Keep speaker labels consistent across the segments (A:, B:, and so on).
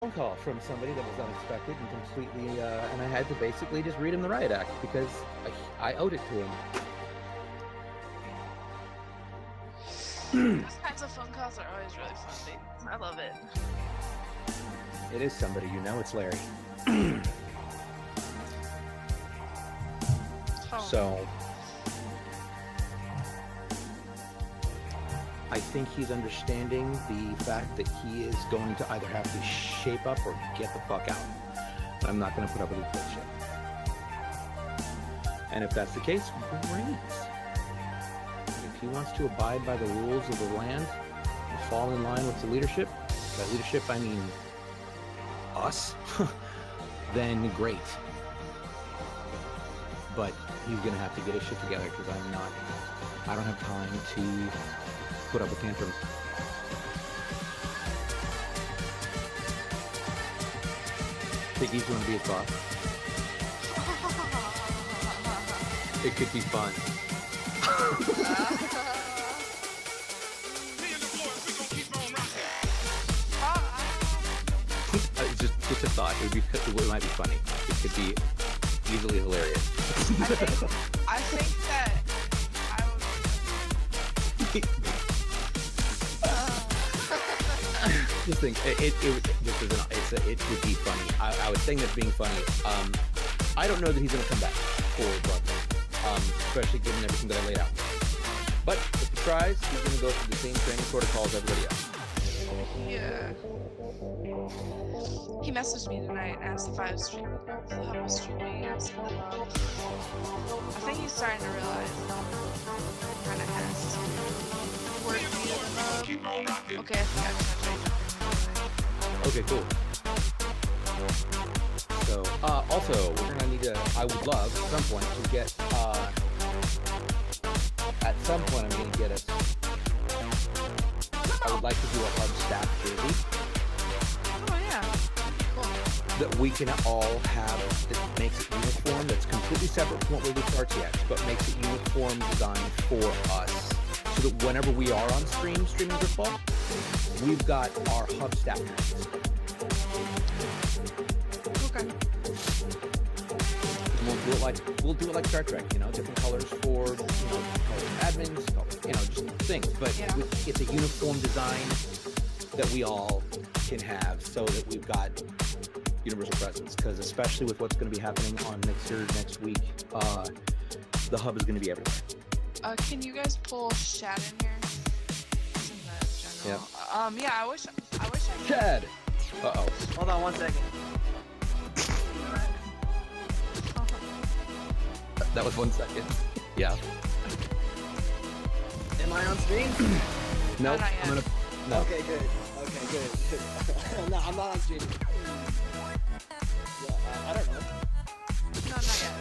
A: phone call from somebody that was unexpected and completely, and I had to basically just read him the riot act because I owed it to him.
B: Those kinds of phone calls are always really fun. I love it.
A: It is somebody you know. It's Larry. So I think he's understanding the fact that he is going to either have to shape up or get the fuck out. But I'm not going to put up with his bullshit. And if that's the case, great. If he wants to abide by the rules of the land and fall in line with the leadership, by leadership I mean us, then great. But he's going to have to get his shit together because I don't have time to put up a tantrum. Think he's going to be his boss? It could be fun. Just a thought. It might be funny. It could be easily hilarious.
B: I think that I would.
A: Just think, it would be funny. I was saying that's being funny. I don't know that he's going to come back for Broadway, especially given everything that I laid out. But if he tries, he's going to go through the same training protocols as everybody else.
B: Yeah. He messaged me tonight and asked if I was streaming. How was streaming? I said hello. I think he's starting to realize kind of has to work me in the Okay, I think
A: Okay, cool. So, also, we're gonna need to, I would love, at some point, to get, I'm gonna get us, I would like to do a hub staff jersey.
B: Oh, yeah. Cool.
A: That we can all have, that makes it uniform, that's completely separate from what we do for RTX, but makes it uniform designed for us. So that whenever we are on streaming football, we've got our hub staff jerseys.
B: Okay.
A: And we'll do it like Star Trek, different colors for colors admins, colors, just things. But
B: yeah.
A: It's a uniform design that we all can have, so that we've got universal presence. Because especially with what's going to be happening on Mixer next week, the hub is going to be everywhere.
B: Can you guys pull Shad in here? He's in the general. Yeah. I wish I could.
A: Shad.
C: Hold on 1 second.
A: That was 1 second. Yeah.
C: Am I on screen?
A: No,
B: not yet.
A: No.
C: Okay, good. No, I'm not on screen. Yeah, I don't know.
B: No, not yet.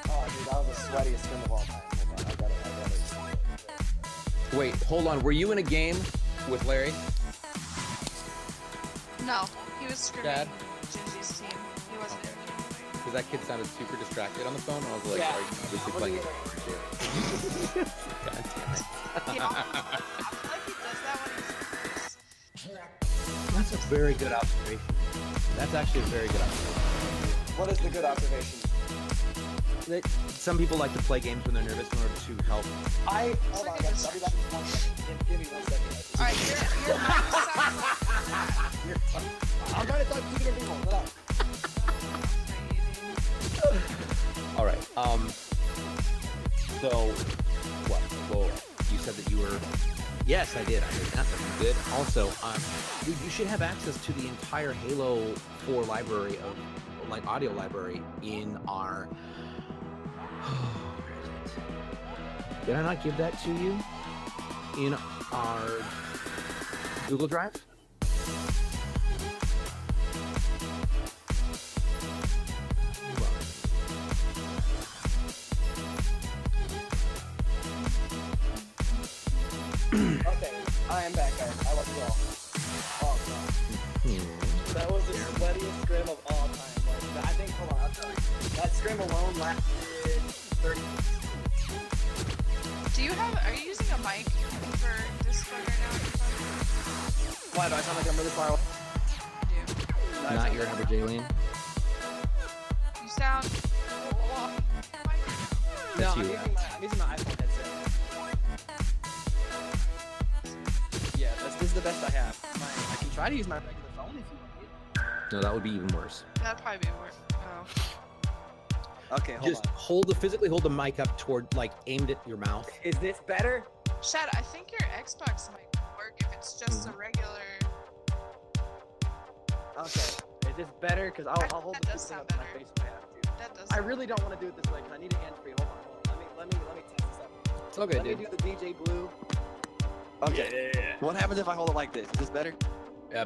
C: Oh, dude, that was the sweatiest scrim of all time. Hold on, I got it.
A: Wait, hold on. Were you in a game with Larry?
B: No, he was screaming
A: Dad?
B: Gingy's team. He wasn't in.
A: Because that kid sounded super distracted on the phone, and I was like,
C: Yeah.
A: are you obviously playing it? God damn it.
B: Yeah, I feel like he does that when he's.
A: That's a very good observation. That's actually a very good observation.
C: What is the good observation?
A: Some people like to play games when they're nervous in order to help.
C: Hold on, guys. I'll be back in 1 second. Give me 1 second.
B: Alright, you're
C: I'm trying to talk to you people. Shut up.
A: All right. So, what? Well, you said that you were. Yes, I did. I heard that. That's good. Also, dude, you should have access to the entire Halo 4 library of, audio library in our. Where is it? Did I not give that to you? In our Google Drive?
C: Okay, I am back, guys. I love you all. Oh, no. That was the sweatiest scrim of all time. Like, I think, hold on, I'll tell you. That scrim alone lasted 30 minutes.
B: Are you using a mic for Discord right now?
C: Why do I sound like I'm really far away?
B: I do.
A: Not your average alien.
B: You sound.
C: No,
A: That's
C: I'm
A: you.
C: using my iPhone headset. Yeah, this is the best I have. I can try to use my regular phone if you want it.
A: No, that would be even worse.
B: That'd probably be worse. Oh.
C: Okay, hold
A: Just
C: on.
A: physically hold the mic up toward, like, aimed at your mouth.
C: Is this better?
B: Shad, I think your Xbox might work if it's just a regular.
C: Okay. Is this better? Because I'll hold
B: That
C: the
B: does
C: thing
B: sound
C: up to my
B: better.
C: face if I have to.
B: That does.
C: I
B: sound
C: really don't want to do it this way because I need a hand free. Hold on. Let me test this out.
A: It's okay,
C: Let me
A: dude.
C: do the DJ Blue. Okay.
A: Yeah.
C: What happens if I hold it like this? Is this better?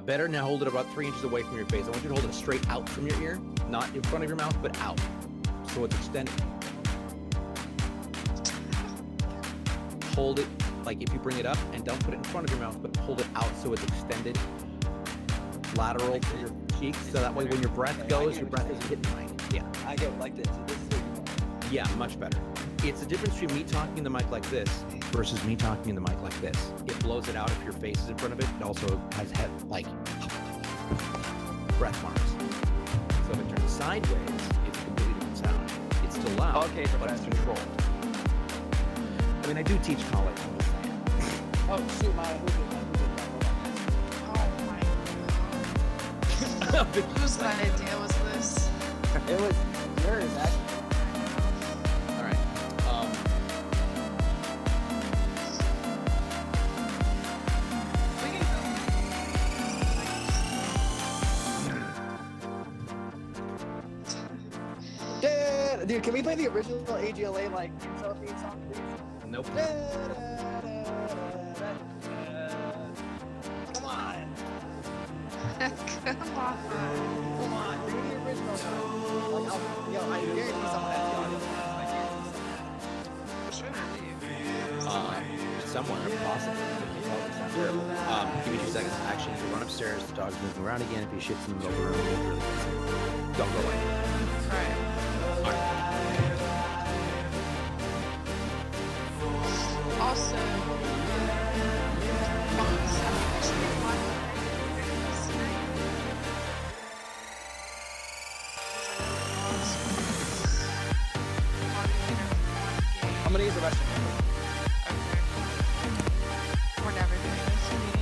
A: Better now hold it about 3 inches away from your face. I want you to hold it straight out from your ear, not in front of your mouth, but out. So it's extended. Hold it, like if you bring it up and don't put it in front of your mouth, but hold it out so it's extended lateral to your cheeks. So that way when your breath goes, your breath isn't hitting mine. Yeah.
C: I go like this. So this is what you
A: Yeah, much better. It's the difference between me talking in the mic like this versus me talking in the mic like this. It blows it out if your face is in front of it. It also has like breath marks. So if it turns sideways, it's a completely different sound. It's still loud,
C: Okay,
A: but it's
C: Professor.
A: controlled. I mean, I do teach college. I'm just saying.
C: Oh shoot, my
B: Oh my god. Whose idea was this?
C: It was yours actually.
A: All right.
B: We can
C: Yeah, dude, can we play the original AGLA like intro theme song, please?
A: Nope.
C: Come on,
B: Come on.
C: come on, do the original. Like, I guarantee someone has the audio. I guarantee
B: Sure do.
A: Somewhere, possibly. It probably sounds terrible. Give me 2 seconds. Actually, you run upstairs. The dog's moving around again. If he shits in the middle of the room, it's really good. Don't go away.
B: Alright.
A: All right.
B: Also,
C: I'm gonna use the Russian.
B: We're never doing this immediately.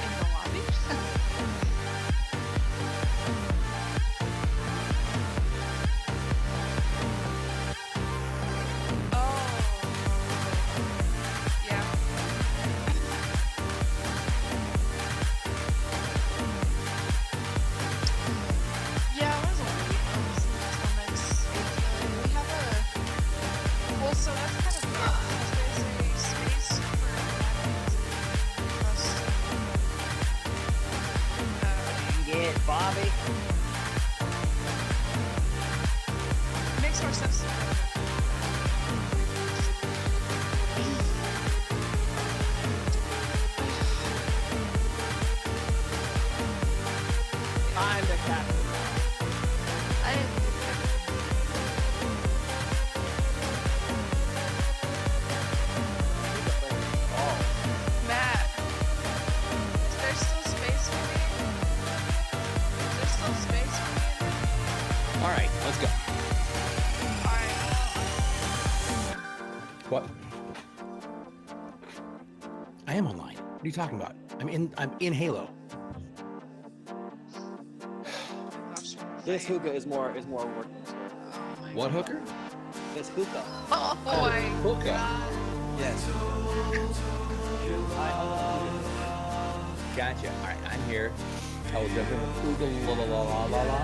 B: In the lobby? Oh. Yeah. Yeah, I was wondering until next April. We have a well, so that's kind of weird because there's a space for
C: Get Bobby.
B: it makes more sense.
C: I'm the captain.
B: I didn't Matt, is there still space for me? Is there still space for me in there?
A: All right, let's go.
B: Alright.
A: What? I am online. What are you talking about? I'm in Halo.
C: This hookah is more working.
B: Oh my
A: What hooker?
C: This hookah.
B: Oh my
A: Hookah.
B: god.
C: Yes.
A: Gotcha. All right, I'm here. I will jump in. Ooga la la la la la.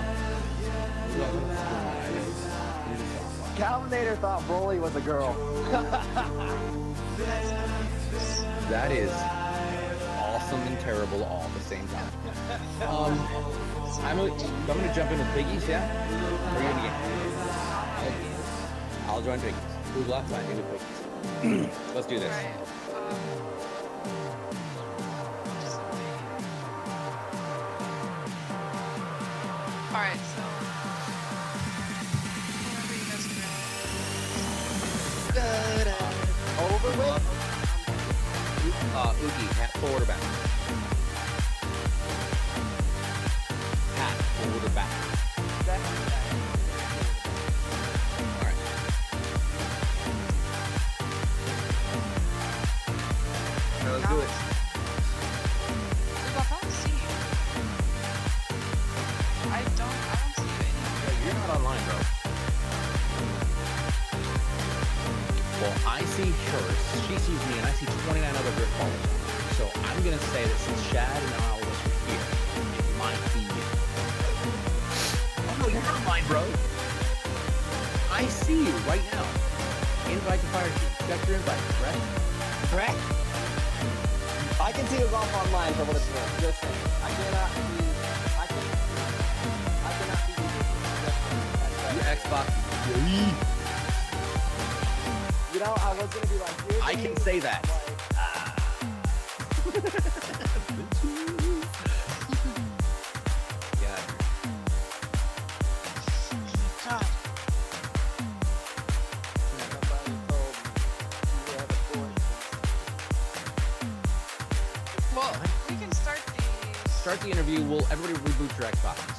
C: Calvinator thought Broly was a girl.
A: That is awesome and terrible all at the same time. I'm gonna jump in with piggies, yeah? Or are you gonna get? I'll join piggies. Who left? I do with piggies. Let's do this.
B: Right. Alright, so
A: Oogie, hat forward or back? Hat forward or back?
C: Definitely back.
A: All right. Now let's do it.
B: Ooh, I don't see you. I don't see you anywhere.
A: You're not online, bro. Well, I see her. She sees me, and I see 29 other grip followers. So I'm gonna say that since Shad and all of us are here, it might be you. Oh no, you're not online, bro. I see you right now. Invite to fire team. Check your invite, correct?
C: Correct. I can see us off online for what it's worth. Just saying. I cannot see you.
A: Your Xbox.
C: You know, I was gonna be like, here's
A: I can say that. Yeah.
B: God.
C: Somebody told me you have a voice.
B: Well, we can start the.
A: Start the interview. Will everybody reboot your Xboxes?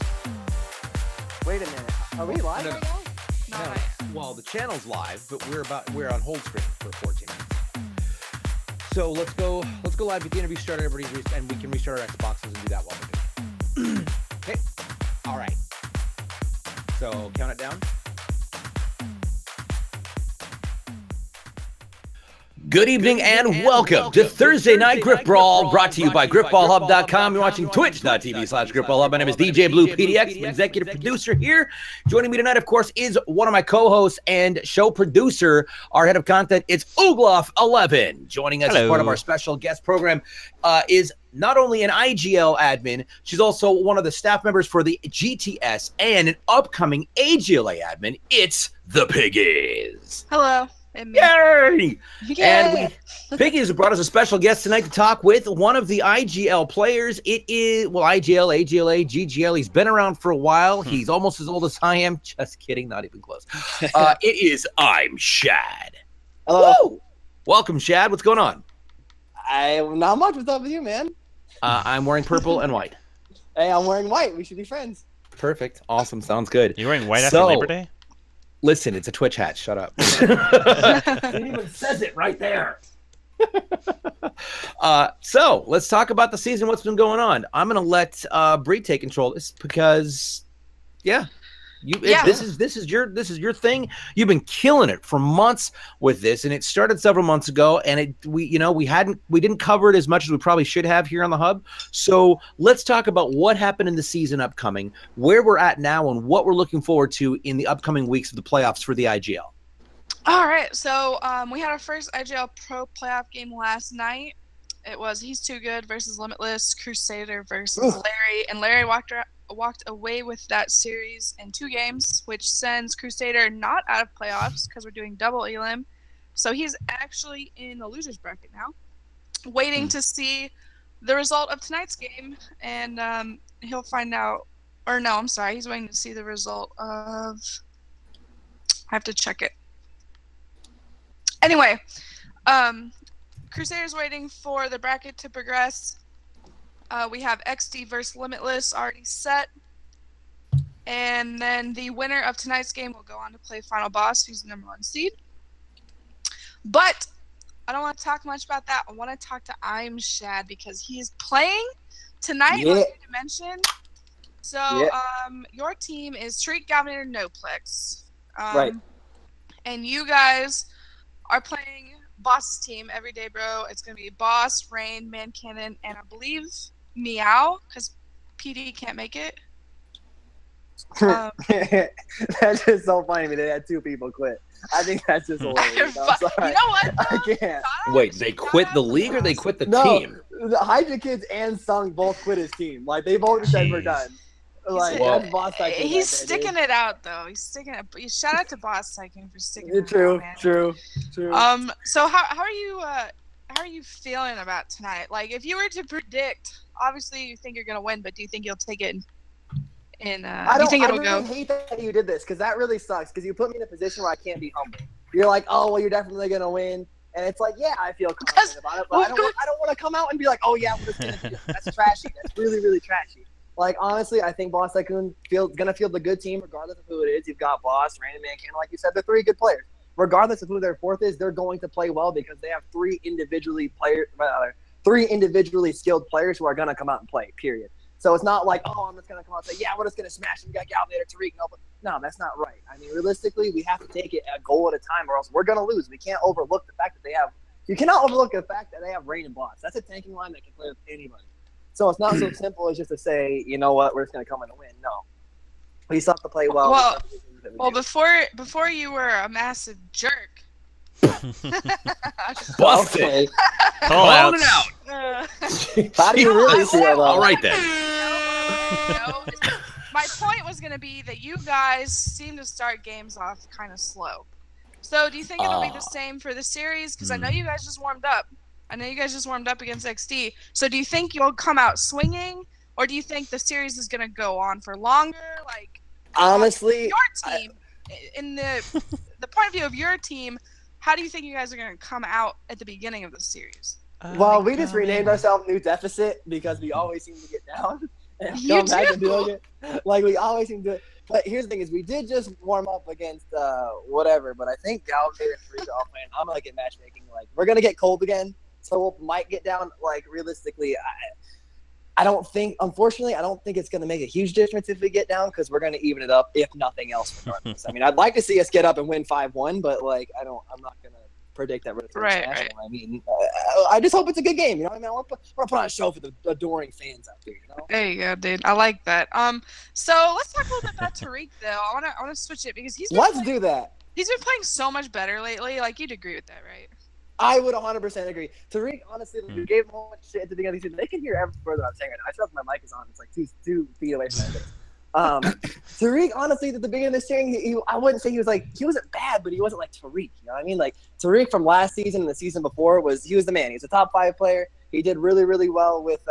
C: Wait a minute. Are we live
A: No,
C: right now?
B: No,
A: No.
B: not yet.
A: Well, the channel's live, but we're on hold screen for 14 minutes. So let's go live, get the interview started, everybody, and we can restart our Xboxes and do that while we're doing it. Okay. All right. So count it down. Good evening and welcome to Thursday Night Grip Brawl, brought to you by GripBallHub.com. You're watching twitch.tv/GripBallHub. My name is DJ Blue PDX, I'm executive producer here. Joining me tonight, of course, is one of my co-hosts and show producer, our head of content. It's Oogloff11. Joining us as part of our special guest program is not only an IGL admin, she's also one of the staff members for the GTS and an upcoming AGLA admin. It's the Piggies.
B: Hello.
A: Yay!
B: Yeah.
A: And Piggy has brought us a special guest tonight to talk with one of the IGL players. It is, well, IGL, AGLA, GGL. He's been around for a while. He's almost as old as I am. Just kidding, not even close. It is I'm Shad.
C: Hello.
A: Woo! Welcome, Shad. What's going on?
C: Not much. What's up with you, man?
A: I'm wearing purple and white.
C: Hey, I'm wearing white. We should be friends.
A: Perfect. Awesome. Sounds good.
D: You're wearing white after Labor Day?
A: Listen, it's a Twitch hat. Shut up. It even says it right there. So let's talk about the season. What's been going on? I'm gonna let Bree take control of this because, this is your thing. You've been killing it for months with this, and it started several months ago. And we didn't cover it as much as we probably should have here on the hub. So let's talk about what happened in the season upcoming, where we're at now, and what we're looking forward to in the upcoming weeks of the playoffs for the IGL.
B: All right, so we had our first IGL Pro playoff game last night. It was He's Too Good versus Limitless, Crusader versus Larry, and Larry walked away with that series in 2 games, which sends Crusader not out of playoffs because we're doing double elim. So he's actually in the loser's bracket now, waiting to see the result of tonight's game, and he'll find out. Or no, I'm sorry, he's waiting to see the result of. I have to check it. Anyway, Crusader's waiting for the bracket to progress. We have XD versus Limitless already set. And then the winner of tonight's game will go on to play Final Boss, who's the #1 seed. But I don't want to talk much about that. I want to talk to I'm Shad because he is playing tonight on New Dimension. So your team is Treat, Galvanator, Noplex.
C: Right.
B: And you guys are playing Boss's team every day, bro. It's going to be Boss, Rain, Man Cannon, and I believe Meow, because PD can't make it.
C: That's just so funny to me. They had 2 people quit. I think that's just hilarious. I'm sorry.
B: You know what, though?
C: I can't.
A: Wait, they quit the league or they quit the
C: No,
A: team?
C: the Hydra Kids and Sung both quit his team. Like, they both said we're done. Like, that's Boss Tycoon
B: He's
C: right there,
B: sticking
C: dude.
B: it out, though. He's sticking it. Shout out to Boss Tycoon for sticking it
C: True,
B: out, man.
C: true.
B: So how are you feeling about tonight? Like, if you were to predict, obviously you think you're gonna win, but do you think you'll take it in
C: I
B: do you think it'll
C: really
B: go?
C: hate that you did this because that really sucks because you put me in a position where I can't be humble. You're like, oh well, you're definitely gonna win, And it's like, yeah, I feel confident about it, but I don't want to come out and be like, oh yeah, we're just gonna do it. That's trashy. That's really, really trashy. Like, honestly, I think Boss Tycoon gonna field the good team regardless of who it is. You've got Boss, Random Man, Cannon, like you said, they're 3 good players. Regardless of who their fourth is, they're going to play well because they have 3 individually skilled players who are gonna come out and play. Period. So it's not like, oh, I'm just gonna come out and say, yeah, we're just gonna smash them. We got Galvinator, Tariq, no, that's not right. I mean, realistically, we have to take it a goal at a time, or else we're gonna lose. We can't overlook the fact that they have. You cannot overlook the fact that they have Rain and Boss. That's a tanking line that can play with anybody. So it's not so simple as just to say, you know what, we're just gonna come in and win. No, we still have to play well.
B: Well, before you were a massive jerk.
A: Busted.
D: Call
A: it out.
C: How do you really feel?
A: All right then.
B: No, my point was going to be that you guys seem to start games off kind of slow. So do you think it'll be the same for the series? Because I know you guys just warmed up. Against XD. So do you think you'll come out swinging, or do you think the series is going to go on for longer? Like,
C: honestly,
B: your team, in the point of view of your team, how do you think you guys are going to come out at the beginning of the series?
C: Well, we just renamed ourselves New Deficit because we always seem to get down and come back and doing it. Like, we always seem to do it. But here's the thing is, we did just warm up against whatever, but I think Galvinator and Tariq are all playing. I'm going to get matchmaking. Like, we're going to get cold again, so we might get down. Like, realistically, I don't think it's going to make a huge difference if we get down because we're going to even it up, if nothing else, regardless. I mean, I'd like to see us get up and win 5-1, but, like, I'm not going to predict that we're going to
B: right.
C: I mean, I just hope it's a good game. You know what I mean? I want to put on a show for the adoring fans out there. You know?
B: There you go, dude. I like that. So let's talk a little bit about Tariq, though. I want to switch it because
C: Let's do that.
B: He's been playing so much better lately. Like, you'd agree with that, right?
C: I would 100% agree. Tariq, honestly, we gave him so much shit at the beginning of the season. They can hear every word that I'm saying right now. I trust my mic is on. It's like two feet away from my face. Tariq, honestly, at the beginning of this series, I wouldn't say he wasn't bad, but he wasn't like Tariq. You know what I mean? Like, Tariq from last season and the season before he was the man. He was a top 5 player. He did really, really well with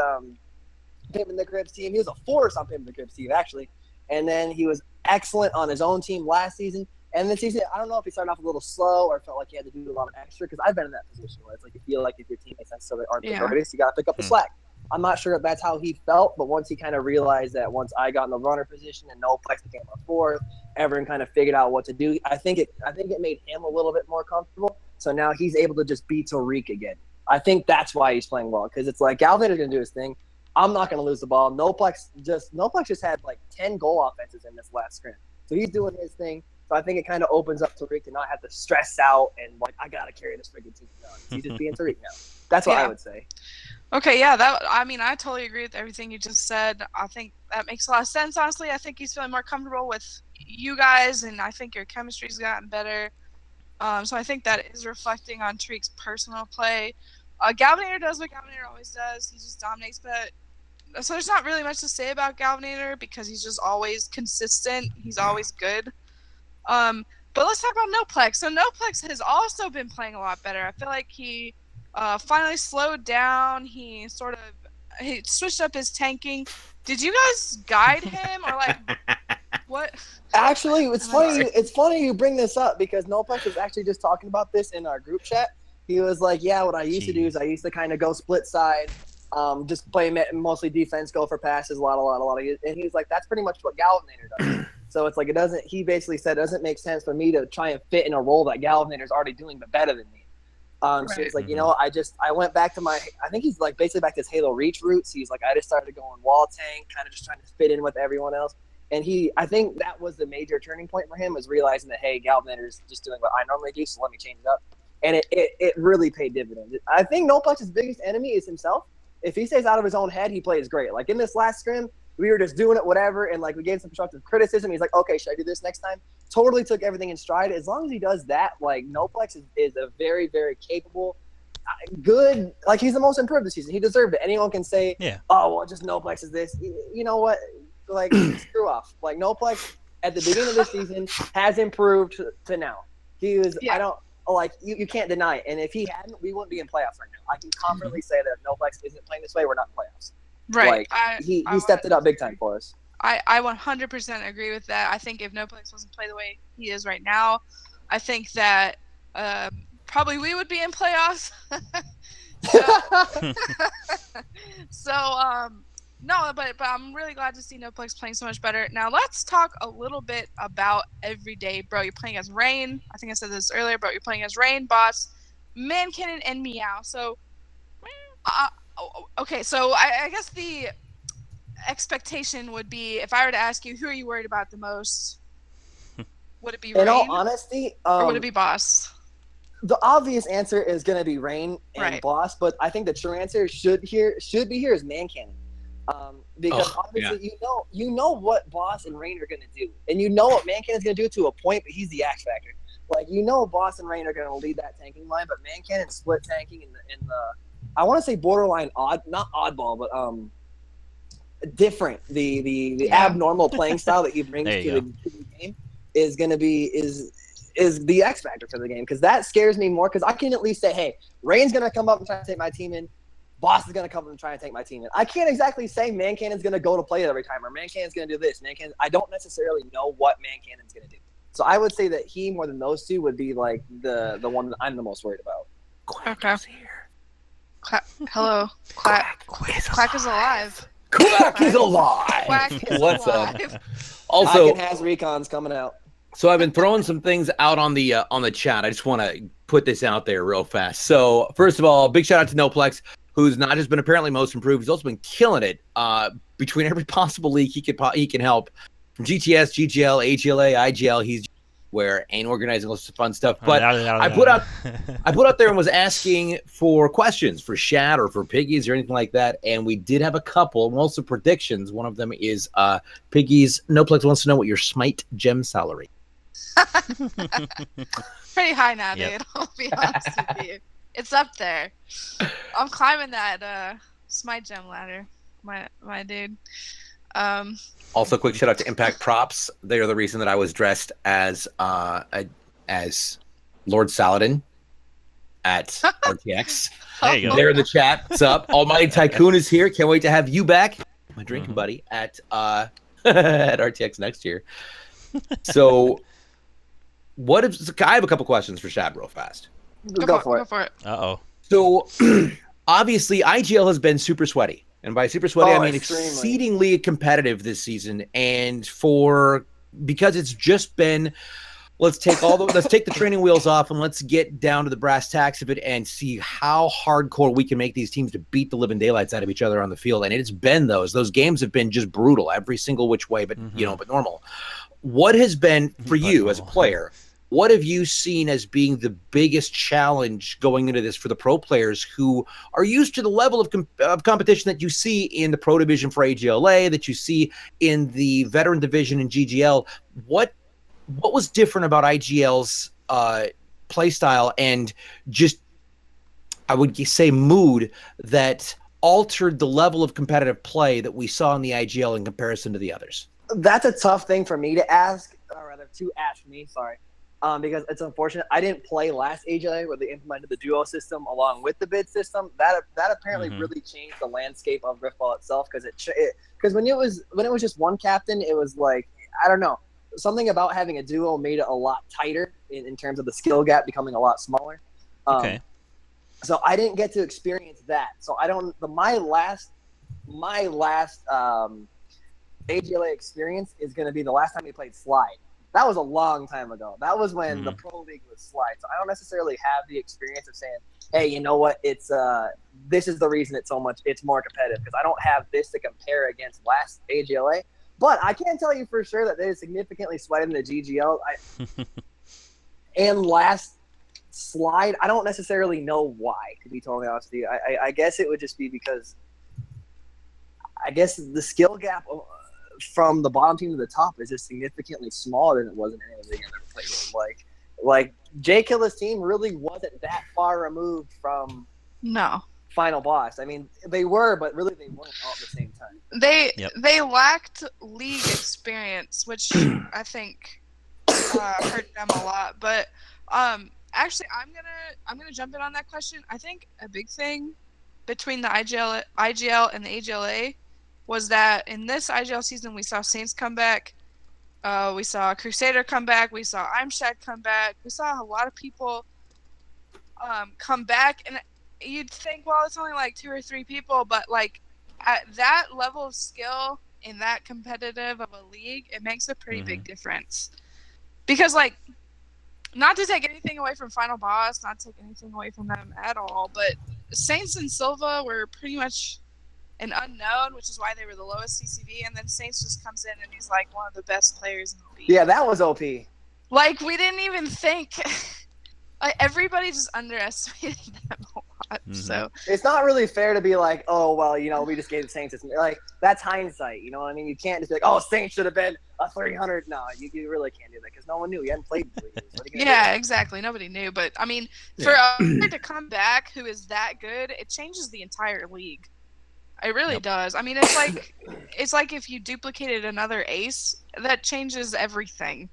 C: Pimp in the Cribs team. He was a force on Pimp in the Cribs team, actually. And then he was excellent on his own team last season. And this season, I don't know if he started off a little slow or felt like he had to do a lot of extra, because I've been in that position where it's like you feel like if your teammates necessarily aren't the greatest, you got to pick up the slack. I'm not sure if that's how he felt, but once he kind of realized that once I got in the runner position and Noplex became a fourth, everyone kind of figured out what to do. I think it made him a little bit more comfortable. So now he's able to just beat Tariq again. I think that's why he's playing well, because it's like Galvinator's going to do his thing. I'm not going to lose the ball. Noplex just had like 10 goal offenses in this last scrim. So he's doing his thing. So I think it kind of opens up Tariq to not have to stress out and like, I got to carry this freaking team. No, he's just being Tariq now. That's what I would say.
B: Okay, yeah, I totally agree with everything you just said. I think that makes a lot of sense, honestly. I think he's feeling more comfortable with you guys, and I think your chemistry's gotten better. So I think that is reflecting on Tariq's personal play. Galvinator does what Galvinator always does. He just dominates, so there's not really much to say about Galvinator because he's just always consistent. He's always good. But let's talk about Noplex. So Noplex has also been playing a lot better. I feel like he finally slowed down. He switched up his tanking. Did you guys guide him or like what?
C: Actually, it's funny. It's funny you bring this up because Noplex was actually just talking about this in our group chat. He was like, "Yeah, what I used to do is I used to kind of go split side, just play mostly defense, go for passes, a lot. And he was like, that's pretty much what Galvinator does. So it's like he basically said it doesn't make sense for me to try and fit in a role that Galvinator's already doing, but better than me. So it's like, I went back to I think he's like basically back to his Halo Reach roots. He's like, I just started going wall tank, kind of just trying to fit in with everyone else. And I think that was the major turning point for him, was realizing that, hey, Galvinator's just doing what I normally do, so let me change it up. And it really paid dividends. I think Noplex's biggest enemy is himself. If he stays out of his own head, he plays great. Like in this last scrim, we were just doing it whatever, and like we gave some constructive criticism. He's like, okay, should I do this next time? Totally took everything in stride. As long as he does that, like Noplex is a very, very capable, good. Like he's the most improved this season. He deserved it. Anyone can say, oh, well, just Noplex is this. You know what? Like screw off. Like Noplex at the beginning of the season has improved to now. He was. I don't. Like, you can't deny it. And if he hadn't, we wouldn't be in playoffs right now. I can confidently say that if Noplex isn't playing this way, we're not in playoffs.
B: Right.
C: Like, he stepped it up big time for us.
B: I 100% agree with that. I think if Noplex doesn't play the way he is right now, I think that probably we would be in playoffs. So, no, but I'm really glad to see Noplex playing so much better. Now let's talk a little bit about everyday, bro. You're playing as Rain. I think I said this earlier, but you're playing as Rain, Boss, Man Cannon, and Meow. So, okay, so I guess the expectation would be, if I were to ask you, who are you worried about the most? Would it be Rain?
C: In all honesty,
B: or would it be Boss?
C: The obvious answer is going to be Rain and Boss, but I think the true answer should be here is Man Cannon. Because obviously you know what Boss and Rain are going to do, and you know what Man Cannon's going to do to a point, but he's the X factor. Like, you know, Boss and Rain are going to lead that tanking line, but Man Cannon's split tanking in the I want to say borderline not oddball, but different. The abnormal playing style that he brings to the game is going to be is the X factor for the game, because that scares me more, because I can at least say, hey, Rain's going to come up and try to take my team in. Boss is going to come up and try to take my team in. I can't exactly say Man Cannon's going to go to play it every time, or Man Cannon's going to do this. I don't necessarily know what Man Cannon's going to do. So I would say that he, more than those two, would be like the one that I'm the most worried about.
B: Okay. Hello. Quack is alive.
A: Quack is alive.
B: Quack is
A: What's
B: alive.
A: up? Also,
C: has recons coming out.
A: So I've been throwing some things out on the chat. I just want to put this out there real fast. So first of all, big shout out to Noplex, who's not just been apparently most improved, he's also been killing it between every possible league he can help. From GTS, GGL, AGLA, IGL, he's where and organizing lots of fun stuff. But I put out there and was asking for questions for Shad or for Piggies or anything like that, and we did have a couple, also predictions. One of them is Piggies. Noplex wants to know what your Smite gem salary.
B: Pretty high now, dude. I'll be honest with you. It's up there. I'm climbing that Smite gem ladder, my dude.
A: Also, quick shout out to Impact Props. They are the reason that I was dressed as Lord Saladin at RTX.
D: There you go.
A: They're in the chat. What's up? Almighty Tycoon is here. Can't wait to have you back, my drinking buddy, at at RTX next year. So, I have a couple questions for Shad real fast.
C: Go for it.
D: Uh-oh.
A: So, obviously, IGL has been super sweaty. And by super sweaty, I mean
C: extremely.
A: exceedingly competitive this season. And because it's just been, let's take the training wheels off and let's get down to the brass tacks of it and see how hardcore we can make these teams to beat the living daylights out of each other on the field. And it's been those games have been just brutal every single which way, but but normal. What has been for you as a player? What have you seen as being the biggest challenge going into this for the pro players who are used to the level of competition that you see in the pro division for AGLA, that you see in the veteran division in GGL? What was different about IGL's play style and just, I would say, mood that altered the level of competitive play that we saw in the IGL in comparison to the others?
C: That's a tough thing for me to ask, or rather to ask me, sorry. Because it's unfortunate. I didn't play last AGLA where they implemented the duo system along with the bid system. That apparently really changed the landscape of Riftball itself, because when it was just one captain, it was like, I don't know, something about having a duo made it a lot tighter in terms of the skill gap becoming a lot smaller.
D: Okay.
C: So I didn't get to experience that. So I don't. My last AGLA experience is going to be the last time we played Slide. That was a long time ago. That was when the Pro League was Slide. So I don't necessarily have the experience of saying, hey, you know what? It's this is the reason it's more competitive, because I don't have this to compare against last AGLA. But I can tell you for sure that they significantly sweated in the GGL. And last Slide, I don't necessarily know why, to be totally honest with you. I guess it would just be because I guess the skill gap from the bottom team to the top is just significantly smaller than it was in any other league I've ever played in. Like J Killa's team really wasn't that far removed from Final Boss. I mean, they were, but really they weren't all at the same time.
B: They lacked league experience, which I think hurt them a lot. But actually, I'm gonna jump in on that question. I think a big thing between the IGL and the AGLA was that in this IGL season, we saw Saints come back, we saw Crusader come back, we saw I'm Shad come back, we saw a lot of people come back, and you'd think, well, it's only like 2 or 3 people, but like at that level of skill in that competitive of a league, it makes a pretty big difference. Because like, not to take anything away from Final Boss, not to take anything away from them at all, but Saints and Silva were pretty much an unknown, which is why they were the lowest CCV, and then Saints just comes in and he's like one of the best players in the league.
C: Yeah, that was OP.
B: Like, we didn't even think. Like, everybody just underestimated them a lot. So
C: it's not really fair to be like, oh, well, you know, we just gave the Saints. Like, that's hindsight. You know what I mean? You can't just be like, oh, Saints should have been a 300. No, you really can't do that because no one knew. You hadn't played in 3 years. What are you gonna do?
B: exactly. Nobody knew. But, I mean, for a player to come back who is that good, it changes the entire league. It really does. I mean, it's like if you duplicated another ace, that changes everything.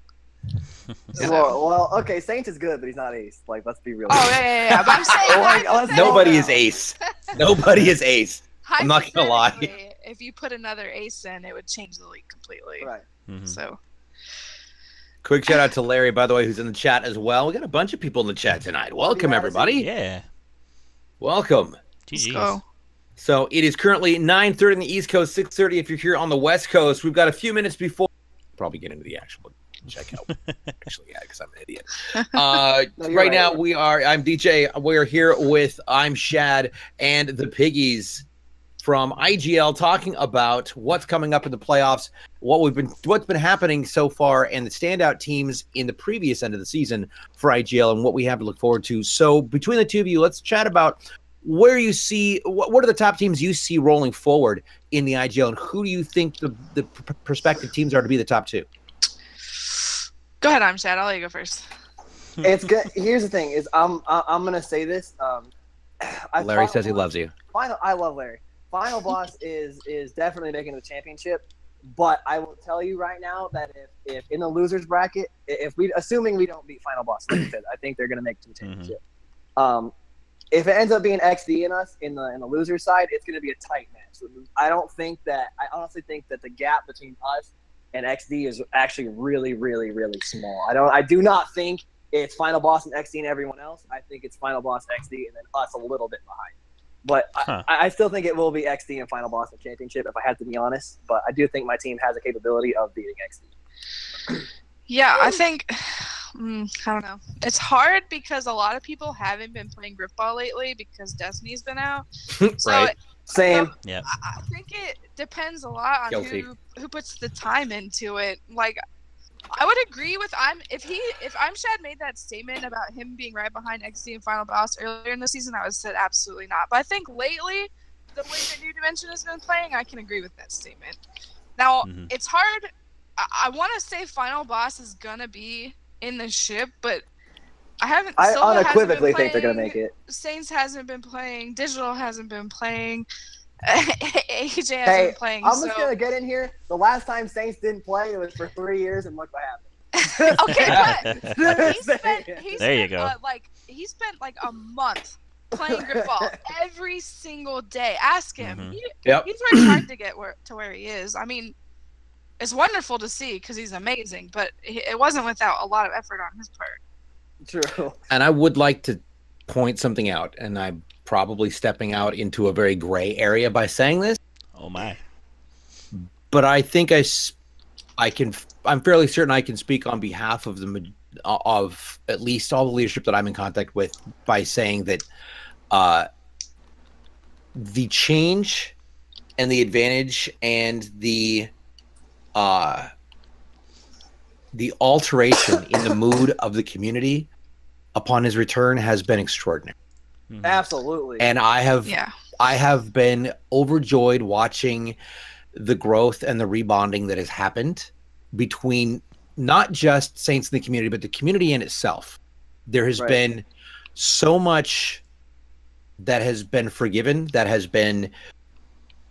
C: Well, okay, Saints is good, but he's not ace. Like, let's be real.
B: Oh, yeah. But I'm saying
A: nobody is ace. Nobody is ace. I'm not gonna lie.
B: Hypothetically, if you put another ace in, it would change the league completely.
C: Right.
B: So,
A: Quick shout out to Larry, by the way, who's in the chat as well. We got a bunch of people in the chat tonight. Welcome, everybody.
D: Yeah.
A: Welcome.
B: let's go.
A: So it is currently 9:30 on the East Coast, 6:30 if you're here on the West Coast. We've got a few minutes before. Probably get into the actual checkout. Actually, yeah, because I'm an idiot. Right now, I'm DJ. We're here with I'm Shad and the Piggies from IGL talking about what's coming up in the playoffs, what's been happening so far, and the standout teams in the previous end of the season for IGL and what we have to look forward to. So between the two of you, let's chat about where you see what are the top teams you see rolling forward in the IGL, and who do you think the prospective teams are to be the top 2?
B: Go ahead, I'm Shad. I'll let you go first.
C: It's good. Here's the thing: is I'm gonna say this.
A: Larry says he loves you.
C: I love Larry. Final Boss is definitely making the championship, but I will tell you right now that if in the losers bracket, assuming we don't beat Final Boss, like I said, I think they're gonna make it to the championship. If it ends up being XD and us in the loser side, it's going to be a tight match. I honestly think that the gap between us and XD is actually really, really, really small. I do not think it's Final Boss and XD and everyone else. I think it's Final Boss, XD, and then us a little bit behind. But I still think it will be XD and Final Boss in the championship, if I had to be honest. But I do think my team has the capability of beating XD.
B: Yeah, I think. I don't know. It's hard because a lot of people haven't been playing Griffball lately because Destiny's been out. So
A: Right.
C: Same.
D: Yeah.
B: I think it depends a lot on who puts the time into it. Like, I would agree with if I'm Shad made that statement about him being right behind XD and Final Boss earlier in the season, I would have said absolutely not. But I think lately, the way that New Dimension has been playing, I can agree with that statement. Now, it's hard. I want to say Final Boss is gonna be in the ship, but I
C: unequivocally think they're gonna make it.
B: Saints hasn't been playing. Digital hasn't been playing. AJ hasn't been playing.
C: I'm just gonna get in here. The last time Saints didn't play, it was for 3 years, and look what happened.
B: Okay, but he spent like a month playing Griffball every single day. Ask him. He's worked hard to get to where he is. I mean, it's wonderful to see because he's amazing, but it wasn't without a lot of effort on his part.
C: True.
A: And I would like to point something out, and I'm probably stepping out into a very gray area by saying this.
D: Oh my!
A: But I think I'm fairly certain I can speak on behalf of of at least all the leadership that I'm in contact with by saying that the change and the advantage and the alteration in the mood of the community upon his return has been extraordinary.
C: Absolutely.
A: And I have been overjoyed watching the growth and the rebonding that has happened between not just Saints in the community, but the community in itself. There has been so much that has been forgiven, that has been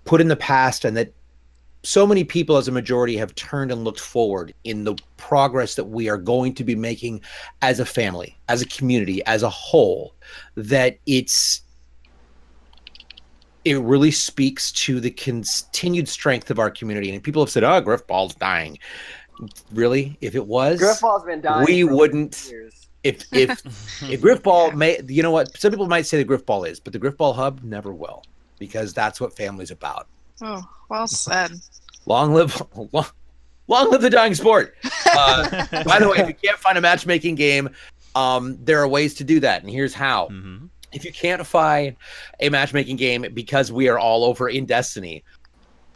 A: put in the past, and that so many people as a majority have turned and looked forward in the progress that we are going to be making as a family, as a community, as a whole, that it really speaks to the continued strength of our community. And people have said, Griffball's dying. Really? If it was,
C: Griffball's been dying
A: we wouldn't.
C: Years.
A: if Griff Ball may, you know what? Some people might say the Griff Ball is, but the Griff Ball Hub never will, because that's what family's about.
B: Oh, well said.
A: Long live the dying sport. By the way, if you can't find a matchmaking game, there are ways to do that, and here's how.
D: Mm-hmm.
A: If you can't find a matchmaking game because we are all over in Destiny,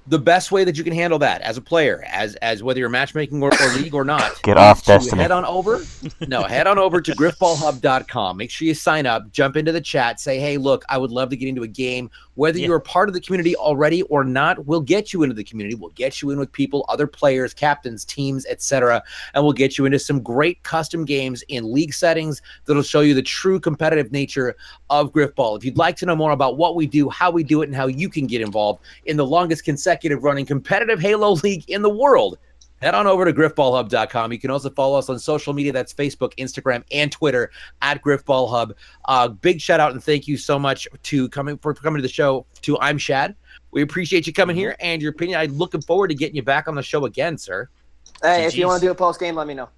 A: the best way that you can handle that as a player, as whether you're matchmaking or league or not,
E: Get off
A: to
E: Destiny.
A: head on over to griffballhub.com. Make sure you sign up, jump into the chat, say, hey, look, I would love to get into a game. Whether you're a part of the community already or not, we'll get you into the community. We'll get you in with people, other players, captains, teams, etc. And we'll get you into some great custom games in league settings that'll show you the true competitive nature of Griffball. If you'd like to know more about what we do, how we do it, and how you can get involved in the longest consecutive running competitive Halo League in the world, head on over to griffballhub.com. You can also follow us on social media. That's Facebook, Instagram, and Twitter at griffballhub. Big shout out and thank you so much for coming to the show to I'm Shad. We appreciate you coming here and your opinion. I'm looking forward to getting you back on the show again, sir.
C: Hey, if you want to do a post game, let me know.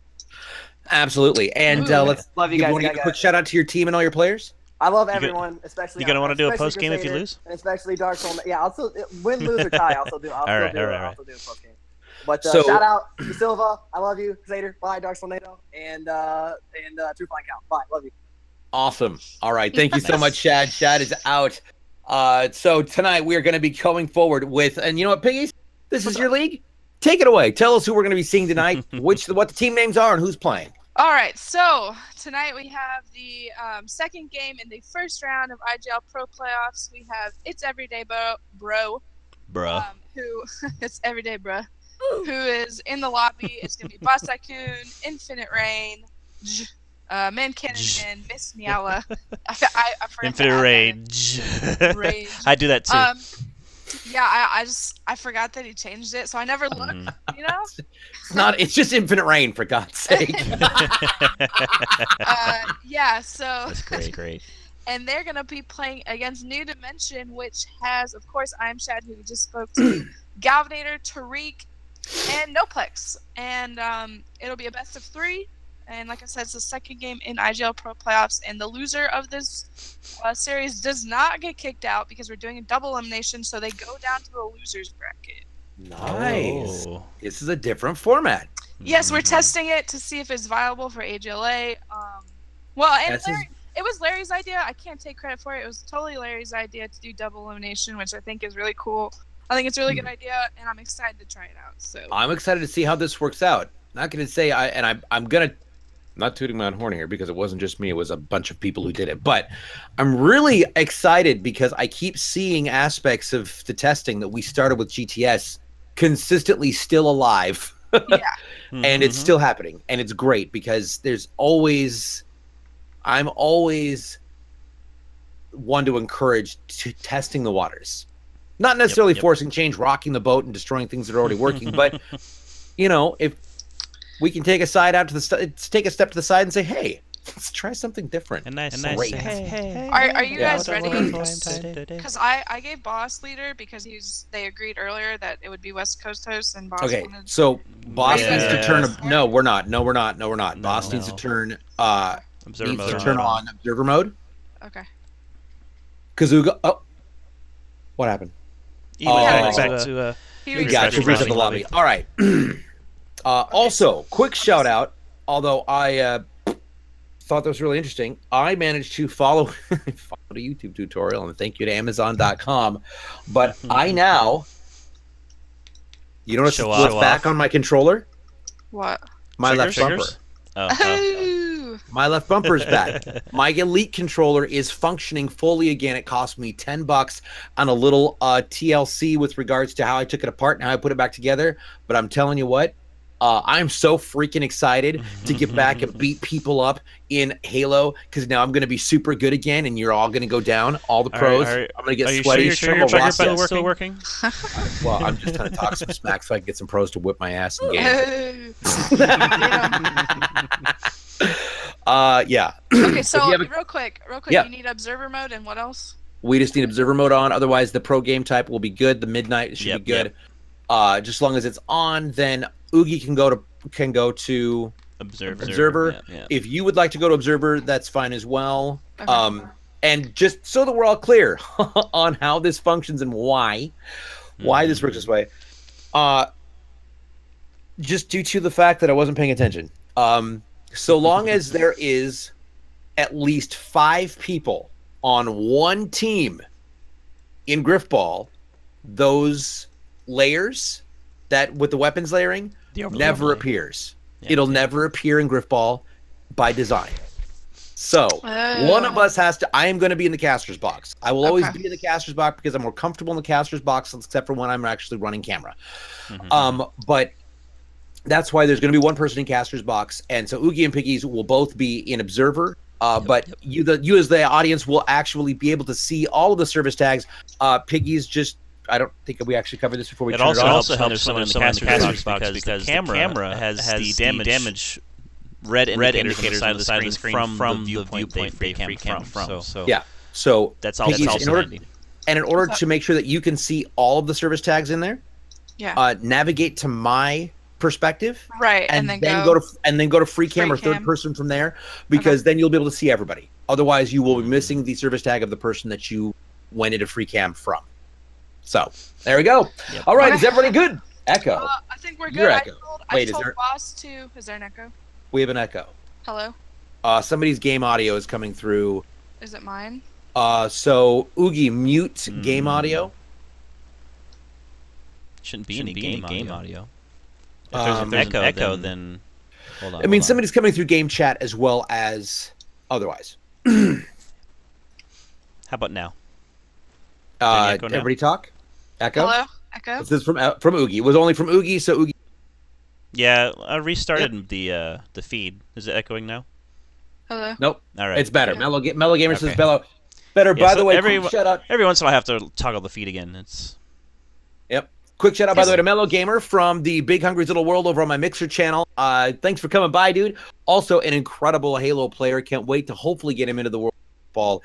A: Absolutely. And let's
C: Love you guys.
A: give a quick shout out to your team and all your players.
C: I love everyone, especially.
D: You gonna want to do a
C: especially
D: post game if you
C: Crusader,
D: lose?
C: and especially Dark Soul. Yeah, I'll still win, lose, or tie. I'll still do. I'll
D: All
C: still
D: right.
C: do a post game. But
A: So-
C: shout out to Silva. I love you, Crusader. Bye, Dark Soul NATO, and True Flying Count. Bye, love you.
A: Awesome. All right. Thank you so much, Shad. Shad is out. So tonight we are going to be going forward with, and you know what, Piggies? This is your league. Take it away. Tell us who we're going to be seeing tonight, what the team names are, and who's playing.
B: All right, so tonight we have the second game in the first round of IGL Pro Playoffs. We have It's Everyday Bro,
D: Bruh.
B: who it's Everyday Bro, who is in the lobby. It's gonna be Boss Tycoon, Infinite Rain, Man Cannon, and Miss Miala. I forgot
D: Infinite
B: to add
D: Rage.
B: that in. Rage.
D: I do that too.
B: Yeah, I forgot that he changed it, so I never looked. You know.
A: It's just Infinite Rain, for God's sake.
B: Yeah. So.
D: That's great.
B: And they're going to be playing against New Dimension, which has, of course, I'm Shad, who we just spoke to, Galvanator, Tariq, and Noplex. And it'll be a best of 3. And like I said, it's the second game in IGL Pro Playoffs. And the loser of this series does not get kicked out because we're doing a double elimination. So they go down to the loser's bracket.
A: Nice.
D: Oh.
A: This is a different format.
B: Yes, we're testing it to see if it's viable for AGLA. It was Larry's idea. I can't take credit for it. It was totally Larry's idea to do double elimination, which I think is really cool. I think it's a really good idea, and I'm excited to try it out. So
A: I'm excited to see how this works out. Not going to say I'm going to not tooting my own horn here because it wasn't just me, it was a bunch of people who did it. But I'm really excited because I keep seeing aspects of the testing that we started with GTS consistently still alive.
B: yeah.
A: And it's still happening. And it's great because I'm always one to encourage testing the waters. Not necessarily forcing change, rocking the boat, and destroying things that are already working. But, if we can take a step to the side and say, hey, let's try something different.
D: And nice.
A: Great.
D: Hey.
B: Are you guys
D: what
B: ready?
D: I'm trying to do.
B: Because I gave Boss leader because they agreed earlier that it would be West Coast host and Boss
A: Okay,
B: wanted.
A: so Boss needs to turn.
B: Yes.
A: No, we're not. Boss needs to turn.
D: Observer
A: Needs to
D: mode.
A: turn on observer mode.
B: Okay.
A: Kazuga. Oh, what happened?
D: Back to
B: He
A: You
B: reset
A: got
D: Refresh
A: you.
D: the
A: Reset the lobby. All right. Also, quick shout out. Although I thought that was really interesting, I managed to follow a YouTube tutorial, and thank you to Amazon.com. But I now, you notice
D: Show
A: what's
D: off.
A: back on my controller?
B: What?
A: My left bumper.
D: Triggers? Oh.
B: Ooh.
A: My left bumper is back. My Elite controller is functioning fully again. It cost me $10 on a little TLC with regards to how I took it apart and how I put it back together. But I'm telling you what, I'm so freaking excited to get back and beat people up in Halo because now I'm going to be super good again, and you're all going to go down. All the pros. I'm going to get
D: Are you
A: sweaty.
D: sure your trigger button's still working?
A: Well, I'm just trying to talk some smack so I can get some pros to whip my ass in game. Yeah.
B: Okay, so
A: you have
B: real quick,
A: Yeah.
B: you need observer mode and what else?
A: We just need observer mode on. Otherwise, the pro game type will be good. The midnight should be good. Just as long as it's on, then Oogie can go to Observer.
D: Yeah.
A: If you would like to go to Observer, that's fine as well.
B: Okay.
A: And just so that we're all clear on how this functions and why this works this way, just due to the fact that I wasn't paying attention. So long as there is at least 5 people on one team in Griffball, those layers that with the weapons layering never appears.
D: Yeah,
A: It'll never appear in Griffball by design. So one of us has to. I am going to be in the caster's box. I will always be in the caster's box because I'm more comfortable in the caster's box, except for when I'm actually running camera. But that's why there's going to be one person in caster's box, and so Oogie and Piggies will both be in Observer. But you as the audience will actually be able to see all of the service tags. Piggies just. I don't think we actually covered this before we turn it on.
D: It also helps when there's someone in the caster's box because the camera has the damage red indicators on the side of the screen from the viewpoint they came from. So
A: yeah, so
D: that's also handy.
A: And in order to make sure that you can see all of the service tags in there, navigate to my perspective,
B: right,
A: and then go to free cam or third person from there, because then you'll be able to see everybody. Otherwise, you will be missing the service tag of the person that you went into free cam from. So there we go. All right, is everybody good? Echo.
B: I think we're good.
A: You're Echo.
B: I told Boss to. Is there an echo?
A: We have an echo.
B: Hello.
A: Somebody's game audio is coming through.
B: Is it mine?
A: So Oogie, mute game audio.
D: Shouldn't be any game audio. If there's an echo, then hold on.
A: I mean, somebody's coming through game chat as well as otherwise.
D: How about now?
A: Everybody talk. Echo.
B: Hello. Echo.
A: This is from Oogie. It was only from Oogie, so Oogie.
D: Yeah, I restarted the feed. Is it echoing now?
B: Hello.
A: Nope.
D: All right.
A: It's better.
B: Yeah.
A: Mellow Gamer says better. By the way, quick shout out.
D: Every once in a while, I have to toggle the feed again.
A: Yep. Quick shout out, by the way, to Mellow Gamer from the Big Hungry's Little World over on my Mixer channel. Thanks for coming by, dude. Also, an incredible Halo player. Can't wait to hopefully get him into the World Ball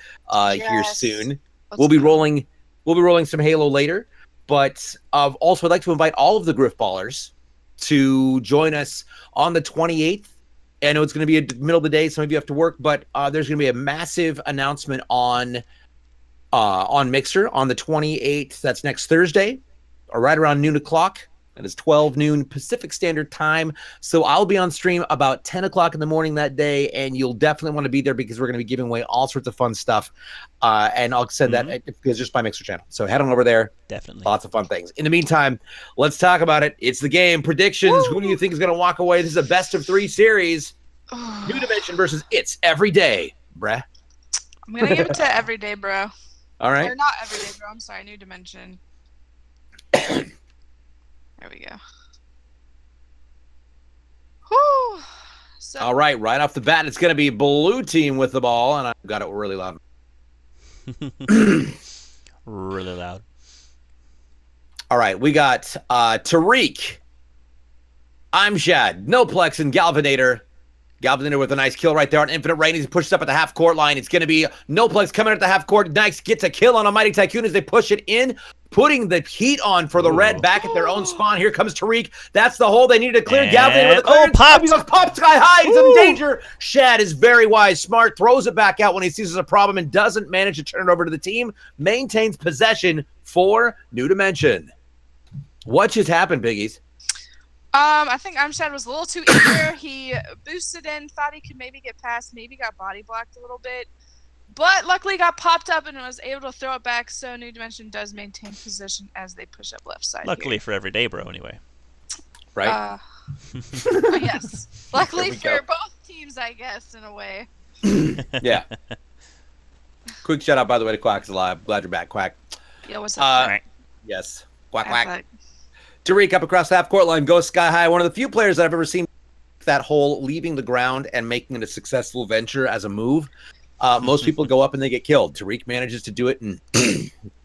A: here soon. We'll be rolling some Halo later. But also, I'd like to invite all of the Griffballers to join us on the 28th. I know it's going to be the middle of the day. Some of you have to work, but there's going to be a massive announcement on Mixer on the 28th. That's next Thursday, or right around noon o'clock. That is 12 noon Pacific Standard Time. So I'll be on stream about 10 o'clock in the morning that day, and you'll definitely want to be there because we're going to be giving away all sorts of fun stuff. And I'll send that because just my Mixer channel. So head on over there.
D: Definitely.
A: Lots of fun things. In the meantime, let's talk about it. It's the game. Predictions. Woo! Who do you think is going to walk away? This is a best of 3 series. New Dimension versus It's Everyday, bruh.
B: I'm going to give it to Everyday, bro.
A: All right.
B: Or not Everyday, bro. I'm sorry. New Dimension. There we go. Whew. So,
A: all right, right off the bat, it's going to be blue team with the ball, and I've got it really loud.
D: Really loud.
A: All right, we got Tariq, I'm Shad, Noplex, and Galvanator. Galvanator with a nice kill right there on Infinite Rain. He pushes up at the half-court line. It's going to be Noplex coming at the half-court. Nice gets a kill on a Mighty Tycoon as they push it in, putting the heat on for the Red back at their own spawn. Here comes Tariq. That's the hole they needed to clear. Galvanator with a clearance.
D: Popped.
A: He goes pop sky high. He's in danger. Shad is very wise, smart, throws it back out when he sees there's a problem and doesn't manage to turn it over to the team. Maintains possession for New Dimension. What just happened, Biggies?
B: I think Amshad was a little too eager. He boosted in, thought he could maybe get past, maybe got body blocked a little bit. But luckily got popped up and was able to throw it back, so New Dimension does maintain position as they push up left side.
D: Luckily for Everyday, bro, anyway.
A: Right?
B: Yes. Luckily for both teams, I guess, in a way.
A: Yeah. Quick shout out, by the way, to Quack's Alive. Glad you're back, Quack.
B: Yeah, what's up?
A: Yes. Quack, quack. Tariq up across the half-court line, goes sky high. One of the few players that I've ever seen that hole leaving the ground and making it a successful venture as a move. Most people go up and they get killed. Tariq manages to do it and,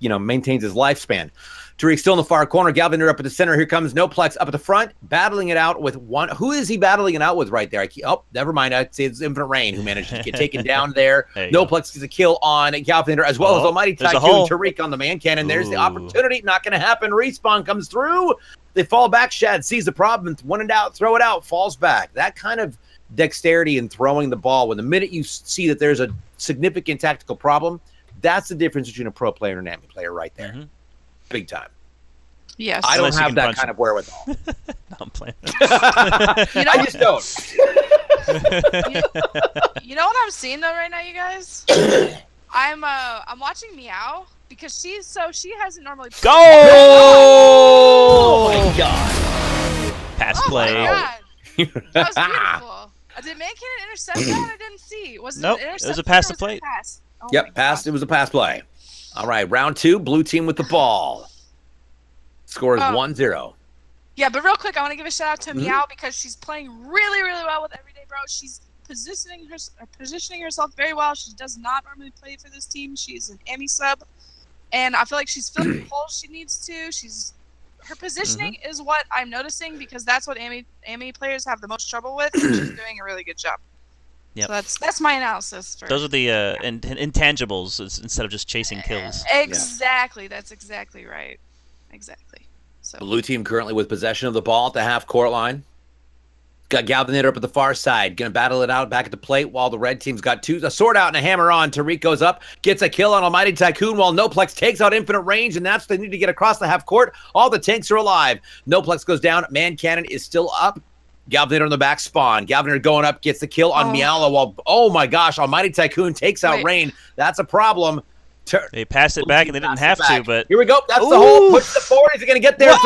A: maintains his lifespan. Tariq still in the far corner. Galvanator up at the center. Here comes Noplex up at the front, battling it out with one. Who is he battling it out with right there? Never mind. I'd say it's Infinite Rain who managed to get taken down there. Noplex gets a kill on Galvanator as well as Almighty Tycoon. Tariq on the man cannon. There's the opportunity. Not going to happen. Respawn comes through. They fall back. Shad sees the problem. When in doubt, throw it out. Falls back. That kind of dexterity in throwing the ball. When the minute you see that there's a significant tactical problem, that's the difference between a pro player and an AMI player right there. Big time.
B: Yes.
A: I don't have that kind of wherewithal.
D: No, I'm playing.
A: I just don't.
B: You know what I'm seeing though right now, you guys? I'm watching Meow because she hasn't normally played.
D: Go!
A: Oh my god.
D: Pass
B: Oh
D: play.
B: my god. That was beautiful. Did Man Cannon intercept that? I didn't see. Was it
D: Nope,
B: an
D: it was
B: interception
D: a pass
B: or
D: to
B: was it a
D: play.
B: pass? Oh my
A: Yep, pass.
B: God.
A: It was a pass play. All right, round 2, blue team with the ball. Score is 1-0.
B: Yeah, but real quick, I want to give a shout out to Meow because she's playing really, really well with Everyday Bro. She's positioning herself very well. She does not normally play for this team. She's an AMI sub, and I feel like she's filling the holes she needs to. Her positioning is what I'm noticing because that's what AMI players have the most trouble with. And she's doing a really good job.
D: Yep.
B: So that's my analysis.
D: Those are the intangibles instead of just chasing kills.
B: Exactly. That's exactly right. Exactly. So
A: Blue team currently with possession of the ball at the half-court line. Got Galvanator up at the far side. Going to battle it out back at the plate while the red team's got a sword out and a hammer on. Tariq goes up, gets a kill on Almighty Tycoon while Noplex takes out Infinite Range, and that's what they need to get across the half court. All the tanks are alive. Noplex goes down. Man Cannon is still up. Galvanator on the back spawn. Galvanator going up, gets the kill on Miala while, oh my gosh, Almighty Tycoon takes out Rain. That's a problem.
D: They passed it back and they didn't have to, but...
A: Here we go. That's the hole. Push the forward. Is he going to get there?
D: Go!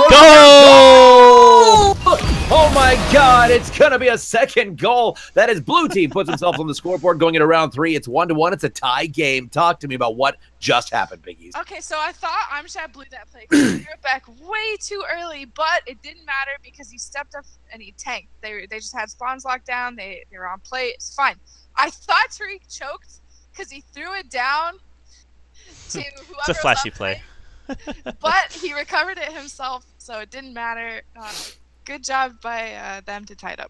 A: Oh my god, it's going to be a second goal. That is blue team puts themselves on the scoreboard going into round 3. It's 1-1. It's a tie game. Talk to me about what just happened, Biggies.
B: Okay, so I thought Amshad blew that play because he threw it back way too early, but it didn't matter because he stepped up and he tanked. They just had spawns locked down. They were on play. It's fine. I thought Tariq choked because he threw it down to whoever.
D: It's a flashy play.
B: But he recovered it himself, so it didn't matter. Good job by them to tie it up.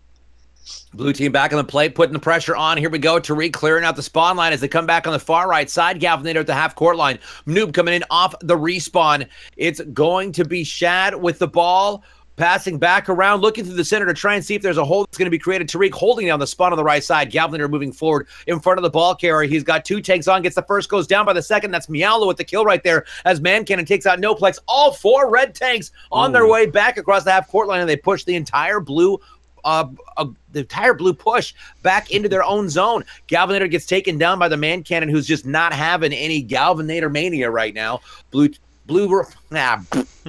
A: Blue team back on the plate, putting the pressure on. Here we go. Tariq clearing out the spawn line as they come back on the far right side. Galvanator at the half-court line. Noob coming in off the respawn. It's going to be Shad with the ball. Passing back around, looking through the center to try and see if there's a hole that's going to be created. Tariq holding down the spawn on the right side. Galvanator moving forward in front of the ball carrier. He's got 2 tanks on, gets the first, goes down by the second. That's Mialo with the kill right there as Man Cannon takes out Noplex. All 4 red tanks on their way back across the half-court line, and they push the entire blue push back into their own zone. Galvanator gets taken down by the Man Cannon, who's just not having any Galvanator mania right now.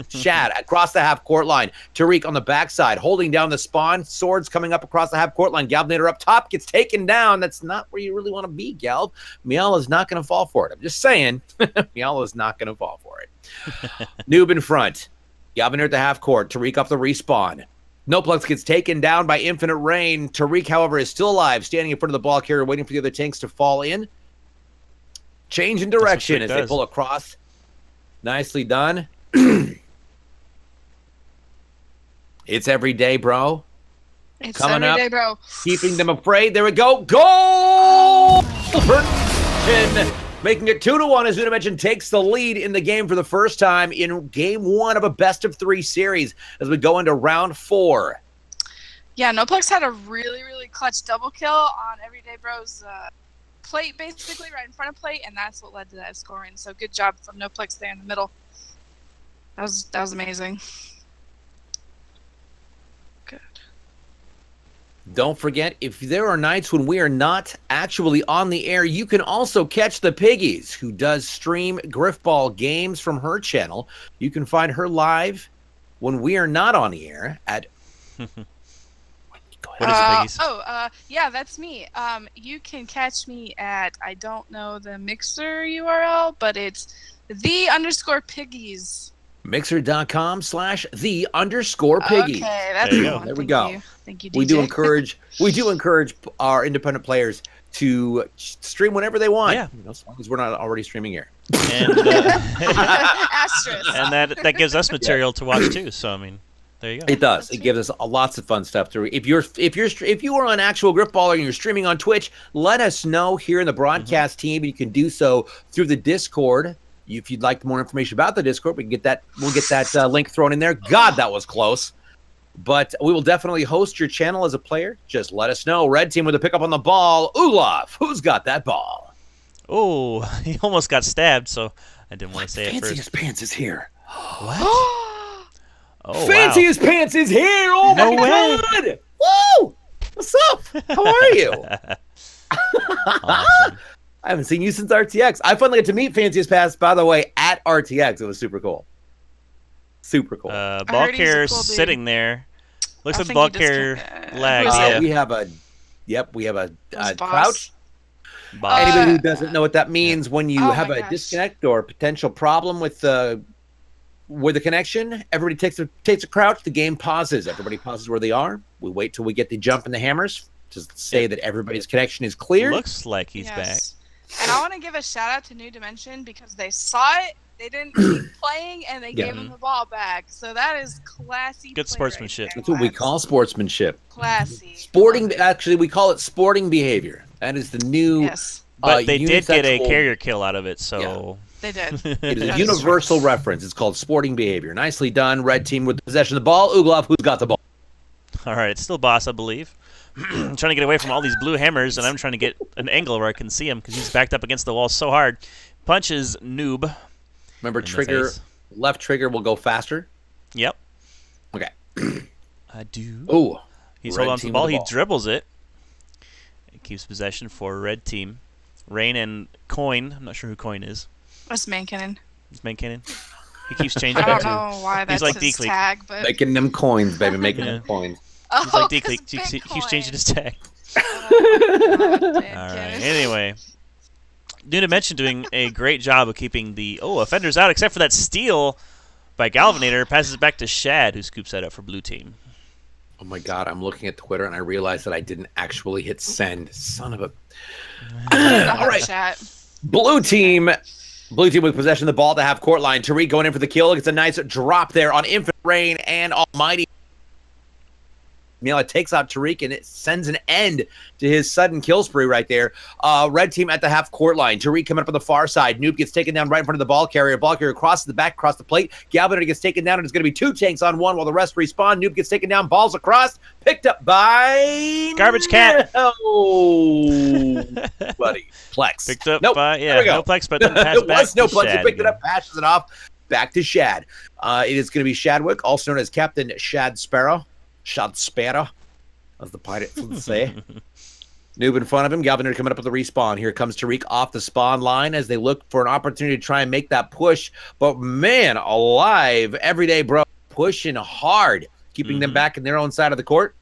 A: Shad across the half-court line. Tariq on the backside, holding down the spawn. Swords coming up across the half-court line. Galvanator up top, gets taken down. That's not where you really want to be, Galv. Miala is not going to fall for it. I'm just saying, Miala is not going to fall for it. Noob in front. Galvanator at the half-court. Tariq up the respawn. Noplex gets taken down by Infinite Rain. Tariq, however, is still alive, standing in front of the ball carrier, waiting for the other tanks to fall in. Change in direction as they pull across. Nicely done. It's every day, bro.
B: It's
A: coming
B: every
A: up,
B: day, bro.
A: Keeping them afraid. There we go. Goal! Making it 2-1 as Unimension takes the lead in the game for the first time in game 1 of a best-of-3 series as we go into round 4.
B: Yeah, Noplex had a really, really clutch double kill on Everyday Bro's plate, basically, right in front of plate, and that's what led to that scoring. So good job from Noplex there in the middle. That was amazing. Good.
A: Don't forget, if there are nights when we are not actually on the air, you can also catch the Piggies, who does stream Griffball games from her channel. You can find her live when we are not on the air at...
D: What is it, Piggies?
B: Yeah, that's me. You can catch me at, I don't know the Mixer URL, but it's _Piggies.
A: Mixer.com/the_Piggies.
B: Okay, that's
D: There you go.
B: cool.
A: There we go.
B: Thank you, DJ.
A: We do encourage our independent players to stream whenever they want.
D: Yeah.
A: As long as we're not already streaming here.
D: And,
B: Asterisk.
D: and that gives us material to watch too. So I mean, there you go.
A: It does. It gives us lots of fun stuff to. If you are on actual Griffballer and you're streaming on Twitch, let us know here in the broadcast team. You can do so through the Discord. If you'd like more information about the Discord, we can get that. We'll get that link thrown in there. God, that was close. But we will definitely host your channel as a player. Just let us know. Red team with a pickup on the ball. Olaf, who's got that ball?
D: Oh, he almost got stabbed, so I didn't want to say it first.
A: Fanciest Pants is here.
D: What? Oh,
A: Fanciest Pants is here! Oh
D: No
A: my
D: way.
A: god! Woo! What's up? How are you?
D: Awesome.
A: I haven't seen you since RTX. I finally got to meet Fanciest Pants, by the way, at RTX. It was super cool. Super cool.
B: heard
D: Ball
B: he's a
D: carrier
B: cool dude.
D: sitting there. Looks
B: I
D: like
B: think
D: ball
B: he just
D: carrier
B: kinda-
D: lag.
B: who's
D: Yeah.
A: We have a, we have a
B: Who's boss?
A: crouch.
D: Boss.
A: Anybody who doesn't know what that means, when you
B: Oh
A: have
B: my
A: a
B: gosh.
A: disconnect or potential problem with the connection, everybody takes a crouch. The game pauses. Everybody pauses where they are. We wait till we get the jump and the hammers to say that everybody's connection is clear.
D: Looks like he's back.
B: And I want to give a shout out to New Dimension because they saw it, they didn't keep playing, and they gave him the ball back. So that is classy.
D: Good
B: play
D: sportsmanship.
B: Right
A: That's
B: there,
A: what we
B: lads.
A: call sportsmanship.
B: Classy.
A: Sporting. Actually, we call it sporting behavior. That is the new.
B: Yes,
D: But they did get a
A: unisexual-
D: carrier kill out of it, so...
B: they did.
A: It is a
B: That's
A: universal reference. It's called sporting behavior. Nicely done. Red team with possession of the ball. Uglov, who's got the ball?
D: All right, it's still boss, I believe. I'm trying to get away from all these blue hammers, and I'm trying to get an angle where I can see him because he's backed up against the wall so hard. Punches Noob.
A: Remember,
D: in the
A: trigger,
D: face.
A: left trigger will go faster.
D: Yep.
A: Okay.
D: I do.
A: Ooh.
D: He's
A: red
D: holding on to the
A: team
D: ball.
A: with the
D: He
A: ball.
D: dribbles it. He keeps possession for red team. Rain and Coin. I'm not sure who Coin is.
B: That's Mankinnon.
D: It's main cannon. He keeps changing
B: I
D: it
B: don't
D: too.
B: know why that's
D: like
B: his
D: Decleek.
B: tag, but
A: Making them coins, baby. Making
D: Yeah.
A: them coins.
B: oh,
D: He's like
B: 'cause
D: Decleek. He
B: Bitcoin.
D: keeps changing his tag.
B: Oh, God,
D: All
B: damn
D: right.
B: kid.
D: Anyway, New Dimension doing a great job of keeping the offenders out, except for that steal by Galvanator. Passes it back to Shad, who scoops that up for blue team.
A: Oh my god, I'm looking at Twitter and I realized that I didn't actually hit send. Son of a. All right.
B: Chat.
A: Blue team with possession of the ball at the half court line. Tariq going in for the kill. It's a nice drop there on Infinite Rain and Almighty. Mila takes out Tariq and it sends an end to his sudden kill spree right there. Red team at the half court line. Tariq coming up on the far side. Noob gets taken down right in front of the ball carrier. Ball carrier crosses the back, across the plate. Galvanator gets taken down and it's going to be two tanks on one while the rest respawn. Noob gets taken down. Balls across. Picked up by...
D: Garbage Cat.
A: Oh, buddy. Plex.
D: Picked up
A: Nope.
D: by,
A: There we go.
D: no plex, but then passed
A: It
D: back
A: was no
D: to
A: Plex. He
D: Shad
A: picked it
D: again.
A: up, passes it off. Back to Shad. It is going to be Shadwick, also known as Captain Shad Sparrow. Shad Sparrow, as the pirates would say. Noob in front of him. Galvanator coming up with the respawn. Here comes Tariq off the spawn line as they look for an opportunity to try and make that push. But man, alive, everyday bro, pushing hard, keeping them back in their own side of the court.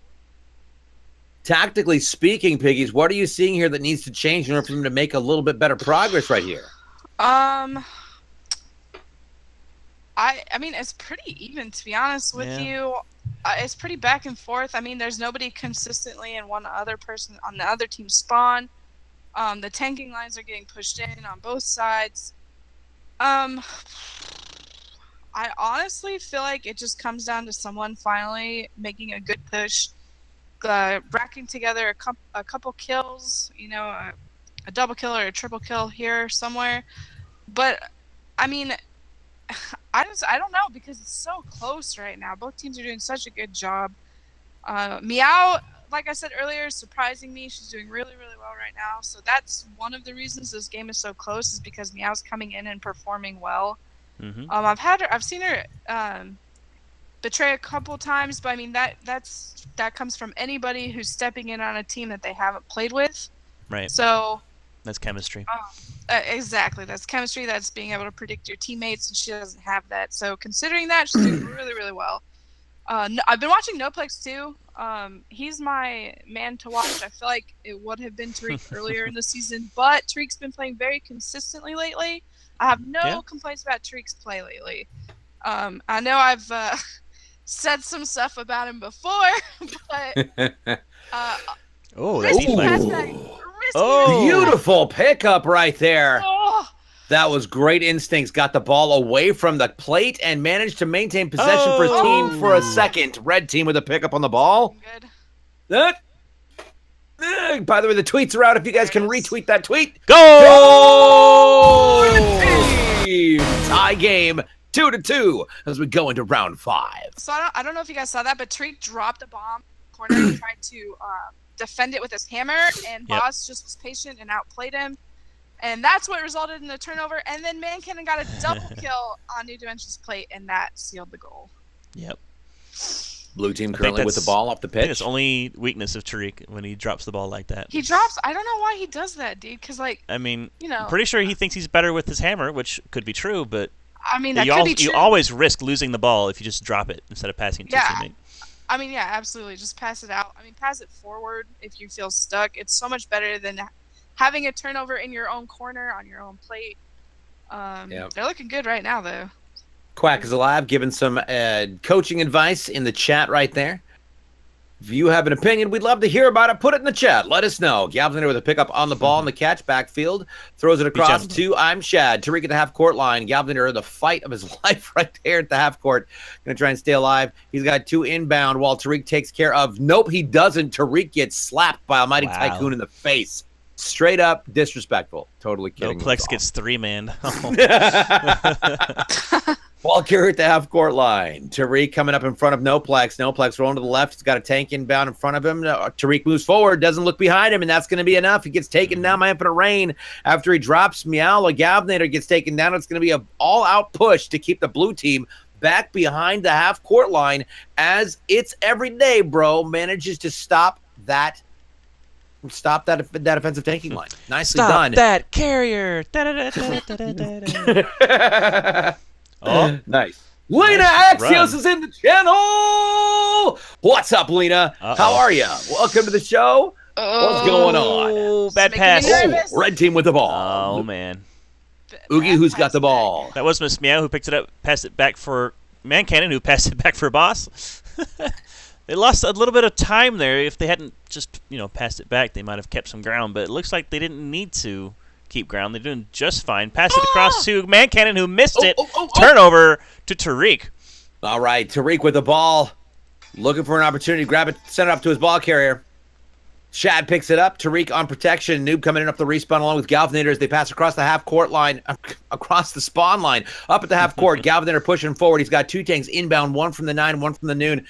A: Tactically speaking, Piggies, what are you seeing here that needs to change in order for them to make a little bit better progress right here?
B: I mean, it's pretty even, to be honest with you. It's pretty back and forth. I mean, there's nobody consistently in one other person on the other team spawn. The tanking lines are getting pushed in on both sides. I honestly feel like it just comes down to someone finally making a good push, racking together a couple kills, you know, a double kill or a triple kill here somewhere. But, I mean... I don't know because it's so close right now. Both teams are doing such a good job. Meow, like I said earlier, is surprising me. She's doing really, really well right now. So that's one of the reasons this game is so close is because Meow's coming in and performing well.
D: Mm-hmm.
B: I've seen her betray a couple times, but I mean that comes from anybody who's stepping in on a team that they haven't played with.
D: Right.
B: So
D: that's chemistry.
B: Exactly. That's chemistry. That's being able to predict your teammates, and she doesn't have that. So considering that, she's doing really, really well. I've been watching Noplex too. He's my man to watch. I feel like it would have been Tariq earlier in the season, but Tariq's been playing very consistently lately. I have no complaints about Tariq's play lately. I know I've said some stuff about him before, but risky pass back.
A: Beautiful pickup right there.
B: Oh.
A: That was great instincts. Got the ball away from the plate and managed to maintain possession for his team for a second. Red team with a pickup on the ball.
B: Good.
A: By the way, the tweets are out. If you guys can retweet that tweet.
D: Go!
A: Tie game. 2-2 as we go into round 5.
B: So I don't know if you guys saw that, but Tariq dropped a bomb corner and tried to defend it with his hammer, and Boss just was patient and outplayed him. And that's what resulted in the turnover. And then Man Cannon got a double kill on New Dimension's plate, and that sealed the goal.
D: Yep.
A: Blue team currently with the ball off the pitch.
D: It's only weakness of Tariq when he drops the ball like that.
B: He drops. I don't know why he does that, dude. Because
D: I mean,
B: I'm
D: pretty sure he thinks he's better with his hammer, which could be true, but
B: I mean, that could be true.
D: You always risk losing the ball if you just drop it instead of passing it to your teammate.
B: I mean, yeah, absolutely. Just pass it out. I mean, pass it forward if you feel stuck. It's so much better than having a turnover in your own corner on your own plate. They're looking good right now, though.
A: Quack is alive, giving some coaching advice in the chat right there. If you have an opinion, we'd love to hear about it. Put it in the chat. Let us know. Galvin with a pickup on the ball in the catch backfield. Throws it across to I'm Shad. Tariq at the half-court line. Galvin the fight of his life right there at the half-court. Going to try and stay alive. He's got 2 inbound while Tariq takes care of. Nope, he doesn't. Tariq gets slapped by Almighty Tycoon in the face. Straight up disrespectful. Totally kidding.
D: Noplex gets 3-man.
A: Ball carrier at the half-court line. Tariq coming up in front of Noplex. Noplex rolling to the left. He's got a tank inbound in front of him. Tariq moves forward, doesn't look behind him, and that's going to be enough. He gets taken down by Infinite Rain. After he drops Meow, a Gavnator gets taken down. It's going to be an all-out push to keep the blue team back behind the half-court line as It's Every Day, bro, manages to stop that offensive tanking line. Nicely done.
D: Stop that carrier. Oh,
A: nice. Lena Axios is in the channel. What's up, Lena? How are you? Welcome to the show. What's going on?
D: Oh, bad pass.
A: Red team with the ball.
D: Oh, man.
A: Oogie, who's got the ball?
D: That was Miss Meow who picked it up, passed it back for Man Cannon, who passed it back for Boss. They lost a little bit of time there. If they hadn't just, passed it back, they might have kept some ground. But it looks like they didn't need to keep ground. They're doing just fine. Pass it across to Man Cannon, who missed it. Turnover to Tariq.
A: All right, Tariq with the ball. Looking for an opportunity. Grab it, send it up to his ball carrier. Shad picks it up. Tariq on protection. Noob coming in up the respawn along with Galvanator as they pass across the half-court line, across the spawn line, up at the half-court. Galvanator pushing forward. He's got 2 tanks inbound, 1 from the 9, 1 from the noon.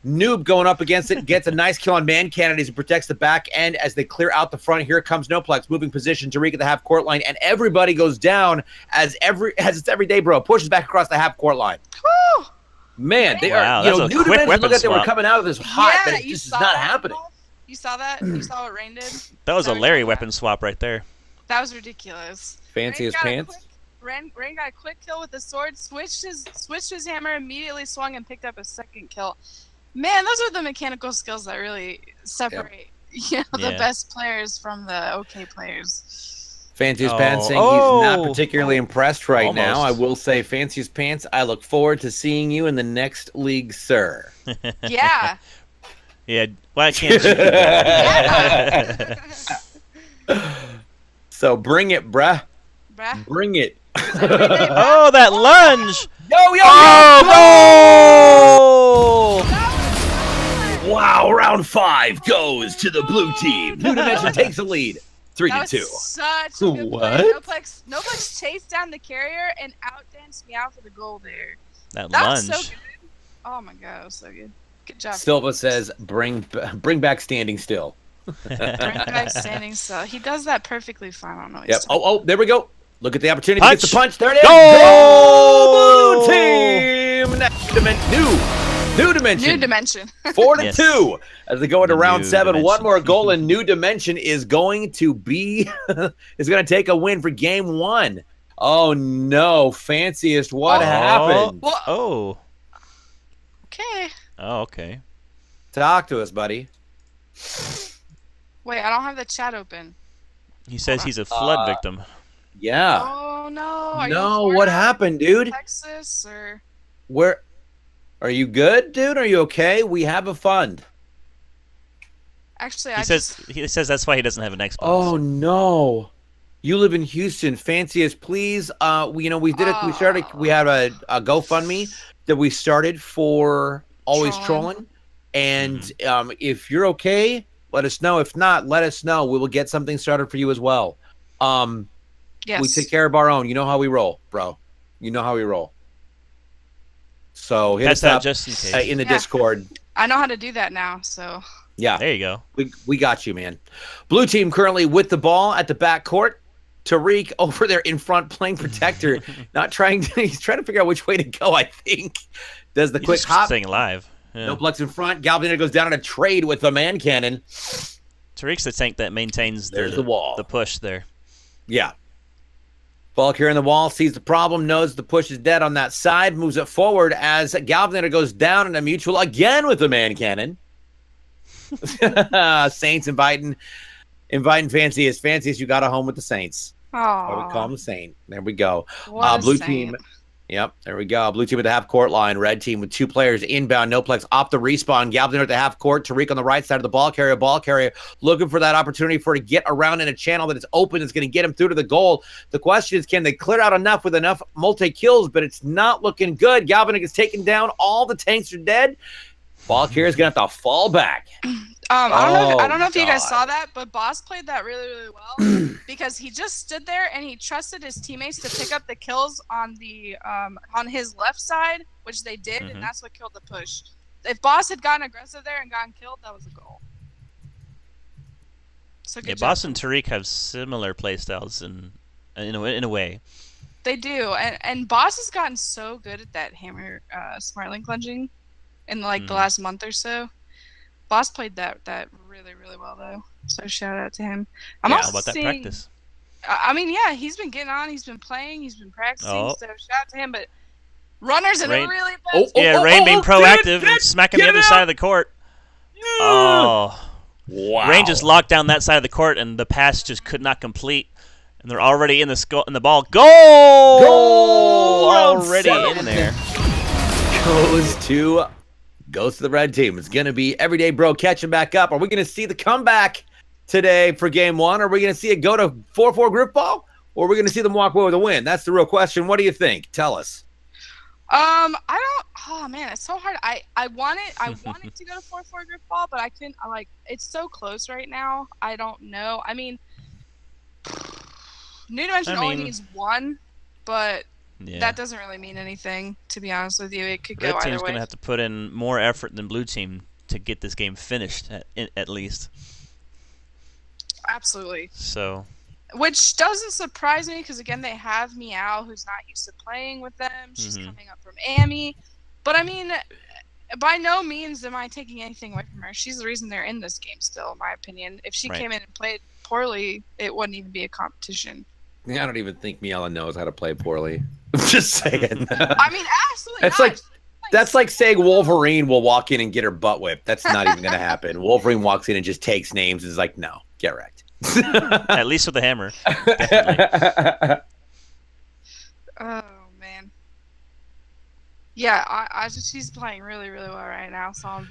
A: Noob going up against it, gets a nice kill on Man Cannon as he protects the back end as they clear out the front. Here comes Noplex, moving position. Tariq at the half-court line, and everybody goes down as It's Every Day, bro. Pushes back across the half-court line.
B: Woo!
A: Man, they
D: wow,
A: are, New Dimension looked like they were coming out of this hot, but it just is not happening.
B: You saw that? You saw what Rain did?
D: That was a Larry weapon swap right there.
B: That was ridiculous.
A: Fancy as pants.
B: Rain got a quick kill with the sword, switched his hammer, immediately swung and picked up a second kill. Man, those are the mechanical skills that really separate the best players from the okay players.
A: Fanciest Pants saying he's not particularly impressed right now. I will say, Fanciest Pants, I look forward to seeing you in the next league, sir.
B: Yeah.
D: Yeah, why can't you do that?
A: So bring it, bruh. Bring it.
D: Oh, that lunge!
A: Yo! Wow, round 5 goes to the blue team. New Dimension takes the lead, 3-2.
B: Such a good play. Noplex chased down the carrier and outdanced me out for the goal there.
D: That
B: Was
D: lunge.
B: so good. Oh my god, it was so good. Good job.
A: Silva says, "Bring back standing still."
B: Bring back standing still. He does that perfectly fine. I don't know.
A: Yep. Oh, there we go. Look at the opportunity.
D: Punch.
A: Gets the punch. There it is.
D: Goal!
A: Blue team. Next New Dimension. 4-2 as they go into round 7. One more goal, and New Dimension is going to take a win for game 1. Oh no, Fanciest! What happened?
D: Oh.
B: Okay.
D: Oh, okay.
A: Talk to us, buddy.
B: Wait, I don't have the chat open.
D: He says he's a flood victim.
A: Yeah.
B: Oh no.
A: No, what happened, dude?
B: Texas or
A: where? Are you good, dude? Are you okay? We have a fund.
B: Actually,
D: he says that's why he doesn't have an Xbox.
A: Oh no. You live in Houston. Fanciest, please. We did it. We started. We had a GoFundMe that we started for Always Trolling. And if you're okay, let us know. If not, let us know. We will get something started for you as well.
B: Yes.
A: We take care of our own. You know how we roll, bro. You know how we roll. So hit
D: Pass
A: us
D: that
A: up
D: just in case.
A: in the
B: Yeah.
A: Discord.
B: I know how to do that now, so.
A: Yeah,
D: There you go.
A: we got you, man. Blue team currently with the ball at the back court. Tariq over there in front playing protector, he's trying to figure out which way to go, I think. Does the
D: He's
A: quick
D: just
A: hop.
D: staying alive. Yeah.
A: Noplex in front. Galvin goes down in a trade with the man cannon.
D: Tariq's the tank that maintains
A: There's the wall.
D: the push there.
A: Yeah. Ball carrying the wall, sees the problem, knows the push is dead on that side, moves it forward as Galvin goes down in a mutual again with the man cannon. Saints inviting Fancy as you got a home with the Saints.
B: Oh.
A: We call him Saint. There we go.
B: What a
A: Blue
B: saint.
A: team. Yep, there we go. Blue team at the half court line. Red team with 2 players inbound. Noplex off the respawn. Galvin at the half court. Tariq on the right side of the ball carrier. Ball carrier looking for that opportunity for to get around in a channel that is open. It's going to get him through to the goal. The question is, can they clear out enough with enough multi-kills? But it's not looking good. Galvin is taken down. All the tanks are dead. Ball carrier is going to have to fall back.
B: I don't know if you guys
A: God.
B: saw that, but Boss played that really, really well because he just stood there and he trusted his teammates to pick up the kills on the on his left side, which they did, and that's what killed the push. If Boss had gotten aggressive there and gotten killed, that was a goal. So good job.
D: Boss and Tariq have similar playstyles in a way.
B: They do, and Boss has gotten so good at that hammer smart link lunging in the last month or so. Boss played that really, really well though. So shout out to him. I'm
D: How
B: also
D: about that
B: seeing,
D: practice?
B: I mean, yeah, he's been getting on. He's been playing. He's been practicing.
D: Oh.
B: So shout out to him. But runners in
D: Rain-
B: a really bad.
D: Yeah, Rain being proactive and smacking the other side of the court. Oh.
A: Wow.
D: Rain just locked down that side of the court, and the pass just could not complete. And they're already in the ball. Goal!
A: Goal!
D: Already in there.
A: Goes to the red team. It's going to be Everyday Bro catching back up. Are we going to see the comeback today for game 1? Are we going to see it go to 4-4 group ball? Or are we going to see them walk away with a win? That's the real question. What do you think? Tell us.
B: I don't. Oh man, it's so hard. I want it to go to 4-4 group ball, but I couldn't. It's so close right now. I don't know. I mean, New Dimension only needs 1, but that doesn't really mean anything, to be honest with you. It could go
D: Red
B: either
D: team's
B: way.
D: going to have to put in more effort than Blue team to get this game finished, at least.
B: Absolutely.
D: So.
B: Which doesn't surprise me because, again, they have Meow, who's not used to playing with them. She's coming up from AMI. But, I mean, by no means am I taking anything away from her. She's the reason they're in this game still, in my opinion. If she came in and played poorly, it wouldn't even be a competition.
A: I don't even think Miela knows how to play poorly. I'm just saying.
B: I mean, absolutely not.
A: That's like saying Wolverine will walk in and get her butt whipped. That's not even going to happen. Wolverine walks in and just takes names and is like, no, get wrecked.
D: At least with a hammer. Definitely.
B: Oh, man. Yeah, she's playing really, really well right now, so I'm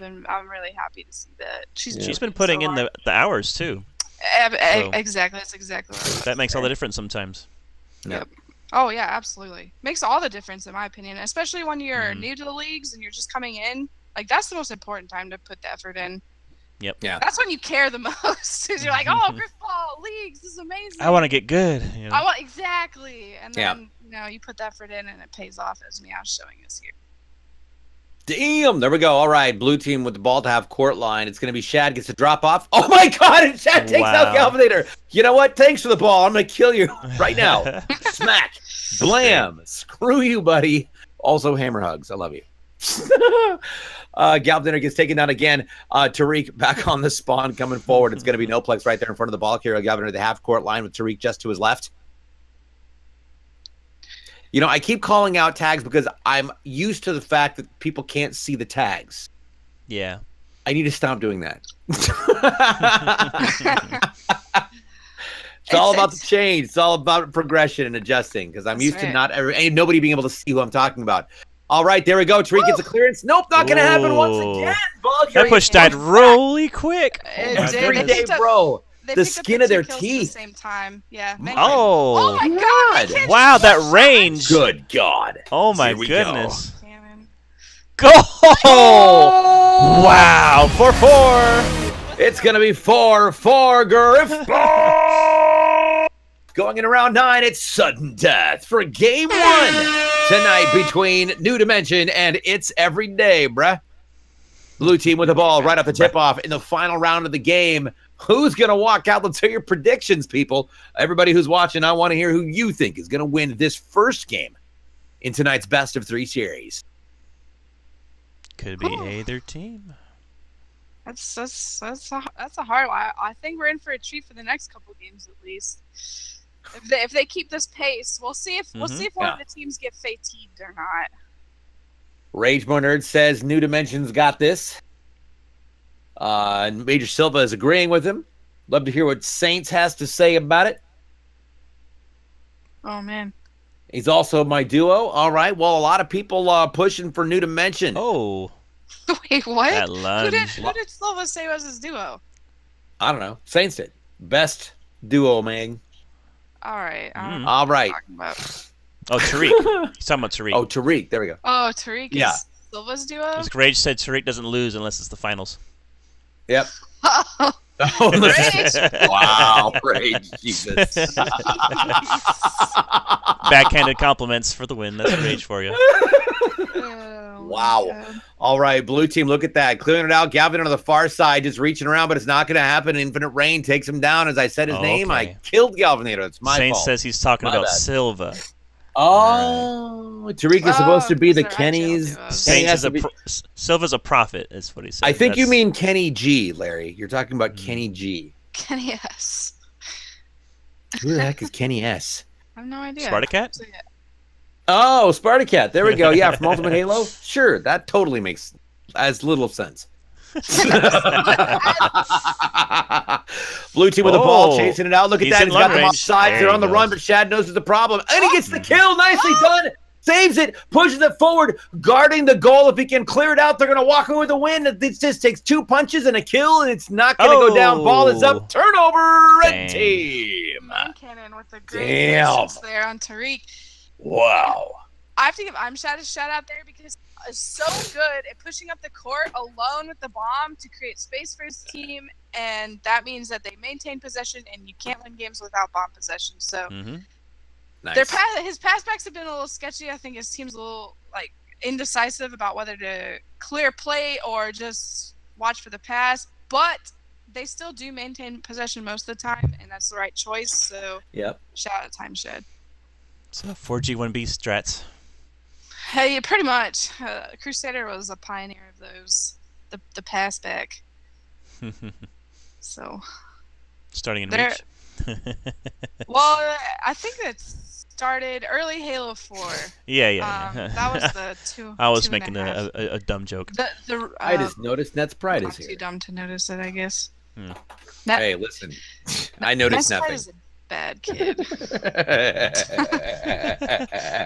B: really happy to see that.
D: She's been putting in the hours, too.
B: Exactly, that's exactly what
D: that makes all the difference sometimes.
B: Yep. Oh yeah, absolutely. Makes all the difference in my opinion, especially when you're new to the leagues and you're just coming in. Like that's the most important time to put the effort in.
D: Yep.
A: Yeah.
B: That's when you care the most. Because you're like, oh, Griff Ball leagues, this is amazing.
D: I want to get good. You know?
B: I want exactly, and then you put the effort in and it pays off as Meow's showing us here.
A: Damn, there we go. All right, blue team with the ball to have court line. It's going to be Shad gets a drop off. Oh my God, and Shad takes out Galvinator. You know what? Thanks for the ball. I'm going to kill you right now. Smack. Blam. Screw you, buddy. Also, hammer hugs. I love you. Galvinator gets taken down again. Tariq back on the spawn coming forward. It's going to be Noplex right there in front of the ball carrier. Galvinator the half court line with Tariq just to his left. You know, I keep calling out tags because I'm used to the fact that people can't see the tags.
D: Yeah.
A: I need to stop doing that. It's all about the change. It's all about progression and adjusting because I'm used to nobody being able to see who I'm talking about. All right, there we go. Tariq gets a clearance. Nope, not going to happen once again.
D: That push died really quick.
A: Everyday bro. The skin of their teeth.
B: At the same time. Yeah.
D: Oh
B: my God.
D: Wow, that range.
A: Good God.
D: Oh my goodness.
B: Go.
D: Wow. 4-4.
A: It's going to be 4-4 Griff Ball. Going in around 9, it's sudden death for game 1. tonight between New Dimension and It's Every Day, bruh. Blue team with the ball right off the tip-off in the final round of the game. Who's going to walk out? Let's hear your predictions, people. Everybody who's watching, I want to hear who you think is going to win this first game in tonight's best of 3 series.
D: Could be either team.
B: That's a hard one. I think we're in for a treat for the next couple games at least. If they keep this pace, we'll see if one of the teams get fatigued or not.
A: Rage More Nerd says New Dimension's got this. And Major Silva is agreeing with him. Love to hear what Saints has to say about it.
B: Oh, man.
A: He's also my duo. All right. Well, a lot of people pushing for New Dimension.
D: Oh.
B: Wait, what?
D: That lunge.
B: Who did Silva say was his duo?
A: I don't know. Saints did. Best duo, man.
B: All right.
A: All right.
D: Oh, Tariq. He's talking about Tariq.
A: Oh, Tariq. There we go.
B: Oh, Tariq
A: Yeah.
B: is Silva's duo?
D: Because Rage said Tariq doesn't lose unless it's the finals.
A: Yep.
B: Oh,
A: Oh,
B: Rage.
A: wow, Rage. Jesus.
D: Backhanded compliments for the win. That's Rage for you.
B: oh,
A: Wow.
B: God.
A: All right, blue team, look at that. Clearing it out. Galvin on the far side, just reaching around, but it's not going to happen. Infinite Rain takes him down. As I said his name, I
D: Okay.
A: killed Galvinator. It's my
D: Saints
A: fault.
D: says he's talking
A: My
D: about
A: bad.
D: Silva.
A: Oh, Tariq is supposed to be the
B: those are
A: Kenny's.
B: IGL duos.
A: Kenny
D: Saints
A: has
D: is
A: to
D: a
A: be-
D: Silva's a prophet, is what he said.
A: I think you
D: That's-
A: mean Kenny G, Larry. You're talking about Kenny G.
B: Kenny S.
A: Who the heck is Kenny S?
B: I have no idea.
D: Spartacat?
B: So, yeah.
A: Oh, Spartacat. There we go. Yeah, from Ultimate Halo. Sure, that totally makes as little sense. Blue team with the ball,
D: Oh,
A: chasing it out. Look at
D: he's
A: that.
D: in
A: He's got
D: long
A: them
D: range.
A: offside.
D: There
A: They're
D: he
A: on the
D: goes.
A: run, but Shad knows it's a problem. And he gets the kill. Nicely done. Saves it, pushes it forward, guarding the goal. If he can clear it out, they're going to walk away with the win. It just takes 2 punches and a kill, and it's not going to go down. Ball is up. Turnover, red
D: Dang.
B: Man
A: team.
B: Cannon with the great
A: Damn.
B: patience there on Tariq.
A: Wow.
B: I have to give Imshad a shout out there because it's so good at pushing up the court alone with the bomb to create space for his team, and that means that they maintain possession, and you can't win games without bomb possession. So
A: Nice.
B: his passbacks have been a little sketchy. I think his team's a little indecisive about whether to clear play or just watch for the pass, but they still do maintain possession most of the time, and that's the right choice. So
A: Yep.
B: shout out to Imshad.
D: So 4G1B strats.
B: Hey, pretty much. Crusader was a pioneer of those, the pass back. So,
D: Starting in
B: There-
D: Reach.
B: well, I think that started early Halo 4.
D: Yeah.
B: That was the two.
D: I was
B: 2.5.
D: making a dumb joke.
A: I just noticed Net's pride
B: I'm
A: is here.
B: too dumb to notice it, I guess.
D: Hmm.
B: Net-
A: Hey, listen. I noticed
B: Nest Pride
A: nothing.
B: is a bad kid.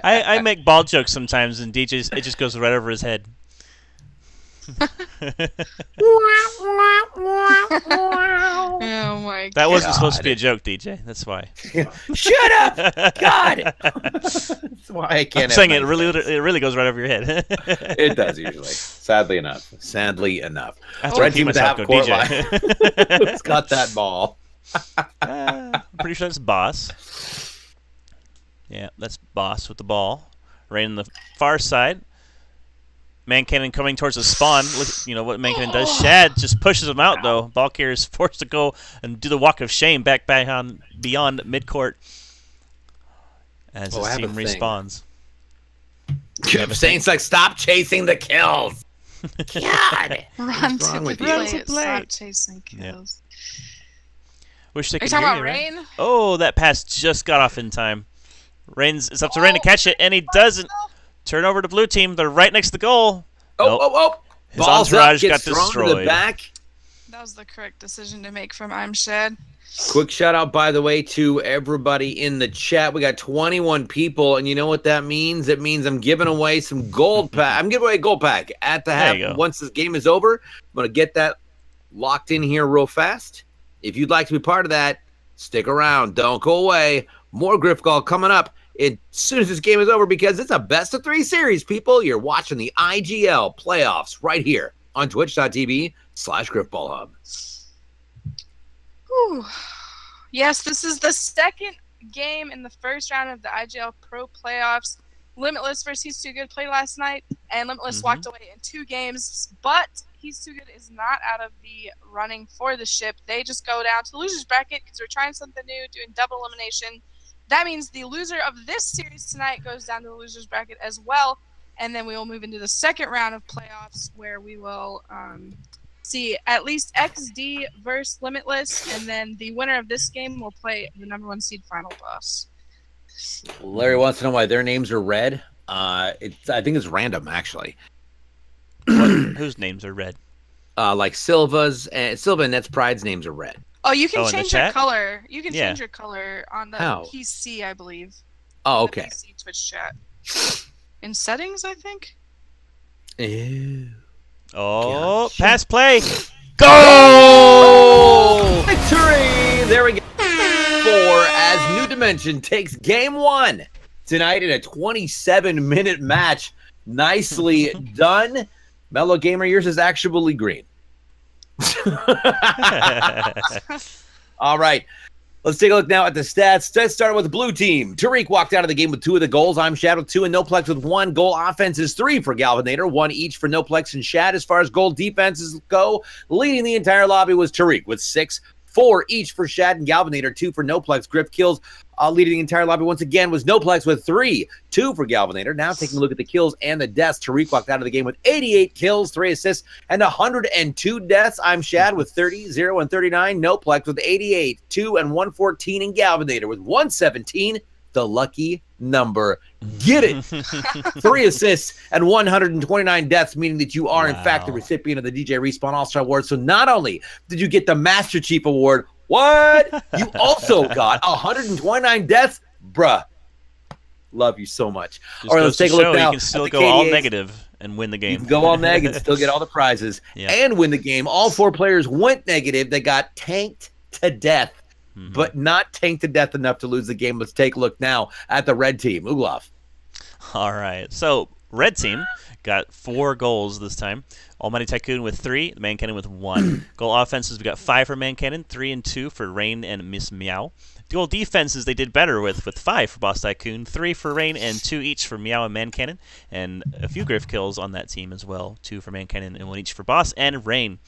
D: I make ball jokes sometimes, and DJ's it just goes right over his head.
B: Oh my
D: That wasn't supposed to
A: God.
D: be a joke, DJ. That's why.
A: Shut up! God! That's why I can't.
D: I'm saying
A: have
D: it really goes right over your head.
A: It does usually. Sadly enough.
D: That's
A: Red
D: why
A: team with the half
D: go
A: court
D: DJ.
A: It's got that ball.
D: I'm pretty sure that's Boss. Yeah, that's Boss with the ball. Right on the far side. Man Cannon coming towards the spawn. Look, what Man Cannon does. Shad just pushes him out, though. Ball carrier is forced to go and do the walk of shame back beyond midcourt as his
A: I have
D: team
A: a thing.
D: respawns.
A: Saints stop chasing the kills. God.
B: Run
A: What's
B: to
A: wrong
B: the
A: with you?
B: play.
D: Play.
B: Stop chasing
D: Yeah.
B: kills.
D: Wish they
B: Are you
D: could
B: talking
D: hear
B: about
D: you, right?
B: Rain?
D: Oh, that pass just got off in time. It's up to Rain to catch it, and he doesn't. Turn over to blue team. They're right next to the goal. Nope.
A: Oh.
D: His
A: Balls
D: entourage
A: up,
D: got
A: gets thrown to the
D: destroyed.
A: back.
B: That was the correct decision to make from Imshad.
A: Quick shout out, by the way, to everybody in the chat. We got 21 people, and you know what that means? It means I'm giving away some gold pack. I'm giving away a gold pack at the
D: There you
A: half.
D: go.
A: Once this game is over, I'm going to get that locked in here real fast. If you'd like to be part of that, stick around. Don't go away. More Griff Call coming up as soon as this game is over because it's a best-of-3 series, people. You're watching the IGL playoffs right here on twitch.tv/GriffBallHub.
B: Whew. Yes, this is the second game in the first round of the IGL Pro Playoffs. Limitless versus He's Too Good played last night, and Limitless
D: Mhm.
B: walked away in 2 games, but He's Too Good is not out of the running for the ship. They just go down to the loser's bracket because we're trying something new, doing double elimination. That means the loser of this series tonight goes down to the loser's bracket as well, and then we will move into the second round of playoffs where we will see at least XD versus Limitless, and then the winner of this game will play the #1 seed final boss.
A: Larry wants to know why their names are red. I think it's random actually.
D: Whose names are red?
A: Like Silva and Net's Pride's names are red.
B: Oh, you can
D: Oh, in the
B: change your
D: chat?
B: color. You can
D: Yeah.
B: change your color on the
A: How?
B: PC, I believe.
A: Oh,
B: The
A: okay.
B: PC Twitch chat. In settings, I think.
A: Ew.
D: Oh,
A: Gotcha.
D: pass play. Go!
A: Victory! There we go. 4 as New Dimension takes game 1 tonight in a 27-minute match. Nicely done. Mellow Gamer, yours is actually green. All right. Let's take a look now at the stats. Let's start with the blue team. Tariq walked out of the game with 2 of the goals. I'm Shad with 2 and Noplex with 1. Goal offense is 3 for Galvanator, 1 each for Noplex and Shad. As far as goal defenses go, leading the entire lobby was Tariq with 6. 4 each for Shad and Galvanator, 2 for Noplex. Grip kills leading the entire lobby once again was Noplex with 3, 2 for Galvanator. Now taking a look at the kills and the deaths. Tariq walked out of the game with 88 kills, 3 assists, and 102 deaths. I'm Shad with 30, 0, and 39. Noplex with 88, 2, and 114. And Galvanator with 117, the lucky number. Get it! 3 assists and 129 deaths, meaning that you are, in fact, the
D: Wow.
A: recipient of the DJ Respawn All-Star Award. So not only did you get the Master Chief Award, what? You also got 129 deaths? Bruh. Love you so much.
D: Just
A: All right,
D: goes
A: let's
D: to
A: take a look
D: show
A: now
D: you can
A: at
D: still
A: the
D: go all
A: KDAs.
D: negative and win the
A: You
D: game.
A: can go all neg and still get all the prizes
D: Yeah.
A: and win the game. All 4 players went negative. They got tanked to death,
D: Mhm.
A: but not tanked to death enough to lose the game. Let's take a look now at the red team. Ugloff.
D: All right. So, red team got 4 goals this time. Almighty Tycoon with 3, Man Cannon with 1. Goal offenses, we got 5 for Man Cannon, 3 and 2 for Rain and Miss Meow. The goal defenses, they did better with 5 for Boss Tycoon, 3 for Rain, and 2 each for Meow and Man Cannon. And a few Griff kills on that team as well, 2 for Man Cannon and 1 each for Boss and Rain.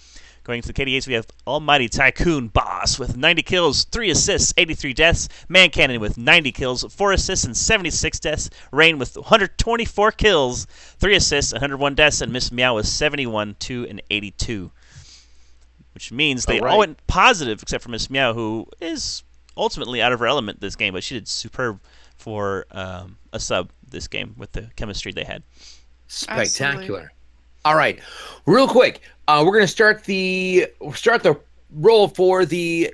D: Going to the KDAs, we have Almighty Tycoon Boss with 90 kills, 3 assists, 83 deaths. Man Cannon with 90 kills, 4 assists, and 76 deaths. Rain with 124 kills, 3 assists, 101 deaths. And Miss Meow with 71, 2, and 82. Which means they all went positive except for Miss Meow, who is ultimately out of her element this game, but she did superb for a sub this game with the chemistry they had.
A: Spectacular.
B: Absolutely.
A: All right, real quick, we're gonna start the roll for the.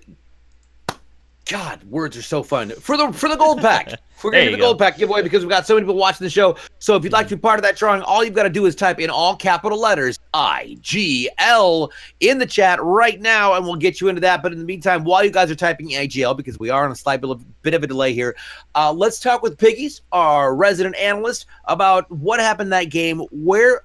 A: God, words are so fun for the gold pack. We're gonna
D: There
A: do the
D: you go.
A: gold pack giveaway because we've got so many people watching the show. So if you'd like to be part of that drawing, all you've got to do is type in all capital letters IGL in the chat right now, and we'll get you into that. But in the meantime, while you guys are typing IGL, because we are on a slight bit of a delay here, let's talk with Piggies, our resident analyst, about what happened that game. What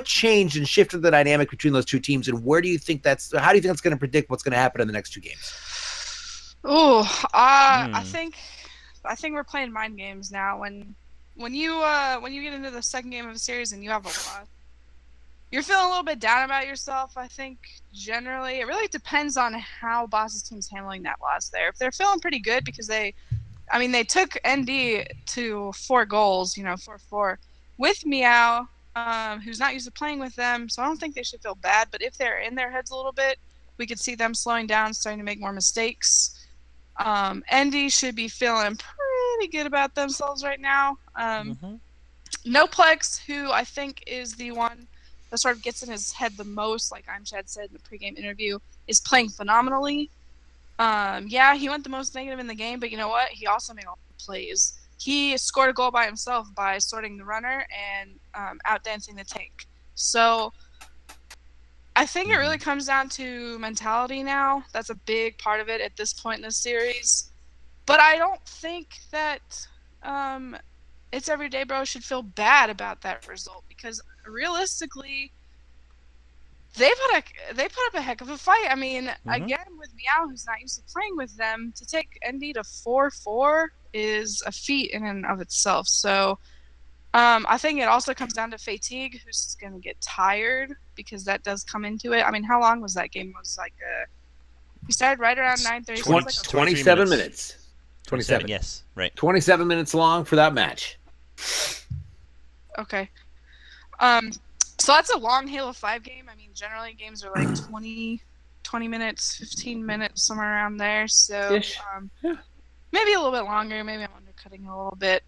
A: changed and shifted the dynamic between those 2 teams, and how do you think that's going to predict what's going to happen in the next 2 games?
B: Oh,
D: Hmm.
B: I think we're playing mind games now. When you get into the second game of a series and you have a loss, you're feeling a little bit down about yourself. I think generally it really depends on how Boss's team's handling that loss there. If they're feeling pretty good because they took ND to 4 goals, 4-4 with Meow, who's not used to playing with them, so I don't think they should feel bad. But if they're in their heads a little bit, we could see them slowing down, starting to make more mistakes. ND should be feeling pretty good about themselves right now. Noplex, who I think is the one that sort of gets in his head the most, like Chad said in the pregame interview, is playing phenomenally. Yeah, he went the most negative in the game, but you know what? He also made all the plays. He scored a goal by himself by sorting the runner and outdancing the tank. So I think it really comes down to mentality now. That's a big part of it at this point in the series. But I don't think that It's Everyday Bro should feel bad about that result because realistically, they put up a heck of a fight. I mean, again, with Meow, who's not used to playing with them, to take ND to 4-4 is a feat in and of itself. So I think it also comes down to fatigue. Who's going to get tired, because that does come into it. I mean, how long was that game? It was like we started right around 9:30.
A: 27 minutes. 27.
D: Yes, right.
A: 27 minutes long for that match.
B: Okay. So that's a long Halo 5 game. I mean, generally games are like 20 minutes, 15 minutes, somewhere around there. So maybe a little bit longer. Maybe I'm undercutting a little bit.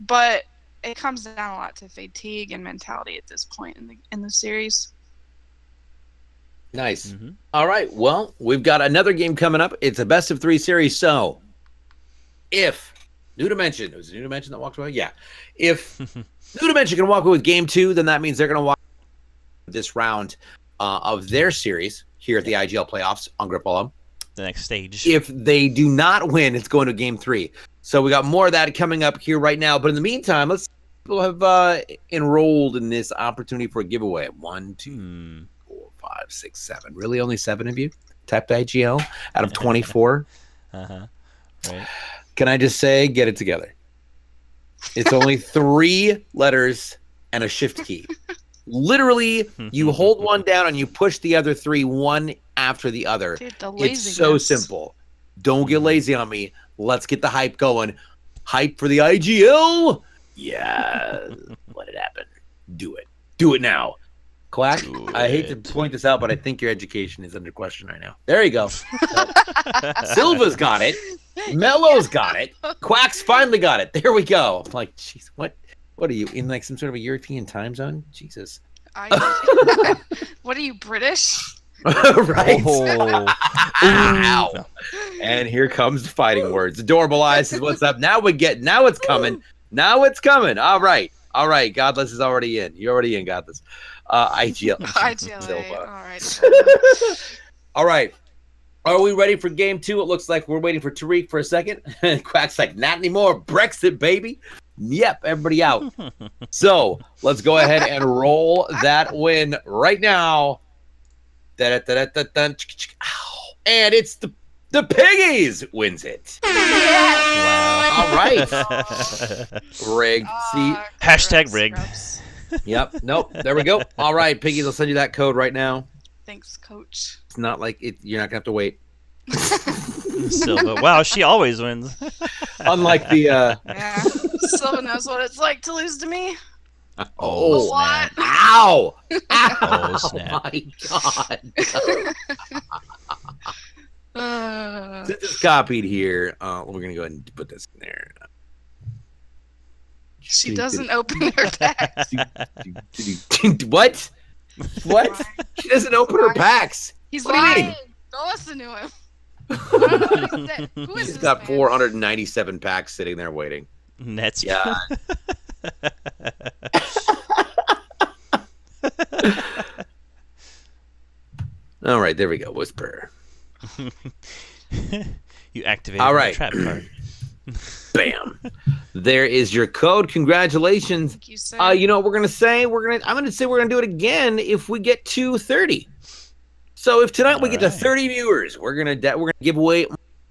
B: But it comes down a lot to fatigue and mentality at this point in the series.
A: Nice. Mm-hmm. All right. Well, we've got another game coming up. It's a best of 3 series. So if New Dimension, it was New Dimension that walked away? Yeah. If New Dimension can walk away with game 2, then that means they're going to walk this round of their series here at the IGL playoffs on Grip Ball Hub.
D: The next stage.
A: If they do not win, it's going to game 3. So we got more of that coming up here right now. But in the meantime, let's people have enrolled in this opportunity for a giveaway. 1, 2, 4, 5, 6, 7. Really, only 7 of you tapped IGL out of 24.
D: Right.
A: Can I just say, get it together? It's only 3 letters and a shift key. Literally, you hold one down and you push the other 3 one after the other.
B: Dude,
A: it's so simple. Don't get lazy on me. Let's get the hype going. Hype for the IGL. Yeah. Let it happen. Do it. Do it now. Quack, I hate to point this out, but I think your education is under question right now. There you go. Silva's got it. Mello's got it. Quack's finally got it. There we go. I'm like, jeez, what are you, in like some sort of a European time zone? Jesus.
B: What are you, British?
A: Right.
D: Oh.
A: Ow. And here comes the fighting words. Adorable Eyes says, what's up? Now it's coming. Now it's coming. All right. Godless is already in. You're already in, Godless. IGL.
B: IGL. All right.
A: All right. Are we ready for game 2? It looks like we're waiting for Tariq for a second. Quack's like, not anymore. Brexit, baby. Yep, everybody out. So let's go ahead and roll that win right now. And it's the Piggies wins it.
B: Yeah.
A: All right. Rigged. See?
D: Hashtag rigged.
A: Yep. Nope. There we go. All right, Piggies, I'll send you that code right now.
B: Thanks, Coach.
A: It's not like it. You're not going to have to wait.
D: Silva. Wow, she always wins.
A: Unlike the...
B: Yeah. Silva knows what it's like to lose to me.
A: Oh,
B: what?
A: Ow! Ow!
D: Oh, snap.
A: My God. Since it's copied here, we're going to go ahead and put this in there.
B: She doesn't open her packs.
A: What? What? She doesn't open her packs.
B: He's
A: What do you
B: lying.
A: mean?
B: Don't listen to him. I don't know what he said. Who is
A: She's
B: this
A: got
B: man?
A: 497 packs sitting there waiting.
D: Nets.
A: Yeah. All right, there we go. Whisper.
D: You activated
A: All
D: the
A: right.
D: trap card.
A: Bam. There is your code. Congratulations.
B: Thank you, sir.
A: You know what we're gonna say? I'm gonna say we're gonna do it again if we get to 30. So if tonight we get to 30 viewers, we're gonna give away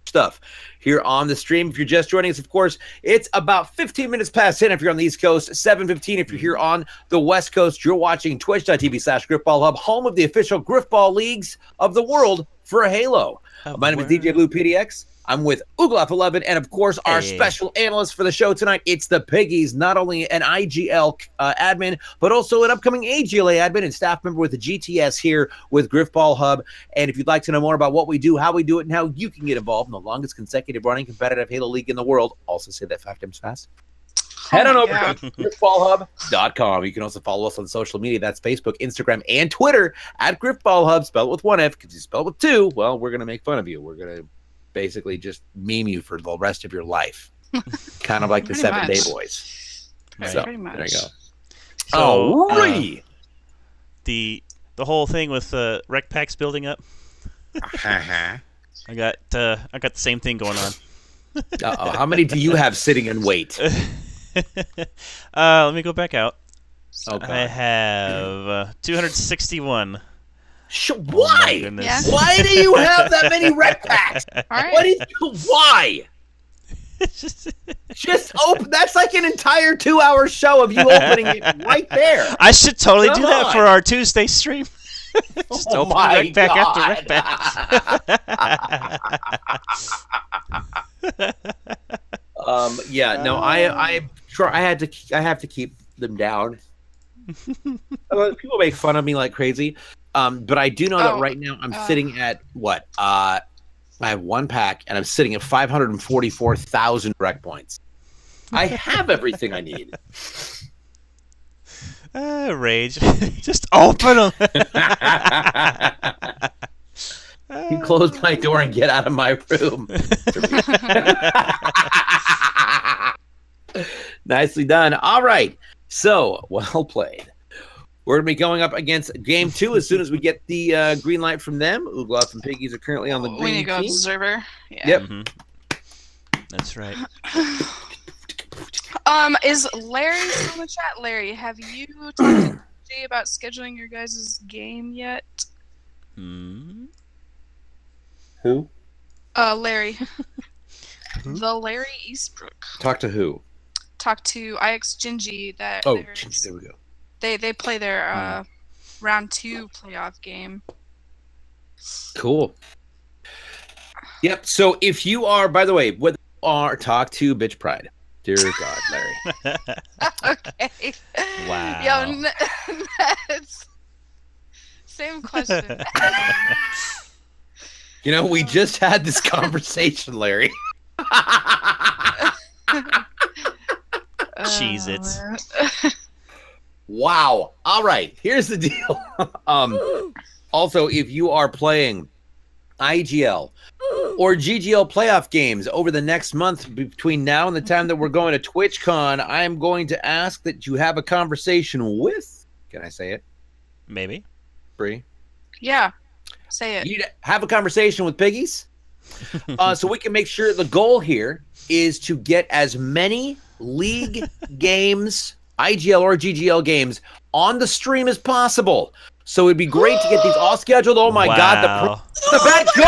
A: stuff here on the stream. If you're just joining us, of course, it's about 15 minutes past 10 if you're on the East Coast, 7:15 if you're here on the West Coast. You're watching twitch.tv/GriffBallHub, home of the official Griffball leagues of the world for Halo. My name is DJ Blue PDX. I'm with Oogloff11, and of course, our special analyst for the show tonight. It's the Piggies, not only an IGL admin, but also an upcoming AGLA admin and staff member with the GTS here with Griffball Hub. And if you'd like to know more about what we do, how we do it, and how you can get involved in the longest consecutive running competitive Halo League in the world, also say that 5 times fast. Head on over to griffballhub.com. You can also follow us on social media. That's Facebook, Instagram, and Twitter at Griffballhub. Spell it with 1 F, because you spell it with 2, well, we're going to make fun of you. We're going to basically just meme you for the rest of your life. Kind of like the 7-Day Boys. So,
B: Pretty much.
A: there you go.
D: So,
A: The
D: the whole thing with rec packs building up. I got the same thing going on.
A: How many do you have sitting in wait?
D: Let me go back out.
A: Okay.
D: I have 261.
A: Why?
B: Yeah.
A: Why do you have that many rec packs?
B: All right.
A: Why? Just open. That's like an entire 2-hour show of you opening it right there.
D: I should totally
A: Come
D: do that for
A: on.
D: our Tuesday stream. Just
A: Oh
D: open
A: my
D: rec pack after rec pack.
A: Yeah, no, I sure I have to keep them down. People make fun of me like crazy, but I do know that right now I'm sitting at what? I have 1 pack and I'm sitting at 544,000 rec points. I have everything I need.
D: Rage. Just open them.
A: You close my door and get out of my room. Nicely done. All right. So, well played. We're going to be going up against game 2 as soon as we get the green light from them. Ooglots and Piggies are currently on the green
B: We need to go
A: team.
B: observer. Yeah.
A: Yep.
D: That's right.
B: Is Larry still in the chat? Larry, have you talked to Jay about scheduling your guys' game yet?
D: Hmm?
A: Who?
B: Larry. The Larry Eastbrook.
A: Talk to who?
B: Talked to IX Gingy that
A: Oh,
B: there's-
A: there we go.
B: they play their round 2 playoff game.
A: Cool. Yep. So if you are, by the way, whether you are talk to Bitch Pride, dear God, Larry.
B: Okay.
D: Wow.
B: Yo, Nets. Same question.
A: You know, we just had this conversation, Larry.
D: Cheez-Its.
A: Wow. All right. Here's the deal. Also, if you are playing IGL or GGL playoff games over the next month between now and the time that we're going to TwitchCon, I am going to ask that you have a conversation with. Can I say it?
D: Maybe.
A: Bree?
B: Yeah. Say it.
A: You need to have a conversation with Piggies so we can make sure the goal here is to get as many league games, IGL or GGL games, on the stream as possible. So it'd be great to get these all scheduled. Oh my God, the bet go!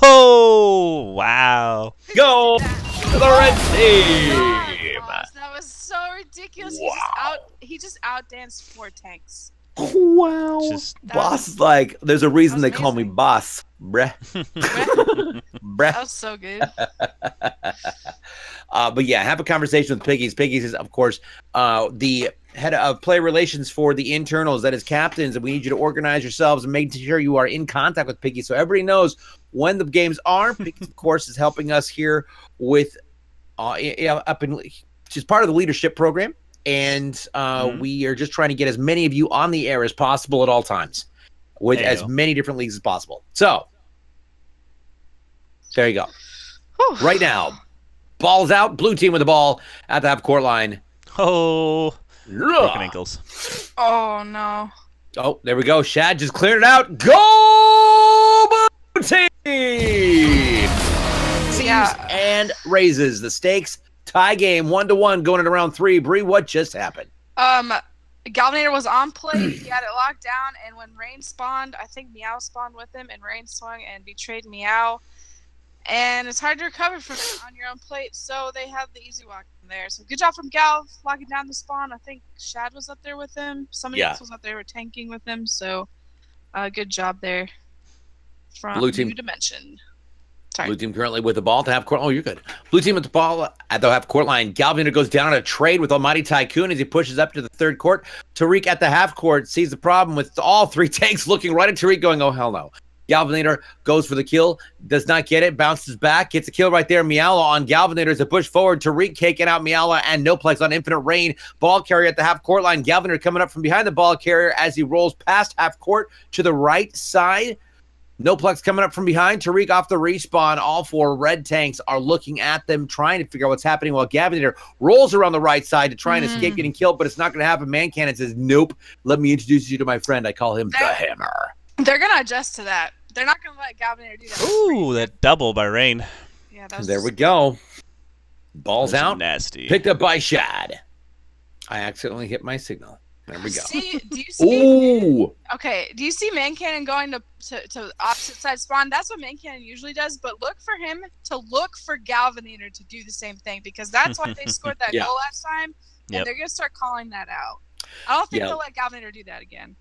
D: Oh, wow.
A: Go to the red team.
B: That was so ridiculous.
A: Wow.
B: He just outdanced 4 tanks.
A: Wow.
D: Just-
A: Boss is like, there's a reason they
B: That was
A: call me
B: amazing.
A: boss. Breh.
B: That
A: Breh.
B: was so good.
A: But yeah, have a conversation with Piggies. Piggies is, of course, the head of player relations for the internals. That is captains, and we need you to organize yourselves and make sure you are in contact with Piggies so everybody knows when the games are. Piggies, of course, is helping us here with she's part of the leadership program, and we are just trying to get as many of you on the air as possible at all times with
D: There you
A: as
D: go.
A: many different leagues as possible. So there you go.
B: Whew.
A: Right now, ball's out. Blue team with the ball at the half court line.
D: Oh, broken
A: Ugh.
D: ankles.
B: Oh, no.
A: Oh, there we go. Shad just cleared it out. Go Blue team! Sees
B: Yeah.
A: and raises the stakes. Tie game 1-1 going into round 3. Bree, what just happened?
B: Galvanator was on play. He had it locked down, and when Rain spawned, I think Meow spawned with him, and Rain swung and betrayed Meow. And it's hard to recover from it on your own plate, so they have the easy walk in there. So good job from Gal locking down the spawn. I think Shad was up there with him. Somebody else was up there tanking with him, so good job there from
A: Blue team.
B: New Dimension. Sorry.
A: Blue team currently with the ball to half court. Oh, you're good. Blue team with the ball at the half court line. Galvanator goes down a trade with Almighty Tycoon as he pushes up to the third court. Tariq at the half court sees the problem with all 3 tanks looking right at Tariq going, oh, hell no. Galvanator goes for the kill, does not get it, bounces back, gets a kill right there. Miala on Galvanator as a push forward. Tariq taking out Miala and Noplex on Infinite Rain. Ball carrier at the half court line. Galvanator coming up from behind the ball carrier as he rolls past half court to the right side. Noplex coming up from behind. Tariq off the respawn. All 4 red tanks are looking at them, trying to figure out what's happening while Galvanator rolls around the right side to try and escape getting killed, but it's not going to happen. Man Cannon says, nope. Let me introduce you to my friend. I call him the Hammer.
B: They're going to adjust to that. They're not going to let Galvanator do that.
D: Ooh, that double by Rain.
B: Yeah, that was
A: There we go. Ball's
D: That was
A: out.
D: Nasty.
A: Picked up by Shad. I accidentally hit my signal. There we go.
B: Do you see?
A: Ooh.
B: Okay, do you see Man Cannon going to opposite side spawn? That's what Man Cannon usually does, but look for him to look for Galvanator to do the same thing, because that's why they scored that
A: Yeah.
B: goal last time, and they're going to start calling that out. I don't think they'll let Galvanator do that again.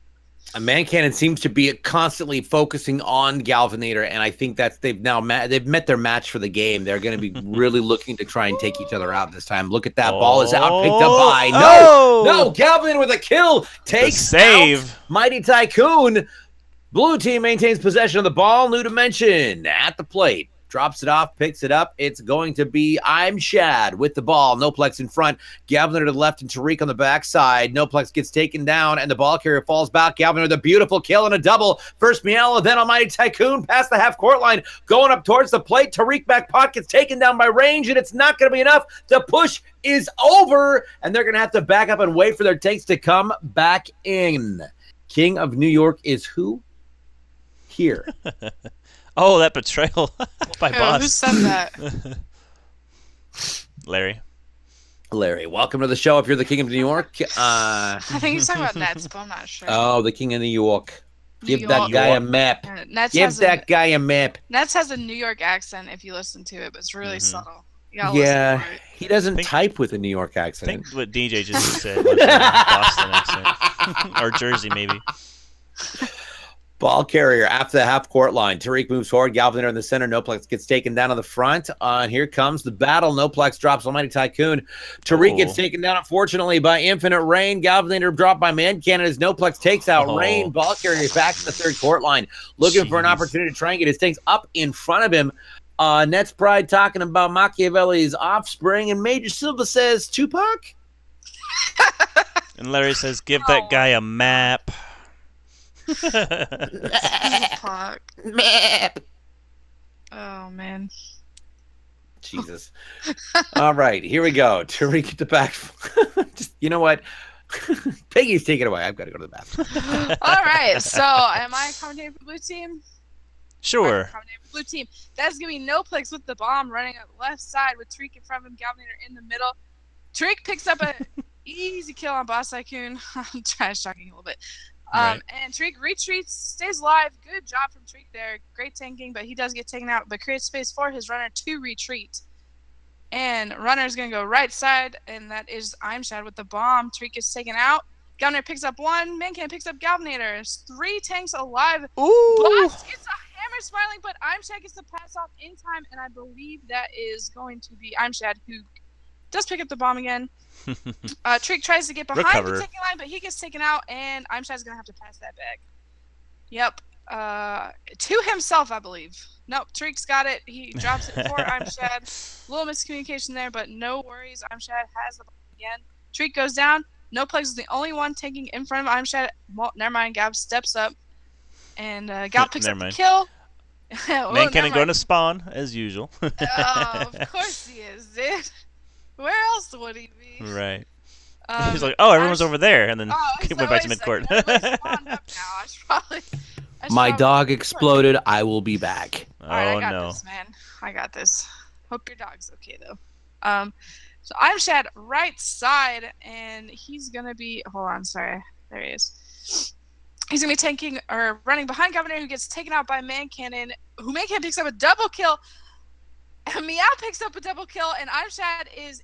A: Man Cannon seems to be constantly focusing on Galvanator, and I think that's they've met their match for the game. They're going to be really looking to try and take each other out this time. Look at that ball is out, picked up by no Galvanator with a kill, takes
D: save.
A: Out Mighty Tycoon. Blue team maintains possession of the ball. New Dimension at the plate. Drops it off, picks it up. It's going to be I'm Shad with the ball. Noplex in front. Galvanator to the left and Tariq on the backside. Noplex gets taken down and the ball carrier falls back. Galvanator, the beautiful kill and a double. First Miela, then Almighty Tycoon past the half-court line. Going up towards the plate. Tariq back pot gets taken down by range, and it's not going to be enough. The push is over, and they're going to have to back up and wait for their tanks to come back in. King of New York is who? Here.
D: Oh, that betrayal by Boss.
B: Who said that?
D: Larry,
A: welcome to the show. If you're the King of New York,
B: I think he's talking about Nets, but I'm not sure.
A: Oh, the King of New York. Give
B: New
A: that
B: York.
A: guy a map.
B: Nets
A: Give that guy a map.
B: Nets has a New York accent if you listen to it, but it's really subtle. You gotta listen for it.
A: He doesn't type with a New York
D: I
A: accent.
D: think what DJ just said was a Boston accent. Or Jersey, maybe.
A: Ball carrier after the half-court line. Tariq moves forward. Galvanator in the center. Noplex gets taken down to the front. And here comes the battle. Noplex drops Almighty Tycoon. Tariq gets taken down, unfortunately, by Infinite Rain. Galvanator dropped by Man Cannon as Noplex takes out Rain. Ball carrier back to the third court line. Looking for an opportunity to try and get his tanks up in front of him. Nets Pride talking about Machiavelli's offspring. And Major Silva says, Tupac?
D: And Larry says, give that guy a map.
A: Map.
B: Oh man.
A: Jesus. All right, here we go. Tariq at the back. Just, you know what? Peggy's taking it away. I've got to go to the bathroom.
B: All right. So, am I commentating for blue team?
D: Sure.
B: Commentating for blue team. That's gonna be Noplex with the bomb running up the left side with Tariq in front of him, Galvanator in the middle. Tariq picks up a easy kill on Boss Tycoon. I'm trash talking a little bit. And Tariq retreats, stays alive. Good job from Tariq there. Great tanking, but he does get taken out, but creates space for his runner to retreat. And runner is going to go right side, and that is Imshad with the bomb. Tariq is taken out. Galvanator picks up one. Mancan picks up Galvanator. There's 3 tanks alive.
D: Ooh.
B: Blast gets a hammer smiling, but Imshad gets the pass off in time, and I believe that is going to be Imshad who does pick up the bomb again. Tariq tries to get behind the taking line, but he gets taken out, and Imshad's going to have to pass that back. Yep. To himself, I believe. Nope, Tariq's got it. He drops it for Imshad. Little miscommunication there, but no worries. Imshad has the ball again. Tariq goes down. Noplex is the only one taking in front of Imshad. Well, never mind. Gab steps up, and Gab picks up the kill.
D: Man cannon going to spawn, as usual.
B: Oh, of course he is, dude. Where else would he be?
D: Right. He's like, oh, everyone's over there, and then went back to midcourt.
A: My dog exploded. I will be back.
D: Oh,
B: right, I got
D: no.
B: this, man. I got this. Hope your dog's okay, though. So Imshad right side, and he's going to be... Hold on, sorry. There he is. He's going to be tanking or running behind Governor, who gets taken out by Man Cannon, who Man Cannon picks up a double kill. And Meow picks up a double kill, and Imshad is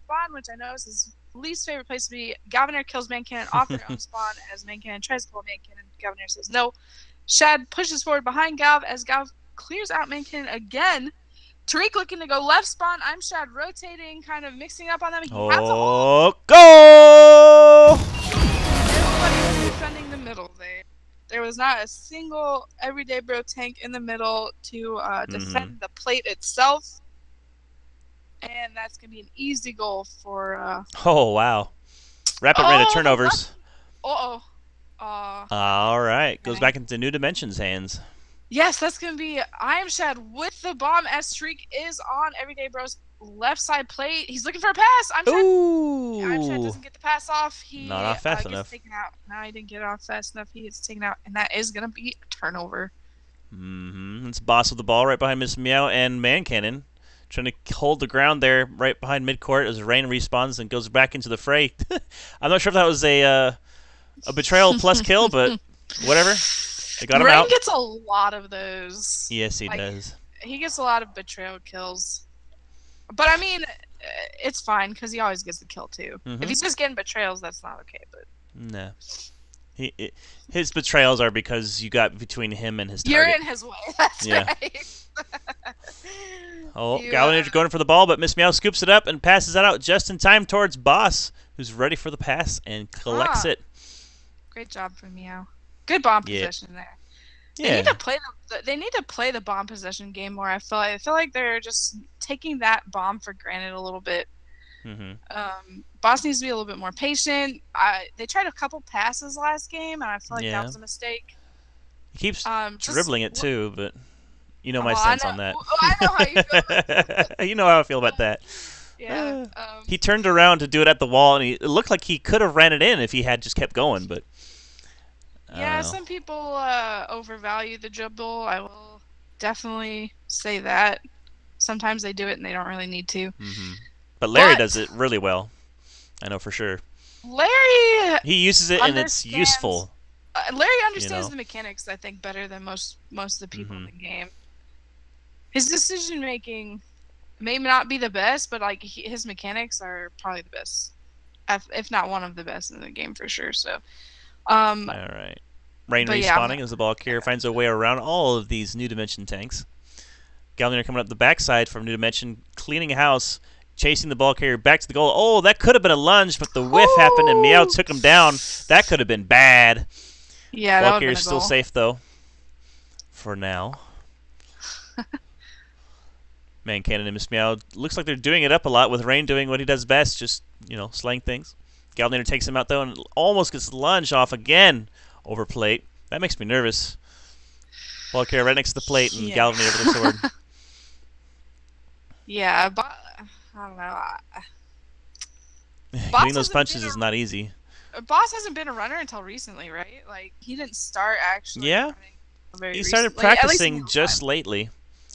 B: spawn, which I know is his least favorite place to be. Governor kills Man Cannon off their own spawn as Man Cannon tries to pull Man Cannon. Governor says no. Shad pushes forward behind Gav as Gav clears out Man Cannon again. Tariq looking to go left spawn. Imshad rotating, kind of mixing up on them. He has a hole.
D: Go!
B: Nobody was defending the middle there. There was not a single everyday bro tank in the middle to defend the plate itself. And that's going to be an easy goal for...
D: Oh, wow. Rapid rate of turnovers.
B: Uh-oh.
D: All right. Goes back into New Dimension's hands.
B: Yes, that's going to be Imshad with the bomb as Tariq is on Everyday Bro's left side plate. He's looking for a pass. Imshad doesn't get the pass off. He
D: not off fast enough.
B: Taken out. No, he didn't get it off fast enough. He gets taken out, and that is going to be a turnover.
D: It's Boss with the ball right behind Miss Meow and Man Cannon. trying to hold the ground there right behind midcourt as Rain respawns and goes back into the fray. I'm not sure if that was a betrayal plus kill, but whatever. They got him
B: Rain
D: out.
B: gets a lot of those.
D: Yes, he
B: Like,
D: does.
B: He gets a lot of betrayal kills. But I mean, it's fine because he always gets the kill too.
D: Mhm.
B: If he's just getting betrayals, that's not okay. But
D: No. His betrayals are because you got between him and his
B: you're
D: target.
B: in his way. That's
D: Yeah.
B: right.
D: Oh,
B: You,
D: Gallinator going for the ball, but Miss Meow scoops it up and passes it out just in time towards Boss, who's ready for the pass and collects it.
B: Great job from Meow. Good bomb
D: Yeah.
B: possession there. They
D: Yeah.
B: need to play they need to play the bomb possession game more. I feel like they're just taking that bomb for granted a little bit.
D: Mm-hmm.
B: Boss needs to be a little bit more patient. They tried a couple passes last game, and I feel like
D: Yeah.
B: that was a mistake.
D: He keeps
B: Just-
D: dribbling it too, but you know my
B: Oh, I
D: stance
B: know-
D: on that.
B: I know how you feel about
D: You know how I feel about that.
B: Yeah.
D: He turned around to do it at the wall, and it looked like he could have ran it in if he had just kept going, but I
B: Yeah,
D: don't know.
B: some people overvalue the dribble. I will definitely say that. Sometimes they do it and they don't really need to.
D: Mm-hmm. But Larry
B: But-
D: does it really well. I know for sure.
B: Larry
D: He uses it and it's
B: understands-
D: useful.
B: Larry understands
D: know?
B: the mechanics, I think, better than most of the people
D: Mhm.
B: in the game. His decision making may not be the best, but like his mechanics are probably the best, if not one of the best in the game for sure. So,
D: All right. Rain
B: But yeah,
D: respawning as the ball carrier finds a way around all of these New Dimension tanks. Gallinator coming up the backside from New Dimension, cleaning house, chasing the ball carrier back to the goal. Oh, that could have been a lunge, but the whiff happened and Meow took him down. That could have been bad.
B: yeah, that
D: Ball
B: would have been
D: carrier's
B: a
D: still
B: goal.
D: safe though. For now. Man Cannon and Miss Meow looks like they're doing it up a lot with Rain doing what he does best, just, slaying things. Gallinator takes him out though and almost gets lunged off again over plate. That makes me nervous. Ball carrier right next to the plate and
B: Yeah.
D: Gallinator with a sword.
B: Yeah, but I don't know.
D: Getting those
B: hasn't
D: punches
B: been
D: is
B: a-
D: not easy.
B: Boss hasn't been a runner until recently, right? Like he didn't start actually.
D: Yeah.
B: running very
D: He started
B: recently. At least in
D: practicing
B: real
D: just
B: time.
D: lately.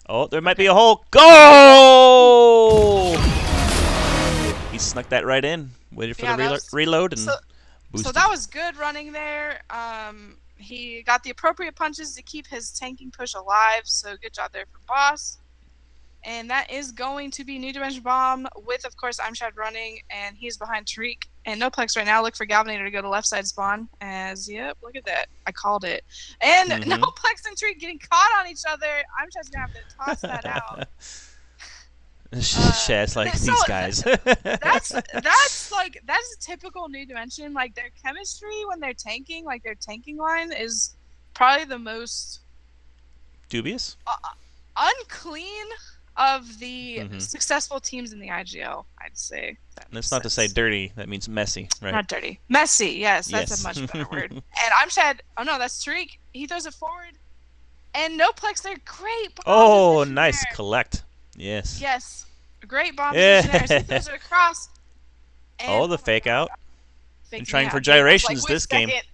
D: Oh, there might be a hole. Goal! He snuck that right in. Waited for
B: Yeah,
D: the
B: that was-
D: reload and
B: So
D: boosted.
B: that was good running there. He got the appropriate punches to keep his tanking push alive. So good job there for Boss. And that is going to be New Dimension Bomb with, of course, I'm Shad running, and he's behind Tariq. And Noplex right now. Look for Galvinator to go to left side spawn. Yep, look at that. I called it. And
D: Mhm.
B: Noplex and Tariq getting caught on each other. I'm just going to have to toss that out.
D: Shad's like
B: so
D: these guys.
B: That's a typical New Dimension. Like their chemistry when they're tanking, like their tanking line is probably the most
D: dubious.
B: unclean of the
D: Mhm.
B: successful teams in the IGL. I'd say. That
D: That's
B: makes
D: not to say
B: sense.
D: dirty. That means messy, right?
B: Not dirty. Messy. Yes, that's
D: Yes.
B: a much better word. And I'm Shad. Oh no, that's Tariq. He throws it forward. And Noplex, they're great. bomb
D: Oh,
B: position
D: nice
B: there.
D: collect. Yes.
B: Yes, a great bomb
D: Yeah.
B: position there. So he throws it across.
D: Oh,
B: And-
D: the fake out.
B: Fake
D: And trying
B: me
D: for
B: out. Game was
D: gyrations
B: wait a
D: this game.
B: second.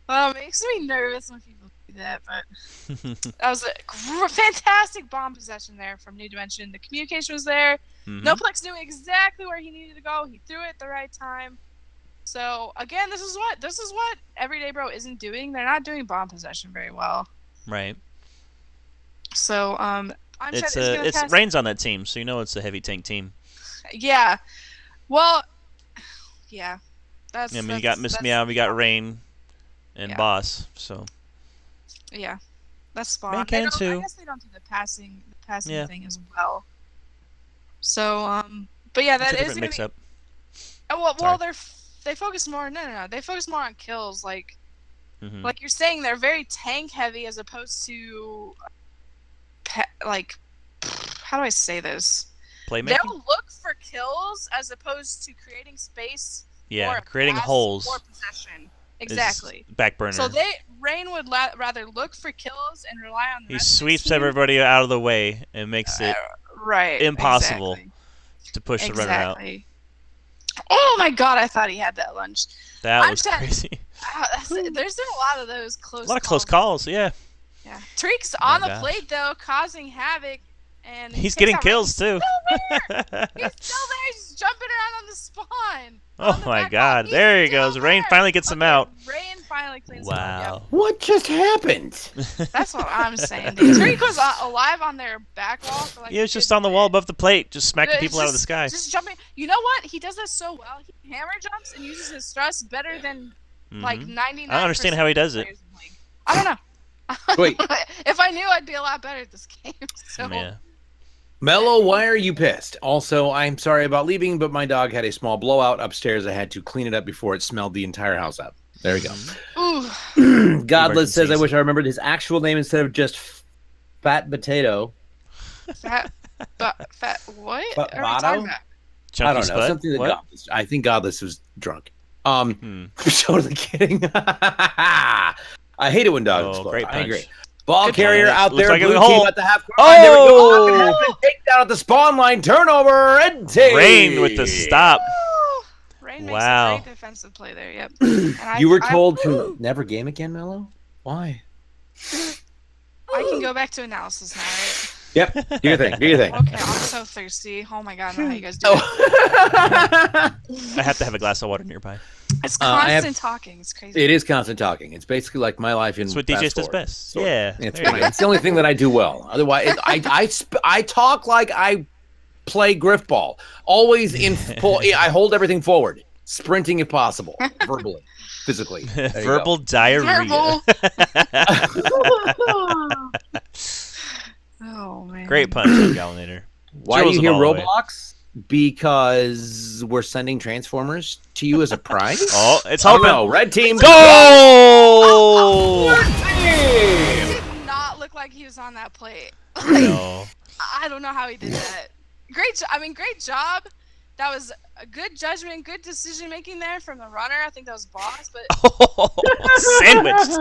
B: Well, it makes me nervous when people do that, but that was a fantastic bomb possession there from New Dimension. The communication was there.
D: Mhm.
B: Noplex knew exactly where he needed to go. He threw it at the right time. So again, this is what Everyday Bro isn't doing. They're not doing bomb possession very well.
D: Right.
B: So I'm
D: It's
B: gonna
D: it's
B: pass.
D: Rain's on that team, so you know it's a heavy tank team.
B: Yeah. Well. Yeah. That's.
D: I mean, you got Miss Meow, we got Rain, and
B: Yeah.
D: Boss. So
B: Yeah. That's spawn.
D: Man
B: They
D: can
B: don't-
D: too.
B: I guess they don't do the passing
D: Yeah.
B: thing as well. So but yeah,
D: it's
B: that
D: a
B: is
D: different
B: gonna
D: mix
B: be.
D: up.
B: Oh, well,
D: Sorry.
B: they focus more. No. They focus more on kills. Like
D: Mhm.
B: like you're saying, they're very tank heavy as opposed to like how do I say this?
D: Playmaking.
B: They'll look for kills as opposed to creating space.
D: Yeah,
B: for
D: creating
B: pass
D: holes.
B: or possession.
D: is
B: Exactly.
D: Back burner.
B: So Rain would rather look for kills and rely on the
D: He
B: rest of his
D: sweeps
B: team.
D: everybody out of the way and makes it
B: Right.
D: impossible
B: Exactly.
D: to push the runner out.
B: Exactly. Oh my god, I thought he had that lunge.
D: That
B: I'm
D: was
B: sad.
D: crazy.
B: There's been a lot of those close
D: A lot of close calls. Yeah.
B: Yeah. Tariq's on
D: My
B: the
D: gosh.
B: plate though, causing havoc. and
D: He's
B: takes
D: getting
B: out
D: kills
B: Rain.
D: too.
B: He's still there. He's jumping around on the spawn.
D: Oh
B: On the
D: my
B: back
D: God!
B: wall. He's
D: There he
B: still
D: goes. Rain
B: there.
D: finally gets him
B: Okay,
D: out.
B: Rain finally cleans him up.
D: Wow.
A: What just happened?
B: Yep. That's what I'm saying. Dude. Tariq was alive on their back wall for like.
D: He was
B: a
D: just
B: good
D: on the wall
B: bit.
D: above the plate, just smacking
B: It's
D: people out of the
B: just-
D: sky.
B: Just jumping. You know what? He does that so well. He hammer jumps and uses his thrust better than like
D: Mhm.
B: 99.
D: I don't understand how he does it.
B: I don't know.
A: Wait.
B: If I knew, I'd be a lot better at this game. So.
D: Yeah.
A: Mello, why are you pissed? Also, I'm sorry about leaving, but my dog had a small blowout upstairs. I had to clean it up before it smelled the entire house out. There we go.
B: Ooh.
A: Godless says, I
D: Emergencies.
A: wish I remembered his actual name instead of just Fat Potato.
B: Fat. What?
A: Fat
B: are we
A: Botto?
B: talking about?
D: Chunky
A: I don't know.
D: Spud?
A: Something that
D: What?
A: Godless. I think Godless was drunk.
D: Hmm.
A: I'm totally kidding. I hate it when dogs
D: Oh,
A: explode.
D: great
A: I
D: punch.
A: agree. Ball
B: Good
A: carrier
D: punch.
A: out
D: Looks
A: there.
D: like a
A: Blue team
D: hole.
A: at the half court line. There we go.
D: Oh!
A: Knock it happen. Takedown at the spawn line. Turnover. Red team.
D: Rain with the stop.
B: Woo! Rain makes
D: Wow.
B: a great defensive play there. Yep. And
A: You were told to never game again, Mello? Why?
B: I can go back to analysis now, right?
A: Yep. Do your thing. Do your thing.
B: Okay, I'm so thirsty. Oh my god, I don't know how you guys do
A: Oh.
B: it.
D: I have to have a glass of water nearby.
B: It's
A: I have-
B: constant talking. It's crazy.
A: It is constant talking. It's basically like my life in
D: That's what
A: fast
D: DJ does
A: forward,
D: best.
A: sort of.
D: Yeah.
A: It's,
D: there you
A: fine.
D: go.
A: It's the only thing that I do well. Otherwise, I talk like I play griffball. Always in full. I hold everything forward, sprinting if possible, verbally, physically. There you
D: Verbal diarrhea.
B: Verbal. Oh man.
D: Great punch on Gallinator.
A: Why do
D: Drills
A: you
D: them
A: hear
D: all the way.
A: Roblox? Because we're sending Transformers to you as a prize.
D: Oh, it's
A: Oh
D: open.
A: no, red team.
D: Go!
A: Red team!
B: Did not look like he was on that plate.
D: No.
B: I don't know how he did that. Great. I mean, great job. That was a good judgment, good decision making there from the runner. I think that was Boss, but
D: Sandwiched.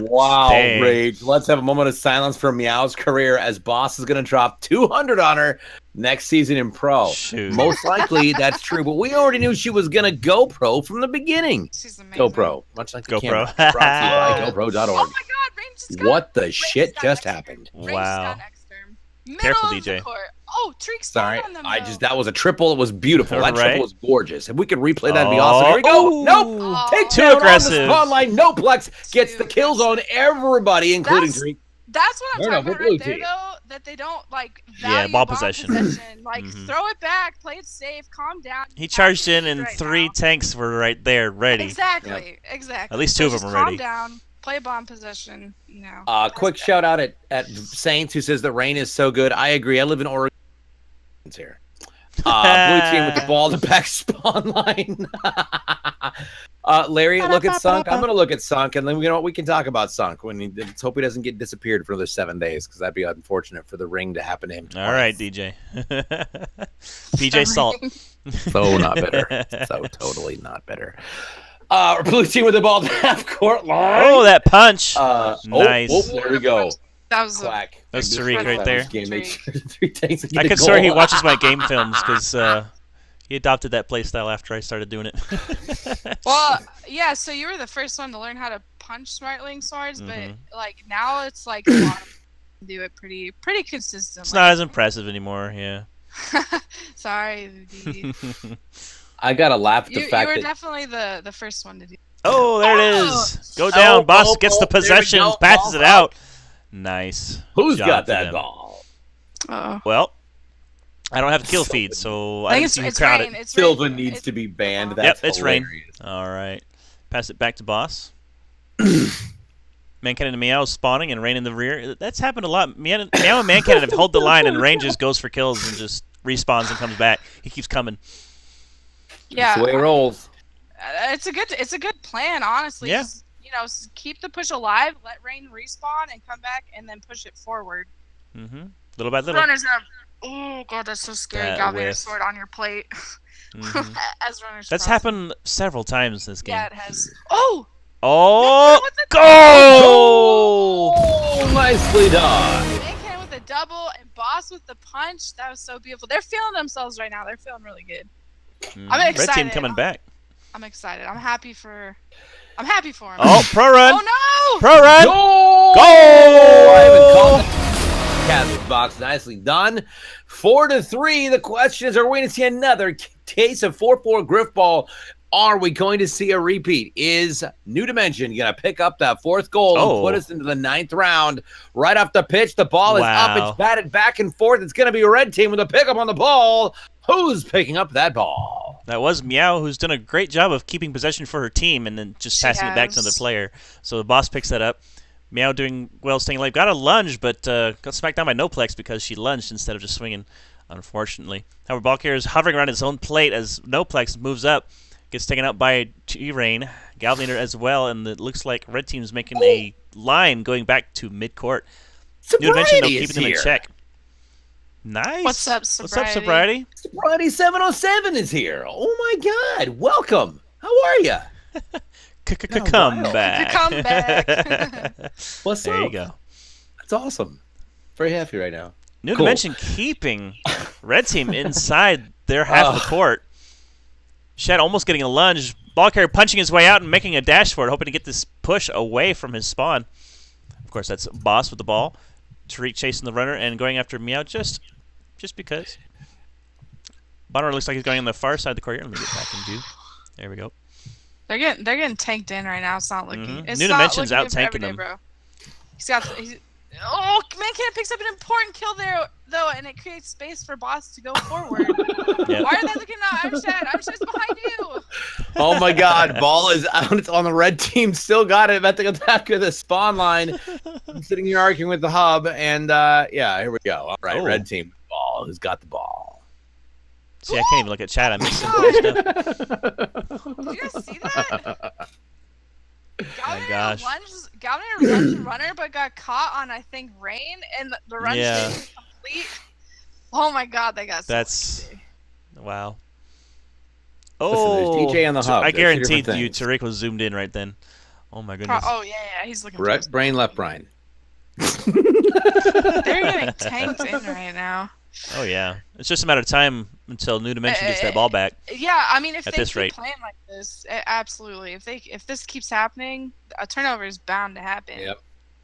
A: Wow,
D: Dang.
A: Rage. Let's have a moment of silence for Meow's career as Boss is going to drop 200 on her next season in pro.
D: Shoot.
A: Most likely that's true, but we already knew she was going to go pro from the beginning.
B: she's amazing.
A: Go pro, much like the
D: GoPro.
A: camera. Brought to you by
B: Oh
A: GoPro.org.
B: my God, Rain just got
A: What the
B: Rain
A: shit
B: got
A: just
B: next
A: happened?
B: turn. Rain
D: Wow.
B: just got next turn. Middle
D: Careful,
B: of the
D: DJ.
B: court. Oh, Treek
A: Sorry,
B: spawned on them,
A: I
B: though.
A: just that was a triple. It was beautiful. That
D: Right.
A: triple was gorgeous. If we could replay, that'd be awesome. Here we go.
D: Oh.
A: Nope.
B: Oh.
A: Take
D: Too
A: down
D: aggressive.
A: on the spotlight. Noplex gets the
B: Too
A: kills on everybody, including
B: That's-
A: Treek.
B: That's what I'm
A: No, no,
B: talking about
A: blue
B: right there,
A: team.
B: though. That they don't like
D: Yeah,
B: value
D: ball
B: bomb
D: possession.
B: Like
D: Mhm.
B: throw it back, play it safe, calm down.
D: He charged in,
B: Right
D: and
B: now.
D: 3 tanks were right there, ready.
B: Exactly, exactly.
D: At least
B: So
D: 2 of
B: just
D: them are
B: calm
D: ready.
B: down, play bomb possession. You know.
A: Quick shout out at Saints who says the rain is so good. I agree. I live in Oregon. Here. Blue team with the ball to back spawn line. Larry, look at Sunk. I'm gonna look at Sunk, and then we can talk about Sunk. Let's hope he doesn't get disappeared for another 7 days, because that'd be unfortunate for the ring to happen to him.
D: All right, DJ. PJ Salt.
A: So not better. So totally not better. Blue team with the ball to half court line.
D: Oh, that punch.
A: Nice.
D: Nice.
A: There we go.
B: That was a,
A: Quack.
D: That's
A: Make
D: Tariq
A: this
D: right
A: fun.
D: there.
A: This game makes sure 3 tanks get
D: I
A: a
D: could swear he
A: goal.
D: watches my game films because he adopted that play style after I started doing it.
B: well, yeah. So you were the first one to learn how to punch Smartling swords,
D: Mhm.
B: but like now it's like a lot of do it pretty consistently.
D: It's not as impressive anymore, yeah.
B: Sorry, Dee.
A: I gotta laugh at the
B: You
A: fact
B: were
A: that
B: definitely the first one to do.
D: Oh, there it
B: Oh.
D: is. Go down. Boss gets the
A: there we
D: possession,
A: go.
D: passes it out. Nice.
A: who's
D: job
A: got
D: to
A: that
D: them.
A: ball?
B: Uh-oh.
D: Well, I don't have a kill feed, so
B: I
D: I
B: think
D: didn't see who
B: it's
D: crowd
B: rain.
D: it.
B: It's
A: Silva
B: rain.
A: needs to be banned.
B: Yep,
A: That's
D: it's rain.
A: hilarious.
D: All right. Pass it back to Boss. Mancannon and Meow spawning and Rain in the rear. That's happened a lot. Meow and Mancannon have held the line, and Rain just goes for kills and just respawns and comes back. He keeps coming.
B: Yeah,
A: That's the way it rolls.
B: it's a good plan, honestly.
D: Yeah.
B: Just, keep the push alive, let Rain respawn and come back, and then push it forward.
D: Mm-hmm. Little by little.
B: Runners up. Oh god, that's so scary.
D: That
B: Galvator
D: whiff.
B: sword on your plate
D: Mhm.
B: as runners.
D: That's
B: cross.
D: happened several times this game.
B: Yeah, it has. Oh,
D: Oh,
B: with the
D: go!
A: Oh, nicely done.
B: Mancan with a double and Boss with the punch. That was so beautiful. They're feeling themselves right now. They're feeling really good.
D: Mhm.
B: I'm
D: Red team
B: excited.
D: coming back.
B: I'm excited. I'm happy for him.
D: Oh, pro run.
B: Oh no!
D: Pro run.
A: Goal!
D: Goal!
A: I haven't called Captain's box. Nicely done. 4-3. The question is, are we going to see another case of 4-4 Griff Ball? Are we going to see a repeat? Is New Dimension going to pick up that fourth goal and put us into the 9th round? Right off the pitch, the ball is up. It's batted back and forth. It's going to be a red team with a pickup on the ball. Who's picking up that ball?
D: That was Meow, who's done a great job of keeping possession for her team and then just passing it back to another player. So the boss picks that up. Meow doing well, staying alive. Got a lunge, but got smacked down by Noplex because she lunged instead of just swinging, unfortunately. However, ball carrier is hovering around his own plate as Noplex moves up. Gets taken out by T-Rain, Galvanator as well, and it looks like Red Team's making a line going back to mid-court. New Dimension, though, keeping them in check. Nice.
B: What's up, Sobriety?
D: What's up, Sobriety?
A: Sobriety 707 is here. Oh my God! Welcome. How are you?
D: Come back.
B: Come back.
A: What's up?
D: There you go.
A: That's awesome. Very happy right now.
D: New Dimension keeping Red Team inside their half of the court. Shed almost getting a lunge. Ball carrier punching his way out and making a dash for it, hoping to get this push away from his spawn. Of course, that's Boss with the ball. Tariq chasing the runner and going after Meow just because. Bonner looks like he's going on the far side of the court here. Let me get back in view. There we go.
B: They're getting tanked in right now. It's not looking. It's
D: New
B: not
D: Dimension's
B: looking
D: out
B: good for
D: tanking
B: everyday,
D: them.
B: bro. Oh, Mancan picks up an important kill there, though, and it creates space for Boss to go forward.
D: Yep.
B: Why are they looking at Amshad? Amshad's behind you.
A: Oh my God! Ball is out. It's on the red team. Still got it. About to attack of the spawn line. I'm sitting here arguing with the hub, and yeah, here we go. All right, red team. Ball. Who's got the ball?
D: See, I can't even look at chat. I missed some stuff.
B: Did you guys see that?
D: My gosh.
B: Galvanator lunged runner, but got caught on, I think, Rain, and the run didn't complete. Oh my God, they got
D: That's wow.
A: Listen, there's DJ on the hub.
D: I guaranteed you Tariq was zoomed in right then. Oh my goodness.
B: Oh yeah, he's looking.
A: Right brain, left brain.
B: They're getting tanked in right now.
D: Oh yeah, it's just a matter of time until New Dimension gets that ball back.
B: Yeah, I mean, if they keep
D: rate.
B: playing like this, absolutely. If this keeps happening, a turnover is bound to happen.
A: Yep.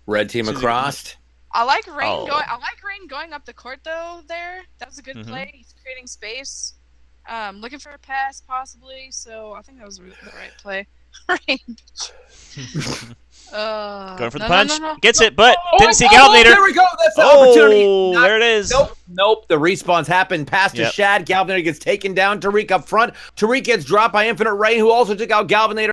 A: Red team across.
B: I like Rain going. I like Rain going up the court though. There, that was a good play. He's creating space. Looking for a pass possibly. So I think that was the right play. Rain.
D: Going for the punch. Gets it, but didn't see Galvanator.
A: There we go. That's the opportunity.
D: There it is.
A: Nope. The respawns happen. Pass to Shad. Galvanator gets taken down. Tariq up front. Tariq gets dropped by Infinite Rain, who also took out Galvanator.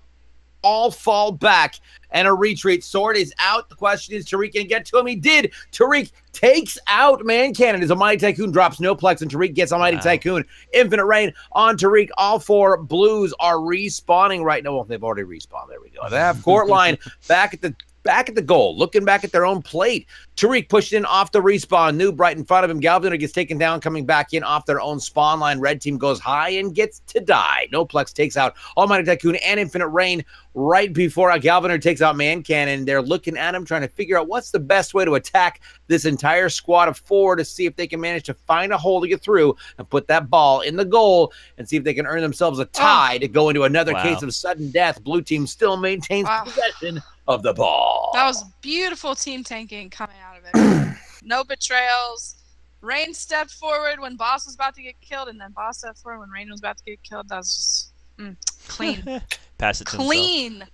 A: All fall back, and a retreat. Sword is out. The question is, Tariq can get to him. He did. Tariq takes out Man Cannon as a Mighty Tycoon drops Noplex, and Tariq gets a Mighty Tycoon. Infinite Rain on Tariq. All four blues are respawning right now. Well, they've already respawned. There we go. They have court line back at the goal, looking back at their own plate. Tariq pushed in off the respawn. Noob right in front of him. Galvanator gets taken down, coming back in off their own spawn line. Red team goes high and gets to die. Noplex takes out Almighty Tycoon and Infinite Rain right before Galvanator takes out Man Cannon. They're looking at him, trying to figure out what's the best way to attack this entire squad of four to see if they can manage to find a hole to get through and put that ball in the goal and see if they can earn themselves a tie to go into another case of sudden death. Blue team still maintains possession of the ball.
B: That was beautiful team tanking coming out of it. No betrayals. Rain stepped forward when Boss was about to get killed, and then Boss stepped forward when Rain was about to get killed. That was just clean.
D: Pass it to
B: clean.
D: himself.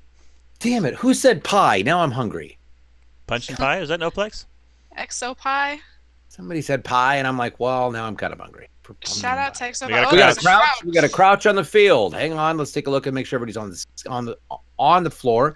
A: Damn it. Who said pie? Now I'm hungry.
D: Punch and pie? Is that Noplex?
B: Exo Pie.
A: Somebody said pie, and I'm like, well, now I'm kind of hungry.
B: Shout out to Exo
D: We
B: Pie.
A: We got a crouch. We got a crouch on the field. Hang on. Let's take a look and make sure everybody's on the floor.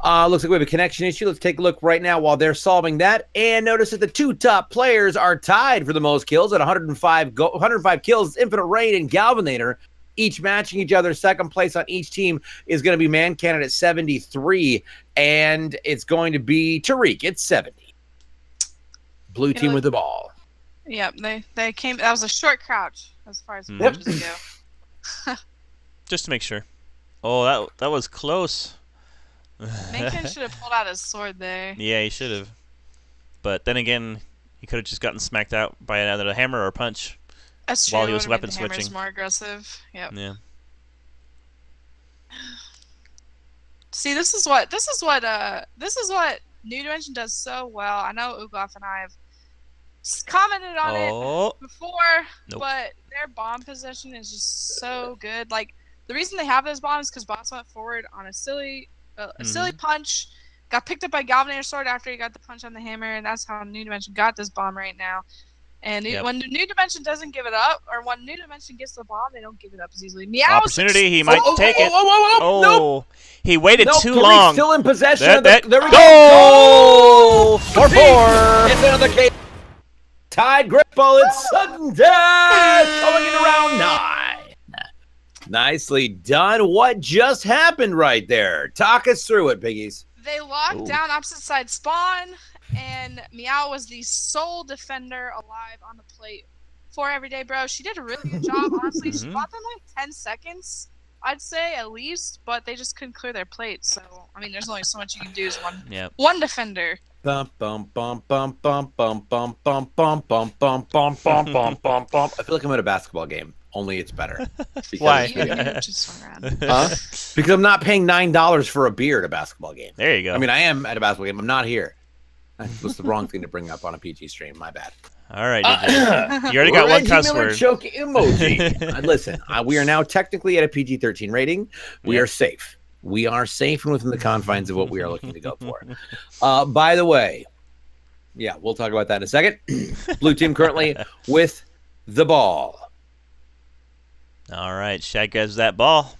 A: Looks like we have a connection issue. Let's take a look right now while they're solving that. And notice that the two top players are tied for the most kills at 105 kills. Infinite Rain and Galvanator, each matching each other. Second place on each team is going to be Man Cannon at 73. And it's going to be Tariq at 70. Blue team with the ball.
B: Yep, they came. That was a short crouch as far as matches go.
D: Just to make sure. Oh, that was close.
B: Mankin should have pulled out his sword there.
D: Yeah, he should have. But then again, he could have just gotten smacked out by either a hammer or a punch.
B: That's true.
D: While he was weapon
B: the hammer's
D: switching.
B: more aggressive. Yep.
D: Yeah.
B: See, this is what New Dimension does so well. I know Ugoff and I have commented on it
D: Oh,
B: before,
D: Nope.
B: but their bomb position is just so good. Like the reason they have those bombs is because boss went forward on a silly punch, got picked up by Galvanator's sword after he got the punch on the hammer, and that's how New Dimension got this bomb right now. And when New Dimension doesn't give it up, or when New Dimension gets the bomb, they don't give it up as easily. Meow's
D: opportunity. He might take it.
A: Nope.
D: Oh, he waited
A: Nope,
D: too
A: Tariq's
D: long.
A: still in possession.
D: There
A: There we
D: go!
A: go.
D: 4-4.
A: It's another case. Tied grip ball. It's sudden death. Going into round 9. Nicely done. What just happened right there? Talk us through it, Piggies.
B: They locked down opposite side spawn, and Meow was the sole defender alive on the plate for Everyday Bro. She did a really good job, honestly. She bought them like 10 seconds, I'd say, at least, but they just couldn't clear their plate. So, I mean, there's only so much you can do as one defender.
A: Bum bum bum bum bum bum bum bum bum bum bum bum bum bum bum bum. I feel like I'm at a basketball game, only it's better.
D: Why?
B: You just swung around.
A: Because I'm not paying $9 for a beer at a basketball game.
D: There you go.
A: I mean, I am at a basketball game. I'm not here. That was the wrong thing to bring up on a PG stream. My bad.
D: All right. You already got one
A: Reggie
D: cuss
A: Miller
D: word.
A: choke emoji. Listen, we are now technically at a PG-13 rating. We are safe. We are safe and within the confines of what we are looking to go for. By the way, yeah, we'll talk about that in a second. Blue team currently with the ball.
D: All right. Shaq grabs that ball.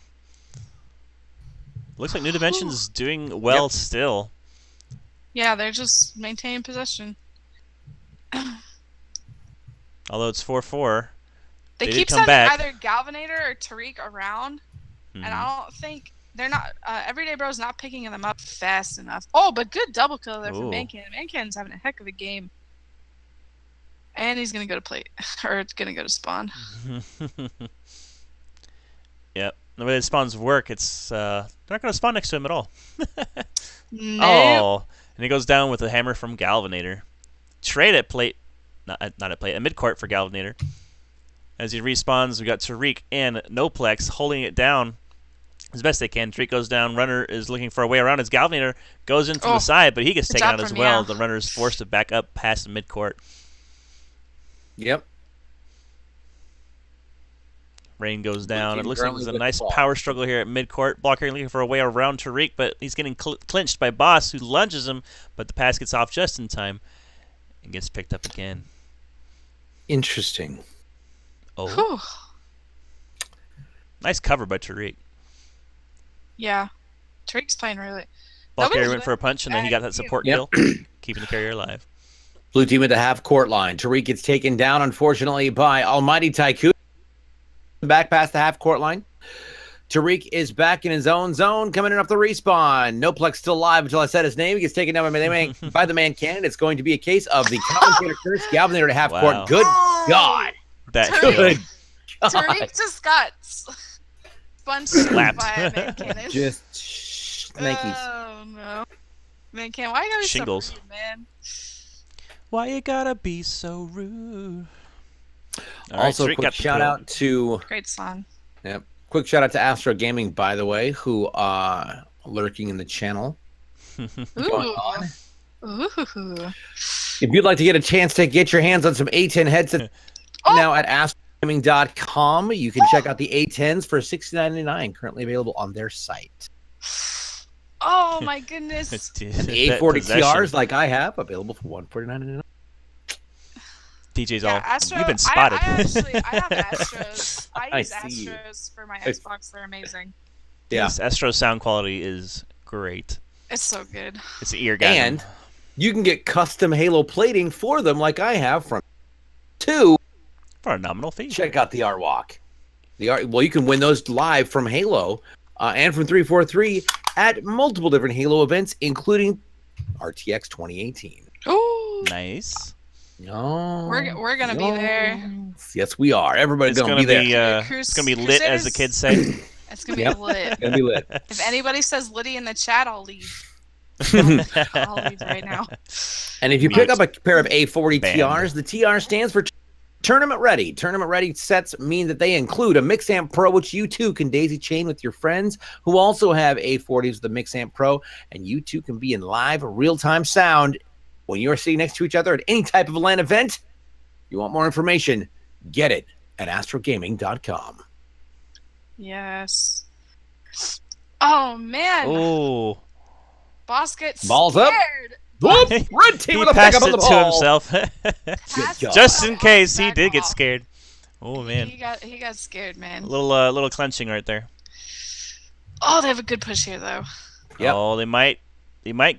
D: Looks like New Dimension's doing well still.
B: Yeah, they're just maintaining possession.
D: Although it's 4-4.
B: They
D: did
B: keep
D: come
B: sending
D: back.
B: either Galvanator or Tariq around, and I don't think they're not. Everyday Bro's not picking them up fast enough. Oh, but good double kill there from Mancan. Mancan's having a heck of a game. And he's gonna go to plate, or it's gonna go to spawn.
D: Yep. The way the spawns work, it's they're not going to spawn next to him at all.
B: Nope.
D: Oh, and he goes down with a hammer from Galvanator. Trade at plate, not at plate, at midcourt for Galvanator. As he respawns, we got Tariq and Noplex holding it down as best they can. Tariq goes down. Runner is looking for a way around as Galvanator goes in from the side, but he gets taken out as well. The runner is forced to back up past the midcourt.
A: Yep.
D: Rain goes down. It looks like there's a
A: with
D: nice
A: the ball.
D: power struggle here at midcourt. Blocker looking for a way around Tariq, but he's getting clinched by Boss, who lunges him, but the pass gets off just in time and gets picked up again.
A: Interesting.
D: Oh.
B: Whew.
D: Nice cover by Tariq.
B: Yeah. Tariq's playing really.
D: Ball
B: Nobody's
D: carrier went for a punch, and then he got that support kill, keeping the carrier alive.
A: Blue team at the half court line. Tariq gets taken down, unfortunately, by Almighty Tycoon. Back past the half court line. Tariq is back in his own zone, coming in off the respawn. Noplex still alive until I said his name. He gets taken down by the man cannon. It's going to be a case of the commentator curse. Galvanator to half court. Good God.
D: That
A: Good God.
B: Tariq just got sponge
D: Slapped.
B: by a man cannon.
A: Just Nikes.
B: Oh no. Man cannon, why you gotta be
D: Shingles.
B: so rude, man?
D: Why you gotta be so rude? All right,
A: Also,
D: Tariq
A: quick
D: got the
A: shout
D: kill.
A: out to
B: Great song.
A: quick shout out to Astro Gaming, by the way, who lurking in the channel.
B: Ooh.
A: on?
B: Ooh.
A: If you'd like to get a chance to get your hands on some A10 headsets now at astrogaming.com, you can check out the A10s for $69.99, currently available on their site.
B: Oh my goodness.
A: And the A40 TRs, like I have, available for $149.99.
D: DJ's
B: Yeah,
D: all,
B: Astro,
D: you've been spotted.
B: I have Astros. I use
A: see.
B: Astros for my Xbox. They're amazing.
A: Yeah.
D: Yes, Astro's sound quality is great.
B: It's so good.
D: It's an eargasm.
A: And you can get custom Halo plating for them, like I have from two.
D: for a nominal fee.
A: Check out the R Walk. Well, you can win those live from Halo and from 343 at multiple different Halo events, including RTX 2018.
B: Ooh.
D: Nice.
A: Oh,
B: We're gonna be there.
A: Yes, we are. Everybody's
D: It's
A: gonna be there.
D: it's gonna be lit, as the kids say.
B: It's gonna be lit.
A: Gonna be lit.
B: If anybody says Liddy in the chat, I'll leave. I'll leave right now.
A: And if you pick up a pair of A40
D: Banned.
A: TRs, the TR stands for Tournament Ready. Tournament Ready sets mean that they include a Mixamp Pro, which you too can daisy chain with your friends who also have A40s with the Mixamp Pro, and you two can be in live real-time sound when you're sitting next to each other at any type of LAN event You want more information? Get it at astrogaming.com.
B: Yes. Oh man.
D: Oh.
B: Boss gets
A: Balls
B: scared.
A: up. Whoop! Red team
D: He
A: with a
D: passed
A: pickup
D: it
A: of the
D: to
A: ball.
D: himself.
B: Passed
A: job.
B: it
D: Just in
B: off
D: case he
B: back
D: did get
B: off.
D: scared. Oh man.
B: He got scared, man.
D: Little clenching right there.
B: Oh, they have a good push here though.
A: Yep.
D: Oh, they might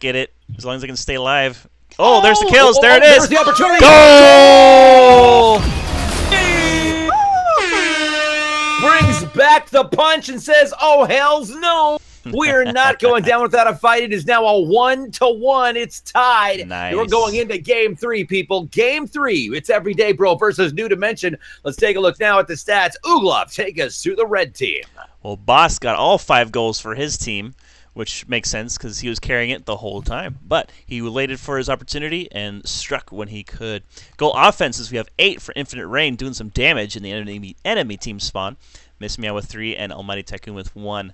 D: get it as long as they can stay alive. Oh, there's the kills. There it
A: There's
D: is.
A: the opportunity.
D: Goal!
A: Brings back the punch and says, "Oh hells no! We're not going down without a fight." It is now a 1-1. It's tied.
D: Nice.
A: And we're going into Game 3, people. Game 3. It's Everyday Bro versus New Dimension. Let's take a look now at the stats. Ooglov, take us through the red team.
D: Well, Boss got all 5 goals for his team, which makes sense because he was carrying it the whole time. But he waited for his opportunity and struck when he could. Goal offenses, we have 8 for Infinite Rain, doing some damage in the enemy team spawn. Miss Meow with 3 and Almighty Tycoon with 1.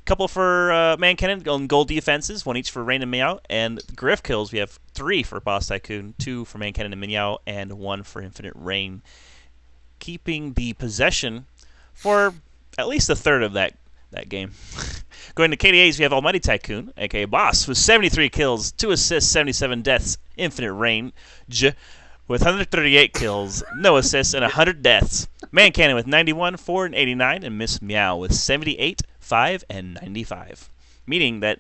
D: Couple for Man Cannon on goal defenses, 1 each for Rain and Meow. And Griff kills, we have 3 for Boss Tycoon, 2 for Man Cannon and Meow, and 1 for Infinite Rain. Keeping the possession for at least a third of that game. Going to KDAs, we have Almighty Tycoon, aka Boss, with 73 kills, 2 assists, 77 deaths. Infinite Rain with 138 kills, no assists, and 100 deaths. Man Cannon with 91, 4, and 89, and Miss Meow with 78, 5, and 95. Meaning that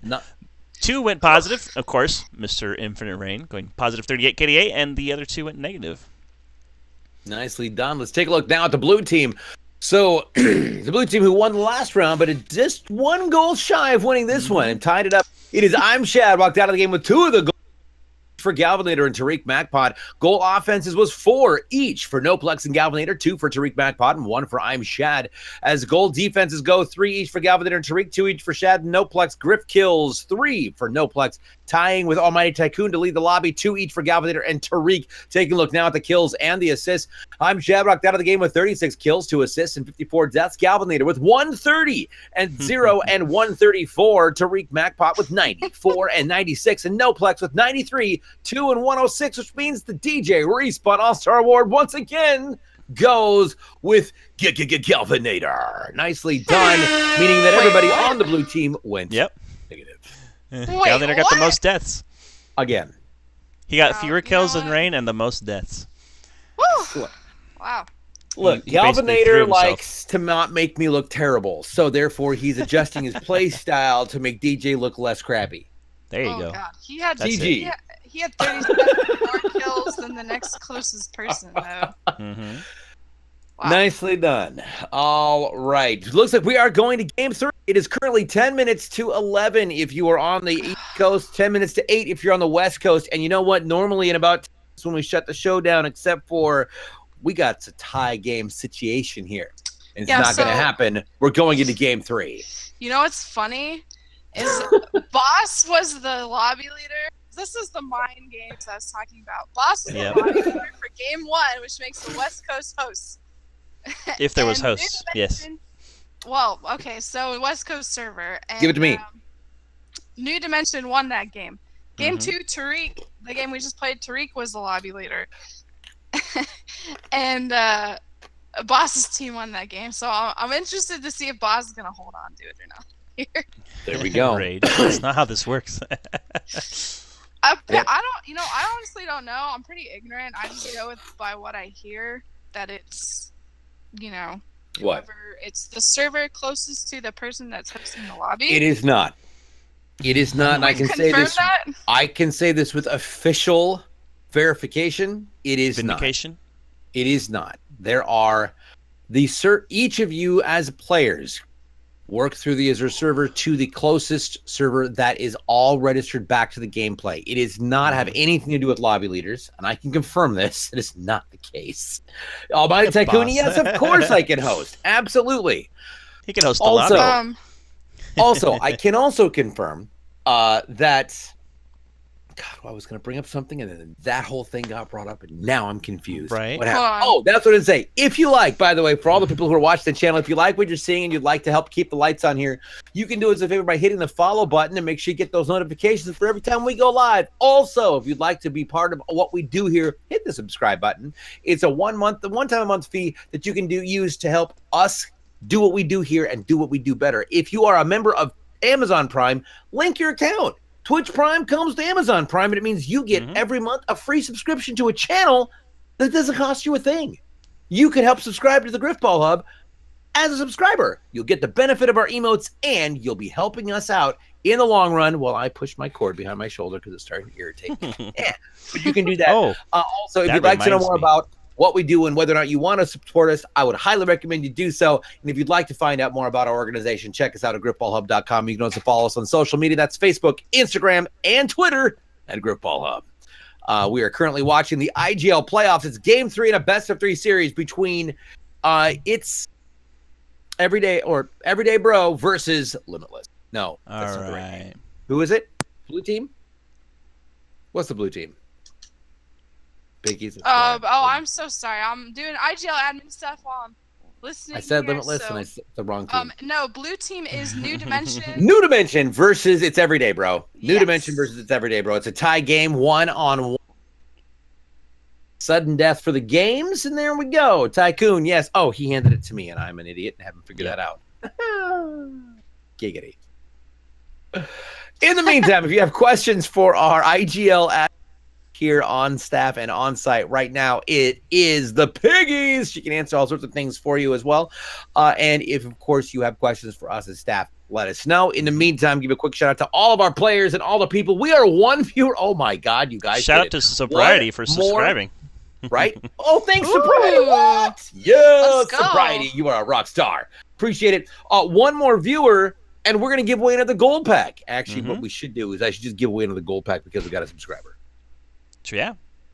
D: 2 went positive, of course, Mr. Infinite Rain, going positive 38 KDA, and the other 2 went negative.
A: Nicely done. Let's take a look now at the blue team. So, the blue team who won the last round, but it just 1 goal shy of winning this one and tied it up. It is I'm Shad, walked out of the game with 2 of the goals for Galvanator and Tariq MacPod. Goal offenses was 4 each for Noplex and Galvanator, 2 for Tariq MacPod, and 1 for I'm Shad. As goal defenses go, 3 each for Galvanator and Tariq, 2 each for Shad and Noplex. Griff kills, 3 for Noplex, tying with Almighty Tycoon to lead the lobby, 2 each for Galvanator and Tariq. Taking a look now at the kills and the assists. I'm Shad rocked out of the game with 36 kills, 2 assists, and 54 deaths. Galvanator with 130 and 0 and 134. Tariq MacPot with 94 and 96, and Noplex with 93, 2 and 106, which means the DJ Respawn All-Star Award once again goes with Galvanator. Nicely done, meaning that everybody on the blue team went negative.
D: Galvanator got the most deaths.
A: Again.
D: He got fewer kills than Rain and the most deaths.
B: Woo! Wow.
A: Look,
D: He basically threw
A: Galvanator
D: himself.
A: likes to not make me look terrible, so therefore he's adjusting his play style to make DJ look less crappy.
D: There you go.
B: God. He had
D: That's
A: GG.
B: He had 37 more kills than the next closest person, though.
D: Mm-hmm.
B: Wow.
A: Nicely done. All right. Looks like we are going to game 3. It is currently 10 minutes to 11 if you are on the East Coast, 10 minutes to 8 if you're on the West Coast. And you know what? Normally in about 10 minutes when we shut the show down, except for we got a tie game situation here. It's not going to happen. We're going into game 3.
B: You know what's funny? Is Boss was the lobby leader. This is the mind games I was talking about. Boss was the lobby leader for game 1, which makes the West Coast hosts.
D: If there was hosts, yes.
B: Well, okay, so West Coast server. And,
A: Give it to me.
B: New Dimension won that game. Game 2, Tariq, the game we just played, Tariq was the lobby leader. And Boss's team won that game, so I'm interested to see if Boss is going to hold on to it or not.
A: There we go.
D: Rage. That's not how this works.
B: I don't, I honestly don't know. I'm pretty ignorant. I just go by what I hear, that it's,
A: What?
B: whoever, it's the server closest to the person that's hosting the lobby.
A: It is not. It is not, and I can say this.
B: That?
A: I can say this with official verification. It is
D: Vindication?
A: not. It is not. There are each of you as players work through the Azure server to the closest server that is all registered back to the gameplay. It does not have anything to do with lobby leaders, and I can confirm this. It is not the case. Almighty Tycoon, yes, of course I can host. Absolutely.
D: He can host the
A: Also,
D: lobby.
A: also, I can also confirm that God, I was going to bring up something, and then that whole thing got brought up, and now I'm confused.
D: Right.
A: What happened?
B: Hold on.
A: Oh, that's what I'd say. If you like, by the way, for all the people who are watching the channel, if you like what you're seeing and you'd like to help keep the lights on here, you can do us a favor by hitting the follow button and make sure you get those notifications for every time we go live. Also, if you'd like to be part of what we do here, hit the subscribe button. It's a one time a month fee that you can use to help us do what we do here and do what we do better. If you are a member of Amazon Prime, link your account. Twitch Prime comes to Amazon Prime, and it means you get every month a free subscription to a channel that doesn't cost you a thing. You can help subscribe to the Griffball Hub as a subscriber. You'll get the benefit of our emotes, and you'll be helping us out in the long run while I push my cord behind my shoulder because it's starting to irritate me. Yeah, but you can do that. Also, if you'd like to know more about what we do and whether or not you want to support us, I would highly recommend you do so. And if you'd like to find out more about our organization, check us out at griffballhub.com. You can also follow us on social media. That's Facebook, Instagram, and Twitter at Griffball Hub. We are currently watching the IGL playoffs. It's game 3 in a best-of-3 series between it's Everyday Bro versus Limitless. No, that's not the right name. Who is it? Blue team? What's the blue team? Biggies.
B: I'm so sorry. I'm doing IGL admin stuff while I'm listening.
A: I said
B: here,
A: Limitless, and I said the wrong team.
B: No, blue team is New Dimension.
A: New Dimension versus It's Everyday Bro. New
B: Yes.
A: Dimension versus It's Everyday Bro. It's a tie game, 1-on-1. Sudden death for the games, and there we go. Tycoon, yes. Oh, he handed it to me, and I'm an idiot and haven't figured that out. Giggity. In the meantime, if you have questions for our IGL admin here on staff and on site right now, it is the Piggies. She can answer all sorts of things for you as well. And if, of course, you have questions for us as staff, let us know. In the meantime, give a quick shout out to all of our players and all the people. We are one viewer. Oh my God, you guys!
D: Shout out to Sobriety for subscribing.
A: Right? Oh, thanks, Sobriety. What? Yes, Sobriety, you are a rock star. Appreciate it. One more viewer, and we're gonna give away another gold pack. Actually, what we should do is I should just give away another gold pack because we got a subscriber.
D: So, yeah,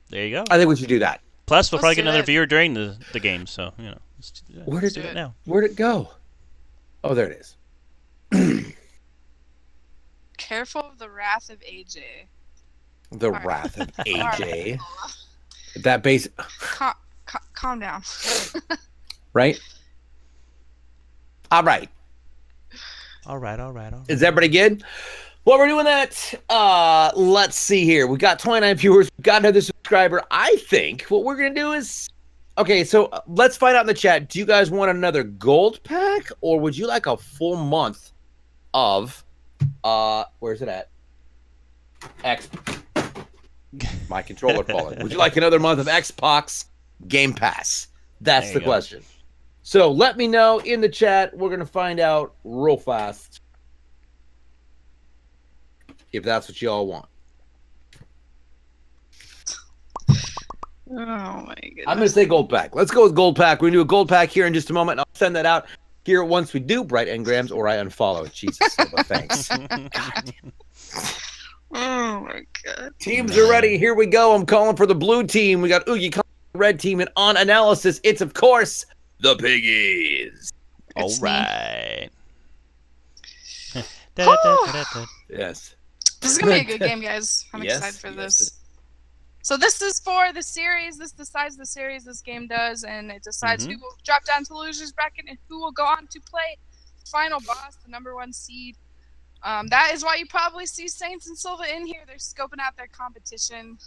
D: there you go.
A: I think we should do that.
D: Plus, we'll probably get
B: do
D: another
B: it.
D: viewer during the game, so you know. Let's do that.
A: Where
D: Let's
A: did
D: do it now?
A: Where'd it go? Oh, there it is.
B: Careful of the wrath of AJ.
A: The
B: Alright.
A: wrath of AJ.
B: Alright.
A: That base,
B: Calm down.
A: right? All right.
D: All right.
A: Is everybody good? While we're doing that, let's see here. We got 29 viewers. We got another subscriber. I think what we're going to do is... Okay, so let's find out in the chat. Do you guys want another gold pack? Or would you like a full month of... where's it at? X. My controller falling. Would you like another month of Xbox Game Pass? That's
D: There
A: the
D: you go.
A: question. So let me know in the chat. We're going to find out real fast if that's what y'all want.
B: Oh my goodness.
A: I'm going to say gold pack. Let's go with gold pack. We're going to do a gold pack here in just a moment. I'll send that out here once we do. Bright engrams or I unfollow. Jesus, Silva, thanks. God damn.
B: Oh my god.
A: Teams are ready. Here we go. I'm calling for the blue team. We got Oogie calling for the red team. And on analysis, it's, of course, the Piggies.
D: All
B: It's me.
D: right.
A: Yes.
B: This is gonna be a good game, guys. I'm
A: Yes,
B: excited for
A: yes,
B: this. So this is for the series. This decides the series this game does, and it decides who will drop down to the losers bracket and who will go on to play final boss, the #1 seed. That is why you probably see Saints and Silva in here. They're scoping out their competition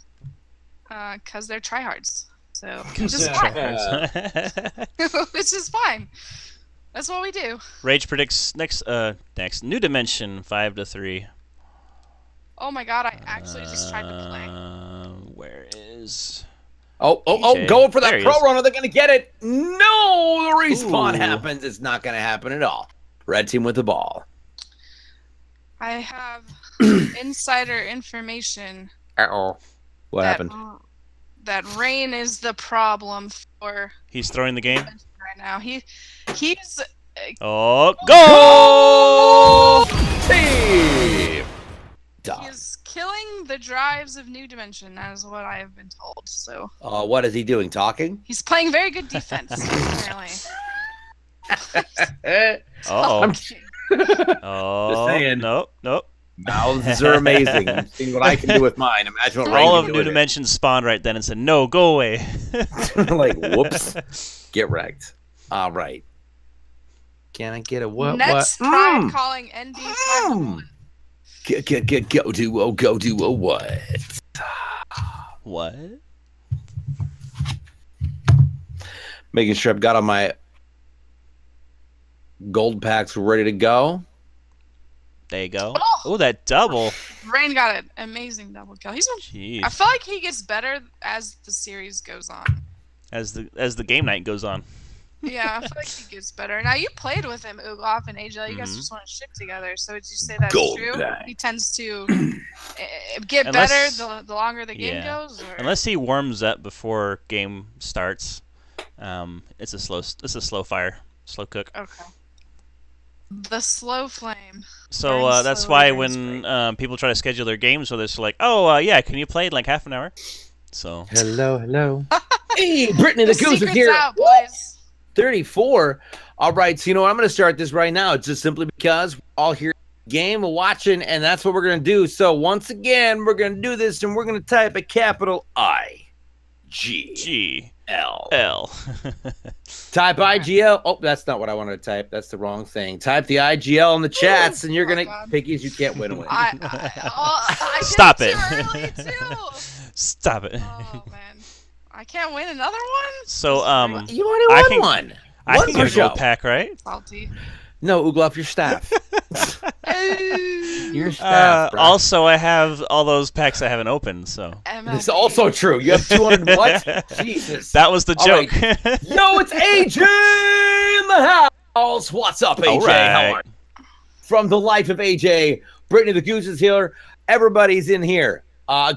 B: because they're tryhards. So which is fine. Which is fine. That's what we do.
D: Rage predicts next New Dimension 5-3.
B: Oh my god! I actually just tried to play.
D: Where is?
A: Oh,
D: DJ.
A: going for
D: There
A: that
D: he
A: pro
D: is.
A: runner. They're going to get it. No, the respawn
D: Ooh.
A: happens. It's not going to happen at all. Red team with the ball.
B: I have insider information.
A: Uh-oh. What happened?
B: That rain is the problem for
D: He's throwing the game.
B: right now. He's
D: Oh, go!
A: Team. Dog.
B: He's killing the drives of New Dimension, that is what I have been told. So
A: What is he doing? Talking?
B: he's playing very good defense, apparently.
D: Uh-oh.
A: I'm
D: Oh,
A: saying.
D: nope.
A: Mouths are amazing. You've seen what I can do with mine. Imagine what Rain
D: All
A: can
D: of
A: do
D: New
A: with it.
D: Dimensions spawned right then and said, "No, go away."
A: Like, whoops. Get wrecked. All right. Can I get a what?
B: Nets
A: what?
B: Pride calling ND 5-1.
A: Go do a what?
D: What?
A: Making sure I've got all my gold packs ready to go.
D: There you go.
B: Oh!
D: Oh, that double.
B: Rain got an amazing double kill. He's been,
D: Jeez.
B: I feel like he gets better as the series goes on.
D: As the game night goes on.
B: Yeah, I feel like he gets better. Now you played with him, Ugloff and AGL. You guys
D: Mhm.
B: just want to ship together. So would you say that's
A: Gold
B: true?
A: guy.
B: He tends to get
D: Unless-
B: better the longer the game
D: yeah.
B: goes. Or?
D: Unless he warms up before game starts, it's a slow fire, slow cook.
B: Okay. The slow flame.
D: So
B: Burns
D: that's
B: slowly,
D: why
B: burns
D: when
B: bright.
D: people try to schedule their games, so they're just like, "Oh, yeah, can you play in like half an hour?" So
A: Hello. Hey, Brittany
B: The
A: the Goose is
B: secret's
A: here.
B: out, boys.
A: 34. All right, so you know what? I'm going to start this right now. It's just simply because we're all here game watching, and that's what we're going to do. So once again, we're going to do this, and we're going to type a capital IGL.
D: GL.
A: Type IGL. Oh, that's not what I wanted to type. That's the wrong thing. Type the IGL in the chats, and you're
B: Oh,
A: going to
B: God.
A: pickies. You can't win.
B: I did
D: Stop
B: it
D: it.
B: too early, too.
D: Stop it.
B: Oh man, I can't win another one.
D: So
A: You already
D: I
A: won
D: can-
A: one.
D: I
A: One
D: can
A: per
D: get a gold
A: show.
D: pack, right?
B: Salty.
A: No, Ugloff, your staff.
B: Ooh.
A: Your staff, bro.
D: Also, I have all those packs I haven't opened, so
B: MLB.
A: It's also true. You have 200 what? Jesus.
D: that was the
A: All
D: joke.
A: Yo, it's AJ in the house. What's up, AJ?
D: All
A: How
D: right.
A: are you? From the life of AJ, Brittany the Goose is here. Everybody's in here.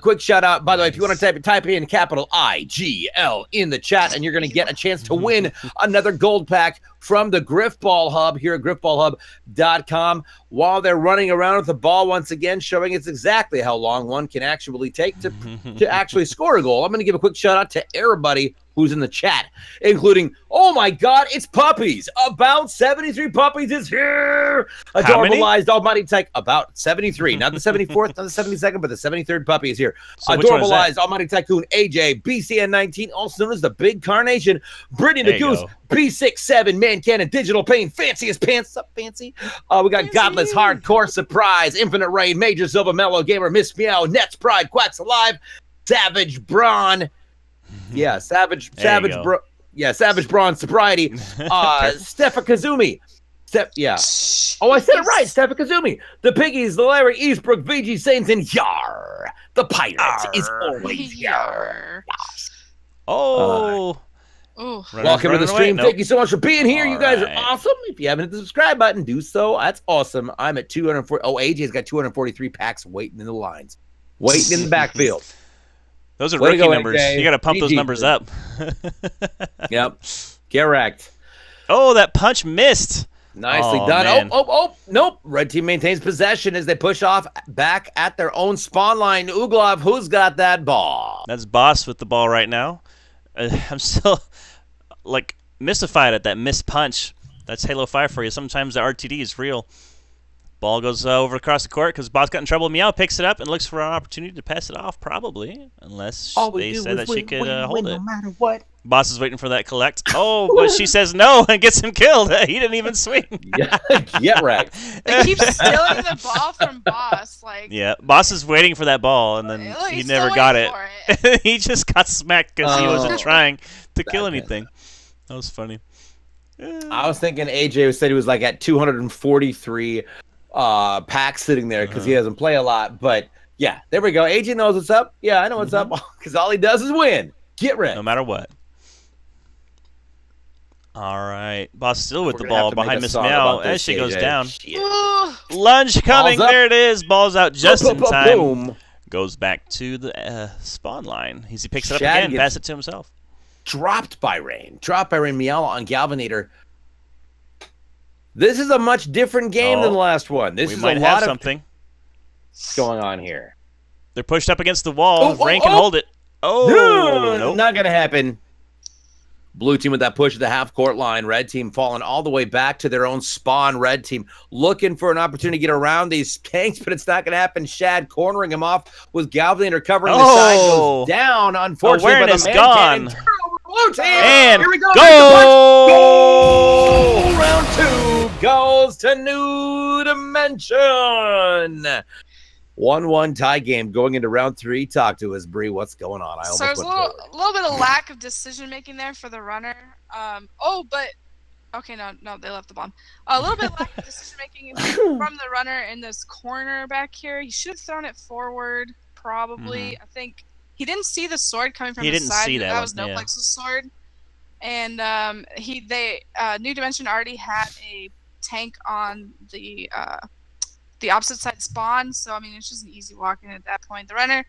A: Quick shout out, by the way, if you want to type in capital IGL in the chat, and you're going to get a chance to win another gold pack from the Griffball Hub here at griffballhub.com. While they're running around with the ball once again, showing us exactly how long one can actually take to actually score a goal. I'm going to give a quick shout out to everybody who's in the chat, including, oh my God, it's Puppies. About 73 Puppies is here.
D: How many?
A: Adorbalized Almighty Tyke, about 73. Not the 74th, not the 72nd, but the 73rd puppy is here.
D: So which one is that?
A: Adorbalized Almighty Tycoon AJ, BCN19, also known as the Big Carnation, Brittany the
D: There you
A: Goose,
D: go.
A: B67, Man Cannon, Digital Pain, Fanciest Pants. What's up, Fancy? We got Godless Hardcore Surprise, Infinite Rain, Major Silva, Mellow Gamer, Miss Meow, Nets Pride, Quacks Alive, Savage Brawn. Yeah, Savage
D: There you go.
A: Savage Brawn Sobriety. Stefa Kazumi. Yeah. Oh, I said it right. Stefa Kazumi. The Piggies, the Larry, Eastbrook, VG Saints, and Yar. The pirate is always Yar.
D: Oh.
B: Ooh.
D: Runners
A: Welcome to the
D: running away?
A: stream.
D: Nope.
A: Thank you so much for being here. You guys are
D: Alright.
A: awesome. If you haven't hit the subscribe button, do so. That's awesome. I'm at 240. Oh, AJ's got 243 packs waiting in the lines, waiting in the backfield.
D: Those are
A: Way to
D: rookie
A: go,
D: numbers.
A: AJ.
D: You got to pump those
A: GG.
D: numbers up.
A: Yep. Get wrecked.
D: Oh, that punch missed.
A: Nicely
D: Oh,
A: done.
D: man.
A: Nope. Red team maintains possession as they push off back at their own spawn line. Uglov, who's got that ball?
D: That's Boss with the ball right now. I'm still like mystified at that missed punch. That's Halo 5 for you. Sometimes the RTD is real. Ball goes over across the court because Boss got in trouble. Meow picks it up and looks for an opportunity to pass it off, probably. Unless they said that she could hold it.
A: No matter what.
D: Boss is waiting for that collect. Oh, but she says no and gets him killed. He didn't even swing.
A: Get wrecked.
B: They keep stealing the ball from Boss. Like,
D: Yeah, Boss is waiting for that ball, and then
B: Look,
D: he
B: he's
D: never
B: still
D: got
B: waiting
D: it.
B: for
D: He just got smacked because he wasn't
A: Oh.
D: trying to kill
A: Bad
D: anything. That was funny.
A: I was thinking AJ said he was like at 243 packs sitting there because he doesn't play a lot. But yeah, there we go. AJ knows what's up. Yeah, I know what's up because all he does is win. Get wrecked.
D: No matter what. All right. Boss still with
A: We're
D: the
A: gonna have
D: ball
A: to make
D: behind
A: a
D: Miss
A: song
D: Meow
A: about
D: as
A: this,
D: she goes
A: AJ.
D: down.
A: Shit.
B: ooh,
D: Lunge coming.
A: Ball's up.
D: There it is. Ball's out just in time.
A: Boom.
D: Goes back to the spawn line. He picks it up
A: Shad
D: again.
A: gets-
D: Pass it to himself.
A: Dropped by Rain. Dropped by Rain Meow on Galvanator. This is a much different game than the last one. This
D: We
A: is
D: might
A: a
D: have
A: lot of
D: something.
A: going on here.
D: They're pushed up against the wall.
A: Oh,
D: Rain
A: oh,
D: can
A: oh.
D: hold it. Oh,
A: No,
D: nope.
A: not gonna happen. Blue team with that push at the half-court line. Red team falling all the way back to their own spawn. Red team looking for an opportunity to get around these tanks, but it's not going to happen. Shad cornering him off with Galvin covering the side. Goes down, unfortunately.
D: Awareness
A: but the
D: gone.
A: Blue team.
D: And
A: here we go.
D: go!
A: Goal! Round 2 goes to New Dimension. 1-1 tie game going into round 3. Talk to us, Bree. What's going on?
B: So there's a little bit of lack of decision making there for the runner. Okay, no, they left the bomb. A little bit lack of decision making from the runner in this corner back here. He should have thrown it forward, probably. I think he didn't see the sword coming from the side.
D: He didn't see that.
B: That was Noplex's sword. And New Dimension already had a tank on the opposite side spawn, so I mean it's just an easy walk in at that point. The runner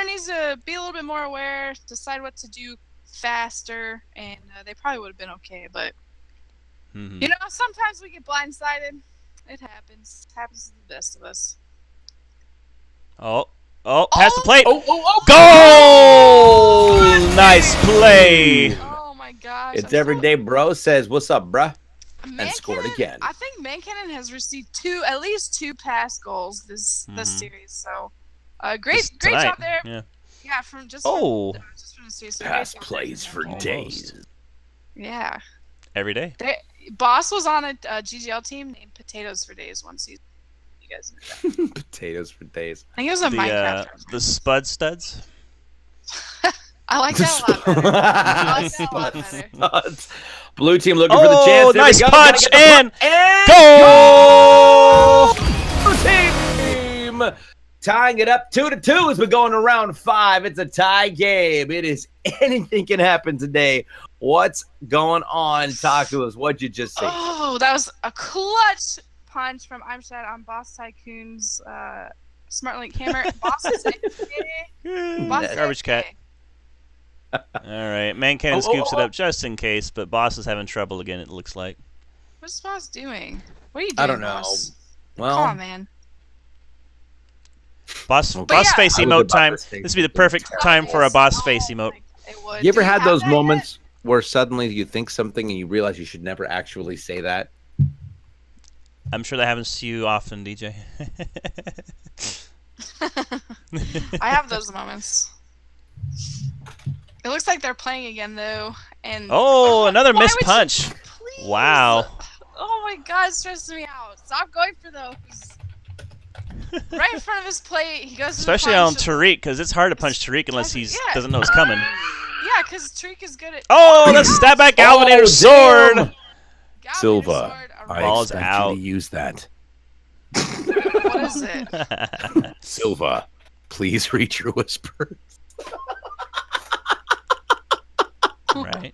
B: needs to be a little bit more aware, decide what to do faster, and they probably would have been okay. But you know, sometimes we get blindsided. It happens. It happens to the best of us.
D: Past the plate.
A: Goal!
D: Nice play.
B: Oh my gosh!
A: It's everyday bro says, "What's up, bruh?"
B: Man
A: and scored again.
B: I think Mancannon has received at least two pass goals this series. So, great job there. Yeah, from just from the series. So
A: pass plays for days.
B: Yeah.
D: Every day.
B: Boss was on a GGL team named Potatoes for Days one season. You guys know that.
A: Potatoes for days.
B: I think it was a Minecraft.
D: The Spud Studs.
B: I like that a lot better. I like that a lot better.
A: Blue team looking for the chance. There
D: Nice punch and
A: goal! Blue team tying it up 2-2 as we go into round 5. It's a tie game. It is anything can happen today. What's going on? Talk to us. What'd you just say?
B: Oh, that was a clutch punch from Imshad on Boss Tycoon's Smart Link Hammer. Boss is
D: Garbage cat. All right, Mancannon scoops it up just in case, but Boss is having trouble again, it looks like.
B: What's Boss doing? What are you doing,
A: I don't know.
B: Boss?
A: Well,
B: come on, man.
D: Boss face emote time. This would be the perfect time for a boss face emote.
A: You ever had those moments where suddenly you think something and you realize you should never actually say that?
D: I'm sure that happens to you often, DJ.
B: I have those moments. It looks like they're playing again, though. And
D: another missed punch.
B: Please?
D: Wow.
B: Oh my God, it stresses me out. Stop going for those. Right in front of his plate, he goes.
D: Especially on Tariq, because it's hard to punch Tariq unless he doesn't know it's coming.
B: Yeah, because Tariq is good at.
D: The step back Galvinator sword.
A: Silva, I expect
D: out.
A: you to use that.
B: What is it?
A: Silva, please read your whispers.
D: Right.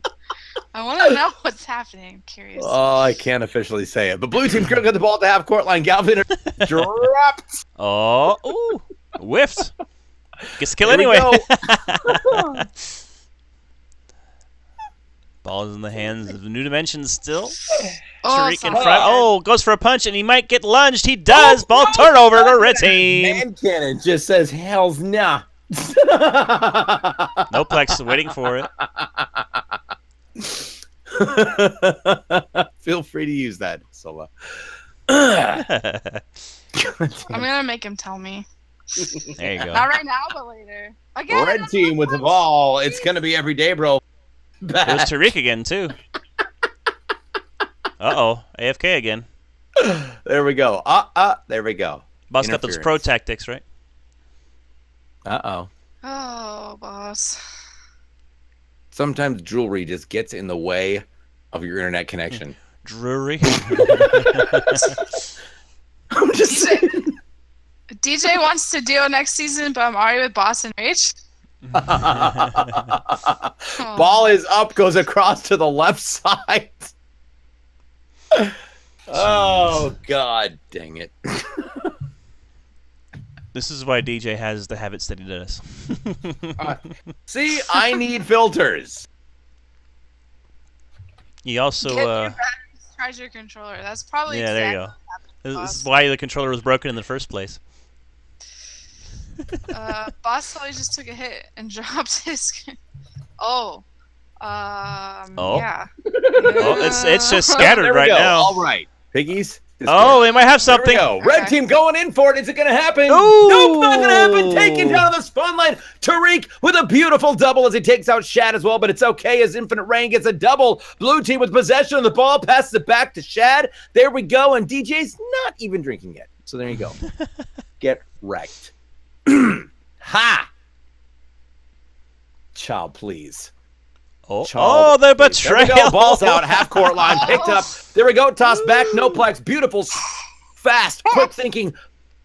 B: I want to know what's happening. I'm curious.
A: Oh, I can't officially say it. But blue team's going to get the ball at the half-court line. Galvin dropped.
D: Whiffed. Gets the kill
A: Here we
D: anyway.
A: go.
D: Ball is in the hands of the New Dimension still.
B: Oh,
D: Tariq in front. Goes for a punch, and he might get lunged. He does. Ball turnover to Red Team.
A: Mancannon just says, hell's nah.
D: Noplex is waiting for it.
A: Feel free to use that, Sola.
B: I'm gonna make him tell me.
D: There you go.
B: Not right now, but later. Again,
A: Red team with the ball. It's gonna be every day, bro.
D: It was Tariq again too. AFK again.
A: There we go. There we go.
D: Boss got those pro tactics, right?
B: Oh, boss.
A: Sometimes jewelry just gets in the way of your internet connection.
D: Drury.
A: I'm just saying.
B: DJ wants to deal next season, but I'm already with Boss and Rach.
A: Ball is up, goes across to the left side. Oh, God dang it.
D: This is why DJ has the habits that he does.
A: See, I need filters.
D: He also
B: tries your controller. That's probably
D: there you go. This is why the controller was broken in the first place.
B: Boss probably just took a hit and dropped his. Oh,
D: Oh.
B: Yeah.
D: Oh, it's just scattered
A: There we
D: right
A: go.
D: now.
A: All right, piggies.
D: Oh, they might have
A: There we
D: something.
A: go. Red
B: Okay.
A: team going in for it. Is it going to happen?
D: Ooh.
A: Nope, not going to happen. Taken down on the spawn line. Tariq with a beautiful double as he takes out Shad as well, but it's okay as Infinite Rain gets a double. Blue team with possession of the ball, passes it back to Shad. There we go, and DJ's not even drinking yet. So there you go. Get wrecked. Ha! Child, please.
D: Oh,
A: Child,
D: the
A: please. There we
D: betrayal.
A: go. Ball's out. Half court line. Picked up. There we go. Toss back. Noplex. Beautiful. Fast. Quick thinking.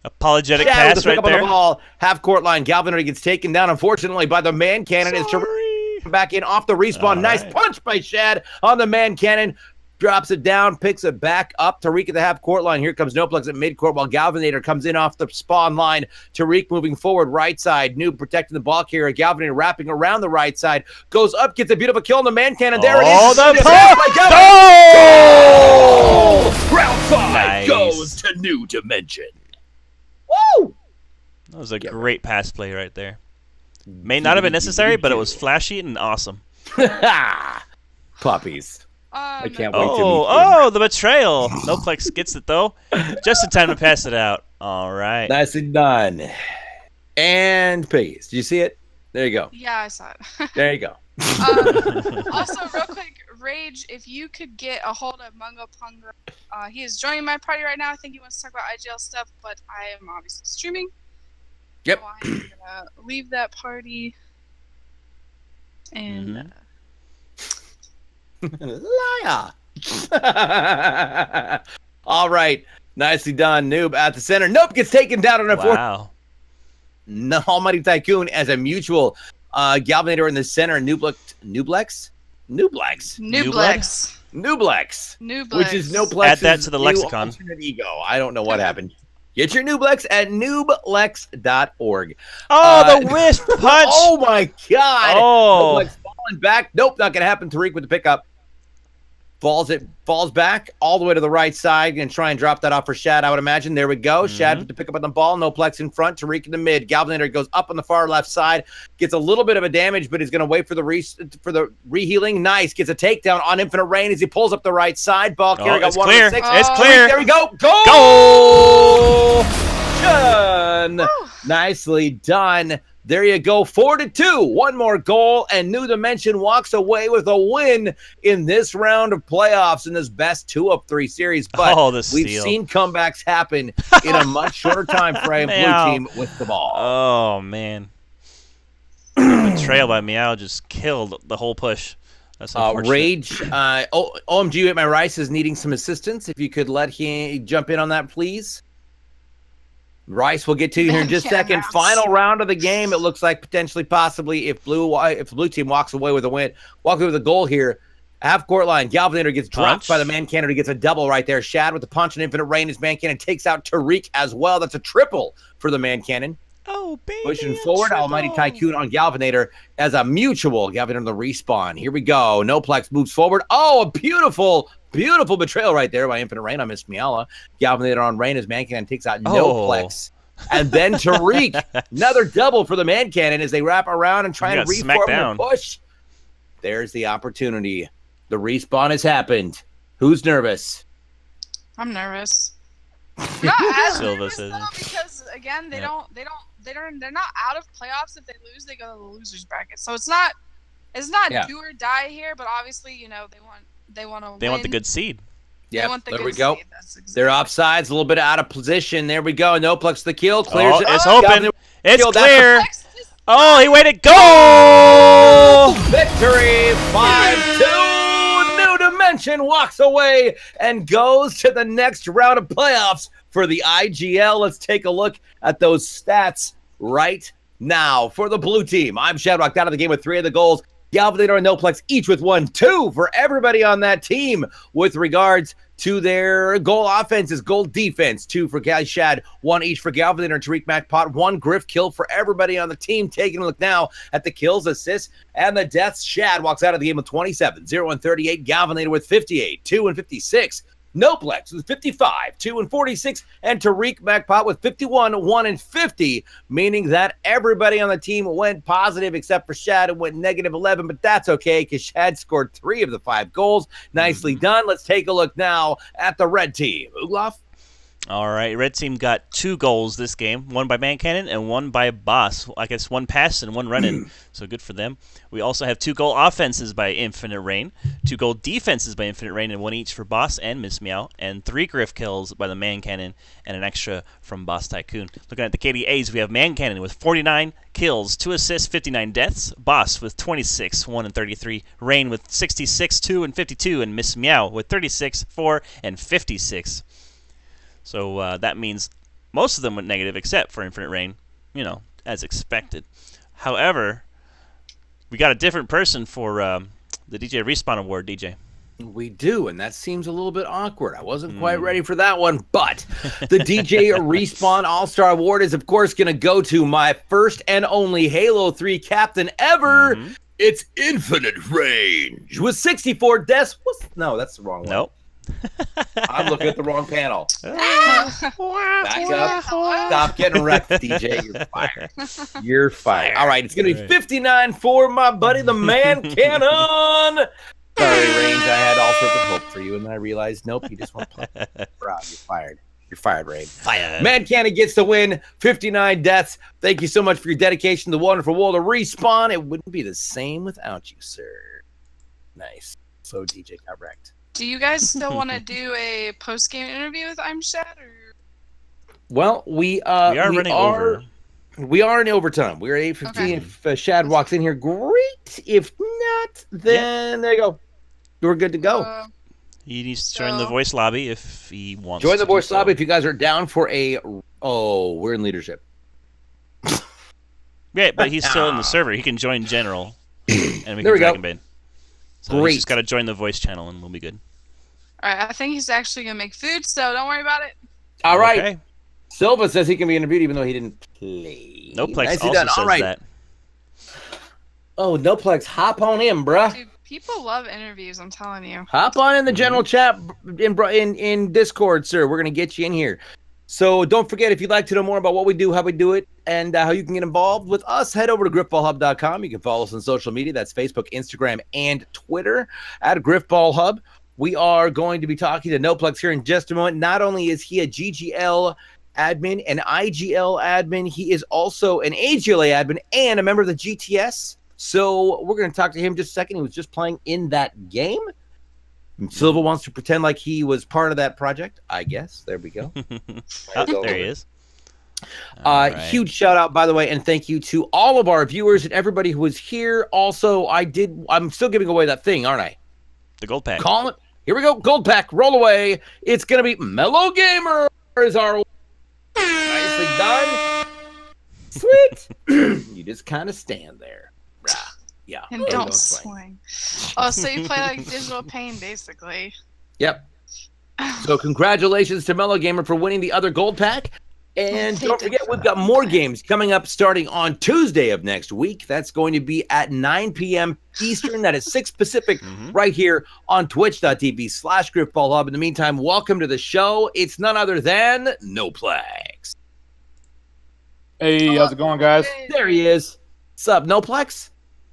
D: Apologetic
A: Shad with
D: pass
A: the pick
D: right
A: up on
D: there.
A: the ball. Half court line. Galvin gets taken down, unfortunately, by the man cannon. Is
D: Sorry.
A: back in off the respawn.
D: All
A: Nice
D: right.
A: punch by Shad on the man cannon. Drops it down, picks it back up. Tariq at the half court line. Here comes Noplex at mid court while Galvinator comes in off the spawn line. Tariq moving forward, right side. Noob protecting the ball carrier. Galvinator wrapping around the right side. Goes up, gets a beautiful kill on the man cannon. There it is.
D: Oh, the
A: It's
D: pull!
A: by Galvinator.
D: Goal!
A: Goal! Round 5
D: Nice.
A: goes to New Dimension. Woo!
D: That was a
A: Get
D: great pass play right there. May not have been necessary, but it was flashy and awesome.
A: Puppies. I can't wait to meet
D: Oh,
A: them.
D: the betrayal. Noplex gets it, though. Just in time to pass it out. All right.
A: Nicely done. And Piggies. Did you see it? There you go.
B: Yeah, I saw it.
A: There you go.
B: Also, real quick, Rage, if you could get a hold of Mungo Pungo, he is joining my party right now. I think he wants to talk about IGL stuff, but I am obviously streaming.
A: Yep.
B: So I'm gonna leave that party. And
A: Liar. All right. Nicely done. Noob at the center. Nope. Gets taken down on a fourth.
D: Wow.
A: No, Almighty Tycoon as a mutual. Galvinator in the center. Nublex.
B: Nublex.
A: Which is Noplex's
D: Add that to the
A: new
D: lexicon.
A: alternate ego. I don't know what happened. Get your Nublex at nooblex.org.
D: Oh, the wisp punch.
A: Oh my God!
D: Oh.
A: Noblex falling back. Nope, not gonna happen. Tariq with the pickup. Falls back all the way to the right side and try and drop that off for Shad, I would imagine. There we go. Shad with the pickup on the ball. Noplex in front. Tariq in the mid. Galvinator goes up on the far left side. Gets a little bit of a damage, but he's going to wait for the rehealing. Nice. Gets a takedown on Infinite Rain as he pulls up the right side. Ball carrier got
D: it's
A: 1
D: clear.
A: on 6.
D: It's
B: Oh.
D: clear.
A: There we go. Goal! Done. Nicely done. There you go, 4-2. One more goal, and New Dimension walks away with a win in this round of playoffs in this best 2 of 3 series. But
D: Oh, the
A: we've
D: steal.
A: seen comebacks happen in a much shorter time frame. Blue
D: Meow.
A: team with the ball.
D: Oh, man. The betrayal by Meow just killed the whole push. That's unfortunate.
A: Rage. OMG at my Rice is needing some assistance. If you could let him jump in on that, please. Rice, we'll get to you here in just a second.
B: Mouse.
A: Final round of the game. It looks like potentially, possibly, if the blue team walks away with a win, walks away with a goal here. Half court line. Galvinator gets dropped
D: Punch.
A: by the man cannon. He gets a double right there. Shad with the punch and Infinite Rain. His man cannon takes out Tariq as well. That's a triple for the man cannon.
D: Oh, baby.
A: Pushing
D: a
A: forward,
D: triple.
A: Almighty Tycoon on Galvinator as a mutual. Galvinator on the respawn. Here we go. Noplex moves forward. Oh, a beautiful betrayal right there by Infinite Rain on Miss Miala. Galvinator on Rain as man cannon takes out Noplex. And then Tariq, another double for the man cannon as they wrap around and try
D: You
A: and
D: got smacked
A: reform and
D: down.
A: push. There's the opportunity. The respawn has happened. Who's nervous?
B: I'm nervous. Not as
D: Silva
B: nervous
D: says
B: though,
D: it.
B: because again, they're not out of playoffs. If they lose, they go to the losers bracket. So it's not
A: Yeah.
B: do or die here. But obviously, they want to win.
D: They want the good seed.
A: Yeah,
B: want the
A: there
B: good
A: we go.
B: seed. That's exactly.
A: They're offsides, a little bit out of position. There we go. Noplex the kill. Clears
D: Oh,
A: it.
D: it's
A: Oh,
D: open.
A: Galvinator
D: It's
A: kill. That's
D: clear.
B: Next is-
D: Oh, he waited. Goal!
A: Victory 5-2. New Dimension walks away and goes to the next round of playoffs for the IGL. Let's take a look at those stats right now for the blue team. I'm Shadrock, out of the game with 3 of the goals. Galvinator and Noplex each with 1, 2 for everybody on that team with regards to their goal offenses, goal defense, 2 for Shad, 1 each for Galvinator and Tariq MacPot, 1 Griff kill for everybody on the team. Taking a look now at the kills, assists, and the deaths. Shad walks out of the game with 27, 0 and 38. Galvinator with 58, 2 and 56. Noplex with 55, 2 and 46, and Tariq McPot with 51, 1 and 50, meaning that everybody on the team went positive except for Shad, who went negative 11, but that's okay because Shad scored 3 of the 5 goals. Nicely done. Let's take a look now at the red team. Ugloff?
D: All right, red team got 2 goals this game, one by Man Cannon and one by Boss. I guess 1 pass and 1 run-in, so good for them. We also have 2 goal offenses by Infinite Rain, 2 goal defenses by Infinite Rain, and 1 each for Boss and Miss Meow, and 3 Griff kills by the Man Cannon and an extra from Boss Tycoon. Looking at the KDAs, we have Man Cannon with 49 kills, 2 assists, 59 deaths, Boss with 26, 1 and 33, Rain with 66, 2 and 52, and Miss Meow with 36, 4 and 56. So that means most of them went negative except for Infinite Rain, as expected. However, we got a different person for the DJ Respawn Award, DJ.
A: We do, and that seems a little bit awkward. I wasn't quite ready for that one, but the DJ Respawn All-Star Award is, of course, going to go to my first and only Halo 3 captain ever. It's Infinite Range with 64 deaths. No, that's the wrong one.
D: Nope.
A: I'm looking at the wrong panel. Back up. Stop getting wrecked, DJ. You're fired. You're fired. All right, it's going to be 59 for my buddy, the Man Cannon. Sorry, Range. I had all sorts of hope for you, and then I realized, nope, you just want to play. Bro, you're fired. You're fired, Range.
D: Fire.
A: Man Cannon gets the win. 59 deaths. Thank you so much for your dedication to the wonderful world of Respawn. It wouldn't be the same without you, sir. Nice. So DJ got wrecked.
B: Do you guys still want to do a post-game interview with I'm Shad?
A: Well, we are
D: running over.
A: We are in overtime. We're at 8:15.
B: Okay.
A: If Shad walks in here, great. If not, then there you go. We're good to go.
D: He needs to join the voice lobby if he wants
A: Join
D: to
A: the voice
D: do so.
A: lobby if you guys are down for a... Oh, we're in leadership.
D: Yeah, but he's still in the server. He can join general, and we
A: There
D: can
A: we go.
D: drag him in. So
A: Great.
D: he's just got to join the voice channel, and we'll be good.
B: All right, I think he's actually going to make food, so don't worry about it.
A: All right.
D: Okay.
A: Silva says he can be interviewed even though he didn't play.
D: Noplex
A: Nicely
D: also
A: done.
D: says
A: All right.
D: that.
A: Oh, Noplex, hop on in, bruh.
B: Dude, people love interviews, I'm telling you.
A: Hop on in the general chat in Discord, sir. We're going to get you in here. So don't forget, if you'd like to know more about what we do, how we do it, and how you can get involved with us, head over to griffballhub.com. You can follow us on social media. That's Facebook, Instagram, and Twitter at GriffballHub. We are going to be talking to Noplex here in just a moment. Not only is he a GGL admin, an IGL admin, he is also an AGLA admin and a member of the GTS. So we're going to talk to him just a second. He was just playing in that game. Silva wants to pretend like he was part of that project, I guess. There we go.
D: There he is. All right.
A: Huge shout out, by the way, and thank you to all of our viewers and everybody who was here. Also, I'm still giving away that thing, aren't I?
D: The gold pack.
A: Call it. Here we go. Gold pack. Roll away. It's going to be Mellow Gamer is our... Nicely done. Sweet. You just kind of stand there. Rah. Yeah.
B: And don't swing. Oh, so you play like Digital Pain, basically.
A: Yep. So congratulations to Mellow Gamer for winning the other gold pack. And don't forget, we've got more games coming up starting on Tuesday of next week. That's going to be at 9 p.m. Eastern. That is 6 Pacific right here on twitch.tv/GriffballHub. In the meantime, welcome to the show. It's none other than Noplex.
E: Hey, how's it going, guys?
A: There he is. What's up, Noplex?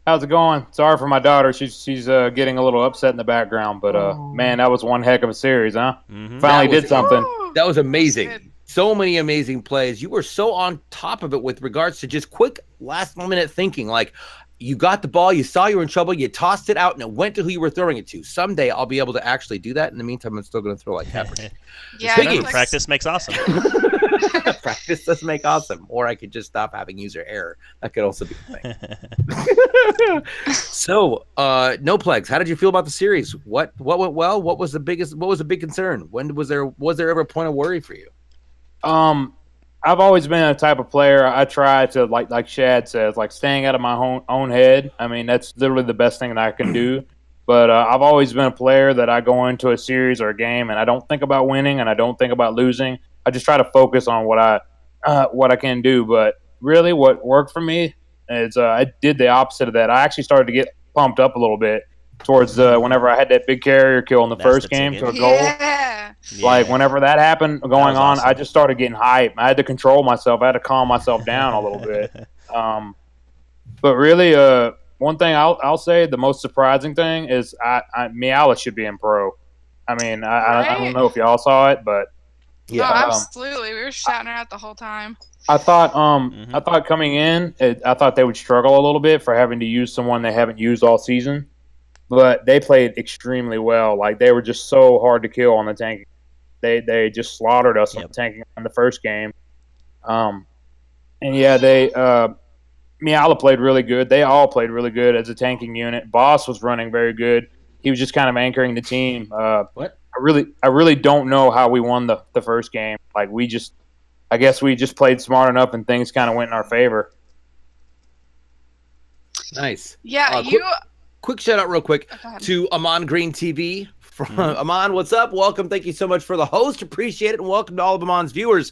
E: How's it going? Sorry for my daughter. She's getting a little upset in the background, but man, that was one heck of a series, huh? Finally did something.
A: That was amazing.
B: Good.
A: So many amazing plays. You were so on top of it with regards to just quick last-minute thinking. Like, you got the ball, you saw you were in trouble, you tossed it out, and it went to who you were throwing it to. Someday I'll be able to actually do that. In the meantime, I'm still going to throw like Kaepernick.
B: Yeah,
A: Piggy.
B: you like-
D: Practice makes awesome.
A: Practice does make awesome. Or I could just stop having user error. That could also be a thing. So, Noplex, how did you feel about the series? What went well? What was the big concern? When was there ever a point of worry for you?
E: I've always been a type of player. I try to like Shad says, like staying out of my own head. I mean, that's literally the best thing that I can do. But I've always been a player that I go into a series or a game and I don't think about winning and I don't think about losing. I just try to focus on what I can do. But really, what worked for me is I did the opposite of that. I actually started to get pumped up a little bit towards whenever I had that big carrier kill in the
D: That's
E: first
D: the
E: game
D: ticket.
E: to a goal.
B: Yeah.
E: Like whenever that happened going
D: was
E: on, I
D: awesome.
E: just started getting hyped. I had to control myself. I had to calm myself down a little bit. But really, one thing I'll say, the most surprising thing is Miala should be in pro. I mean, I don't
B: Right?
E: know if y'all saw it, but
B: No,
A: Yeah.
B: absolutely. We were shouting her out the whole time.
E: I thought coming in, I thought they would struggle a little bit for having to use someone they haven't used all season. But they played extremely well. Like they were just so hard to kill on the tank. They just slaughtered us on the tanking in the first game. And yeah, Miala played really good. They all played really good as a tanking unit. Boss was running very good. He was just kind of anchoring the team.
A: What?
E: I really don't know how we won the first game. Like I guess we just played smart enough and things kind of went in our favor.
A: Nice.
B: Yeah,
A: Quick shout out real quick
B: Go ahead.
A: to Amon Green TV. From Amon, what's up? Welcome. Thank you so much for the host. Appreciate it. And welcome to all of Amon's viewers.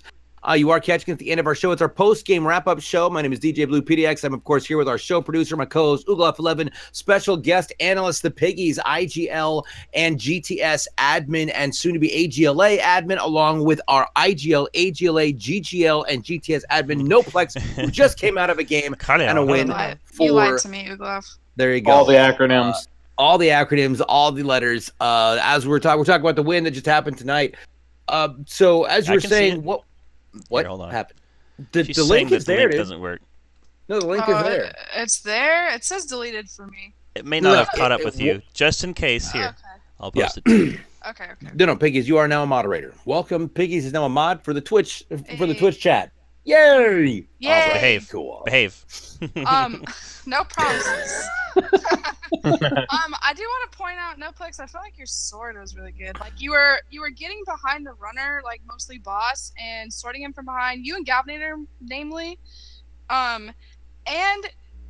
A: You are catching at the end of our show. It's our post-game wrap-up show. My name is DJ Blue PDX. I'm, of course, here with our show producer, my co-host, Uglaf11, special guest analyst, the Piggies, IGL and GTS admin, and soon-to-be AGLA admin, along with our IGL, AGLA, GGL, and GTS admin, Noplex, who just came out of a game and a win
B: You lied
A: for...
B: to me, Uglaf.
A: There you go.
E: All the acronyms.
A: All the acronyms, all the letters. As we're talking about the win that just happened tonight. So as you were saying, what
D: hold on.
A: happened? The
D: She's
A: link
D: saying
A: is
D: that the
A: there,
D: link
A: dude.
D: doesn't work.
A: No, the link is there.
B: It's there. It says deleted for me.
D: It may not
A: No,
D: have caught up
A: it
D: with you. Just in case, here,
B: Okay.
D: I'll post it. To you.
B: Okay.
A: No, Piggies, you are now a moderator. Welcome, Piggies is now a mod for the Twitch
B: Hey.
A: chat. Yay!
B: Yay!
A: All right,
D: Behave.
A: Cool.
D: Behave.
B: No promises. I do want to point out, Noplex, I feel like your sword was really good. Like you were getting behind the runner, like mostly boss, and sorting him from behind. You and Galvanator, namely, and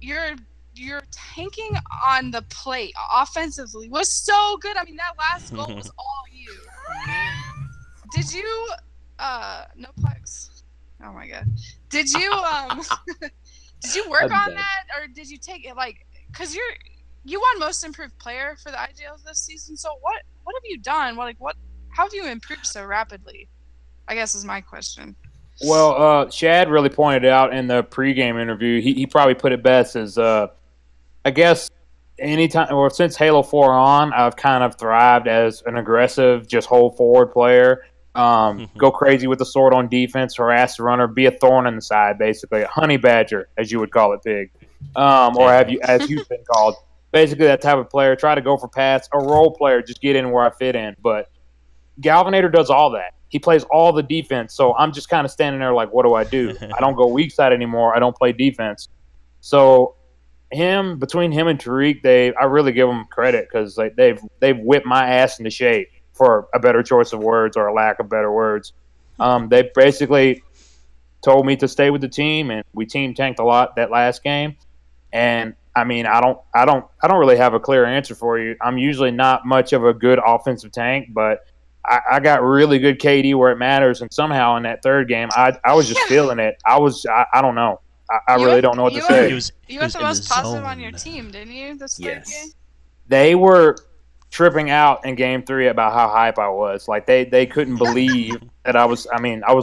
B: you're tanking on the plate offensively was so good. I mean, that last goal was all you. Did you, Noplex? Oh my god. Did you did you work on that, or did you take it like, because you won most improved player for the IGL this season, so what have you done? How have you improved so rapidly, I guess is my question.
E: Well, Shad really pointed out in the pregame interview, he probably put it best as I guess anytime, or since Halo 4 on, I've kind of thrived as an aggressive, just hold forward player. Go crazy with the sword on defense, harass the runner, be a thorn in the side, basically. A honey badger, as you would call it, Pig. Or as you've been called. Basically that type of player. Try to go for pass. A role player, just get in where I fit in. But Galvanator does all that. He plays all the defense. So I'm just kind of standing there like, what do? I don't go weak side anymore. I don't play defense. So between him and Tariq, I really give them credit because they've whipped my ass into shape, for a better choice of words or a lack of better words. They basically told me to stay with the team, and we team tanked a lot that last game. And I mean, I don't really have a clear answer for you. I'm usually not much of a good offensive tank, but I got really good KD where it matters. And somehow in that third game, I was just feeling it. I don't know. I really don't know what to say.
B: You were the most positive on your team, didn't you? This third game?
E: They were tripping out in game 3 about how hype I was. Like they couldn't believe that I was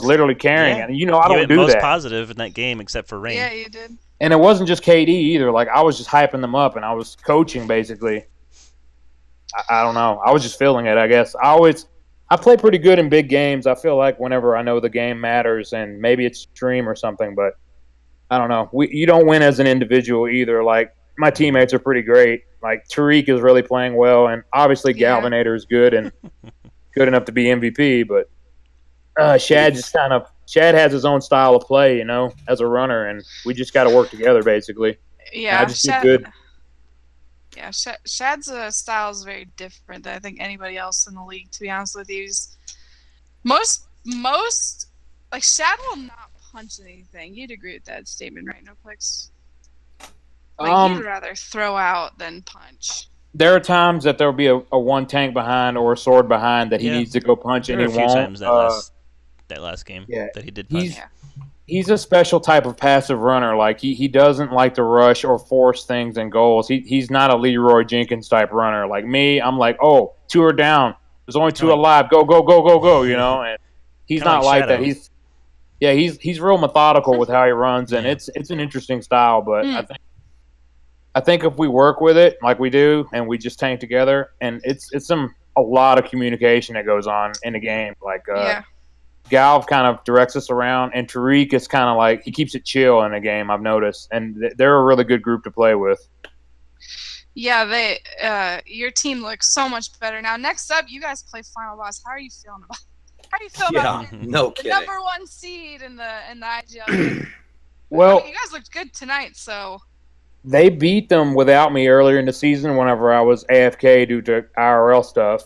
E: literally carrying it. And I don't do
D: most
E: that.
D: Positive in that game except for Rain.
B: Yeah, you did.
E: And it wasn't just KD either. Like I was just hyping them up and I was coaching basically. I don't know. I was just feeling it, I guess. I play pretty good in big games. I feel like whenever I know the game matters, and maybe it's stream or something, but I don't know. You don't win as an individual either. Like my teammates are pretty great. Like Tariq is really playing well, and obviously Galvanator is good and good enough to be MVP. But Shad has his own style of play, as a runner, and we just got to work together basically.
B: Yeah,
E: I just do good.
B: Yeah, Shad's style is very different than I think anybody else in the league. To be honest with you, most like Shad will not punch anything. You'd agree with that statement, right, Noplex? Like he'd rather throw out than punch.
E: There are times that there'll be a one tank behind or a sword behind that he needs to go punch, and he won't.
D: Times that last game that he did punch.
E: he's a special type of passive runner. Like he doesn't like to rush or force things in goals. He's not a Leroy Jenkins type runner. Like me, I'm like, oh, 2 are down. There's only 2
D: Kinda like-
E: alive. Go, go, go, go, go. You know, and he's
D: Kinda
E: not
D: like
E: like that.
D: Shadow.
E: He's real methodical with how he runs, and
D: Yeah.
E: it's an interesting style. But
B: Mm.
E: I think if we work with it like we do, and we just tank together, and it's a lot of communication that goes on in the game. Like
B: Yeah.
E: Galv kind of directs us around, and Tariq is kind of like he keeps it chill in a game. I've noticed, and they're a really good group to play with.
B: Yeah, your team looks so much better now. Next up, you guys play Final Boss. How are you feeling about? How do you feel
A: Yeah,
B: about
A: no
B: the
A: kidding.
B: number 1 seed in the IGL?
E: Well,
B: I mean, you guys looked good tonight, so
E: they beat them without me earlier in the season whenever I was AFK due to IRL stuff.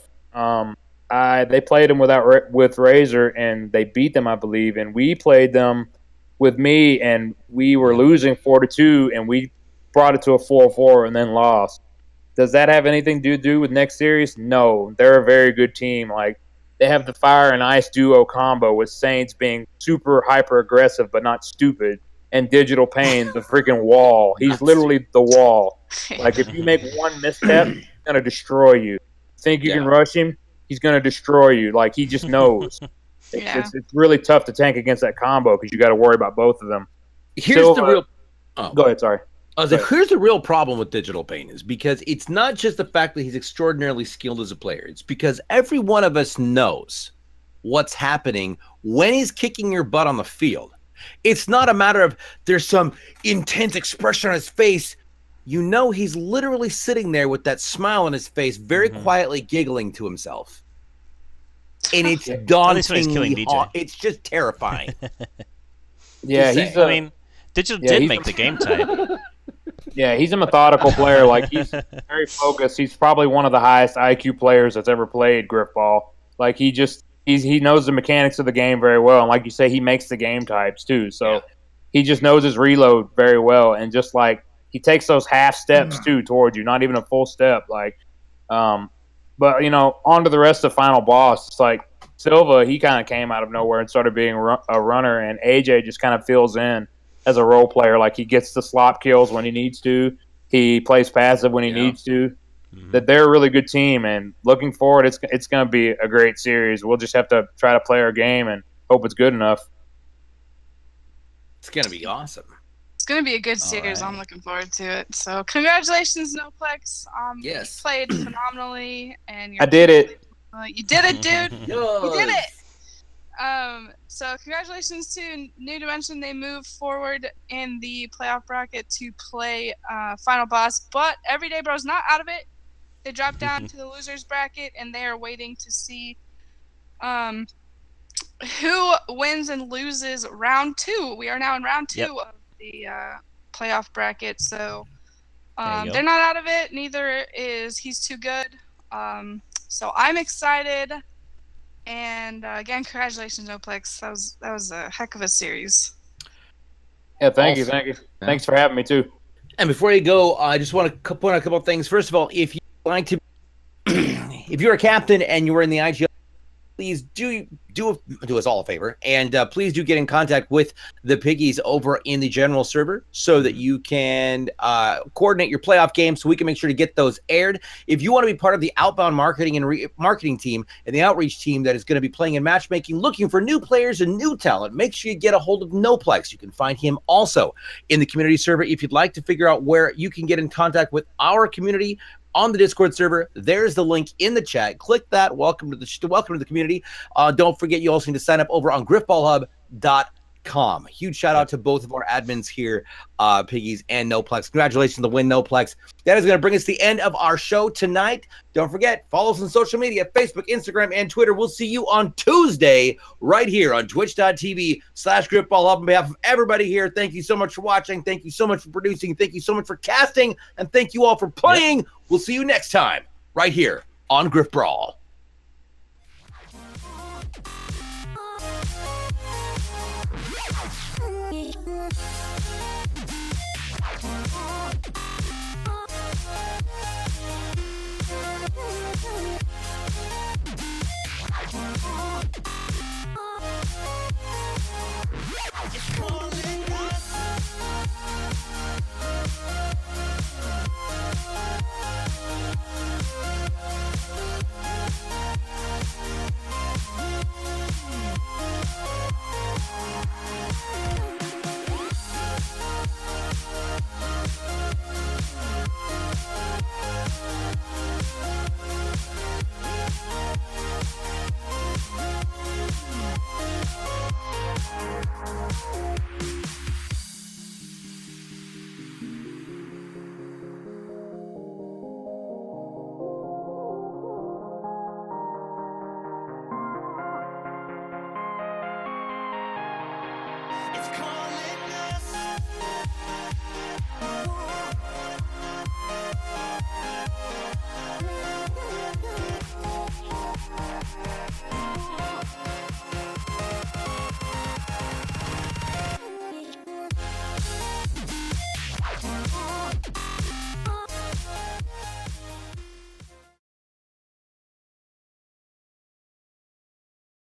E: They played them with Razor, and they beat them, I believe, and we played them with me, and we were losing 4-2, and we brought it to a 4-4 and then lost. Does that have anything to do with next series? No, they're a very good team. Like they have the fire and ice duo combo with Saints being super hyper aggressive but not stupid, and Digital Pain the freaking wall. He's literally the wall. Like if you make one misstep, he's gonna destroy you. Think you can rush him? He's gonna destroy you. Like he just knows.
B: Yeah.
E: It's really tough to tank against that combo because you got to worry about both of them.
A: Here's the real. Oh,
E: Go ahead. Sorry.
A: Here's the real problem with Digital Pain is because it's not just the fact that he's extraordinarily skilled as a player. It's because every one of us knows what's happening when he's kicking your butt on the field. It's not a matter of there's some intense expression on his face. You know he's literally sitting there with that smile on his face, very quietly giggling to himself. And it's
D: At least when he's killing
A: dauntingly
D: DJ.
A: hot. It's just terrifying.
E: Yeah,
A: Just
E: he's.
D: I mean, Digital did
E: he's-
D: make the game type.
E: Yeah, he's a methodical player. Like he's very focused. He's probably one of the highest IQ players that's ever played Griffball. Like he knows the mechanics of the game very well, and like you say, he makes the game types too. So he just knows his reload very well, and just like he takes those half steps too towards you, not even a full step. Like, but on to the rest of Final Boss. It's like Silva, he kind of came out of nowhere and started being a runner, and AJ just kind of fills in as a role player. Like he gets the slot kills when he needs to. He plays passive when he needs to. That they're a really good team, and looking forward, it's going to be a great series. We'll just have to try to play our game and hope it's good enough.
A: It's gonna be awesome.
B: it's going to be a good series. I'm looking forward to it. So congratulations, Noplex.
A: Yes.
B: You played phenomenally, and
E: I did it.
B: You did it, dude. You did
A: Yes.
B: it. So congratulations to New Dimension. They moved forward in the playoff bracket to play Final Boss, but Everyday Bro's not out of it. They dropped down to the losers bracket, and they are waiting to see who wins and loses round 2. We are now in round 2 of the playoff bracket, so
D: There you go.
B: they're not out of it. Neither is He's Too Good. So I'm excited. And again, congratulations, Oplex. That was a heck of a series.
E: Yeah, thank you.
A: Yeah.
E: Thanks for having me too.
A: And before you go, I just want to point out a couple of things. First of all, if you like to, if you're a captain and you were in the IGL, please do us all a favor, and please do get in contact with the Piggies over in the general server so that you can coordinate your playoff games, so we can make sure to get those aired. If you want to be part of the outbound marketing and marketing team and the outreach team that is going to be playing in matchmaking, looking for new players and new talent, make sure you get a hold of Noplex. You can find him also in the community server. If you'd like to figure out where you can get in contact with our community on the Discord server, there's the link in the chat. Click that. Welcome to the community. Don't forget, you also need to sign up over on griffballhub.com. Huge shout out to both of our admins here, Piggies and Noplex. Congratulations on the win, Noplex. That is going to bring us to the end of our show tonight. Don't forget, follow us on social media, Facebook, Instagram, and Twitter. We'll see you on Tuesday right here on twitch.tv/griffballhub. On behalf of everybody here, thank you so much for watching. Thank you so much for producing. Thank you so much for casting. And thank you all for playing. Yep. We'll see you next time right here on Griff Brawl.
F: Yeah.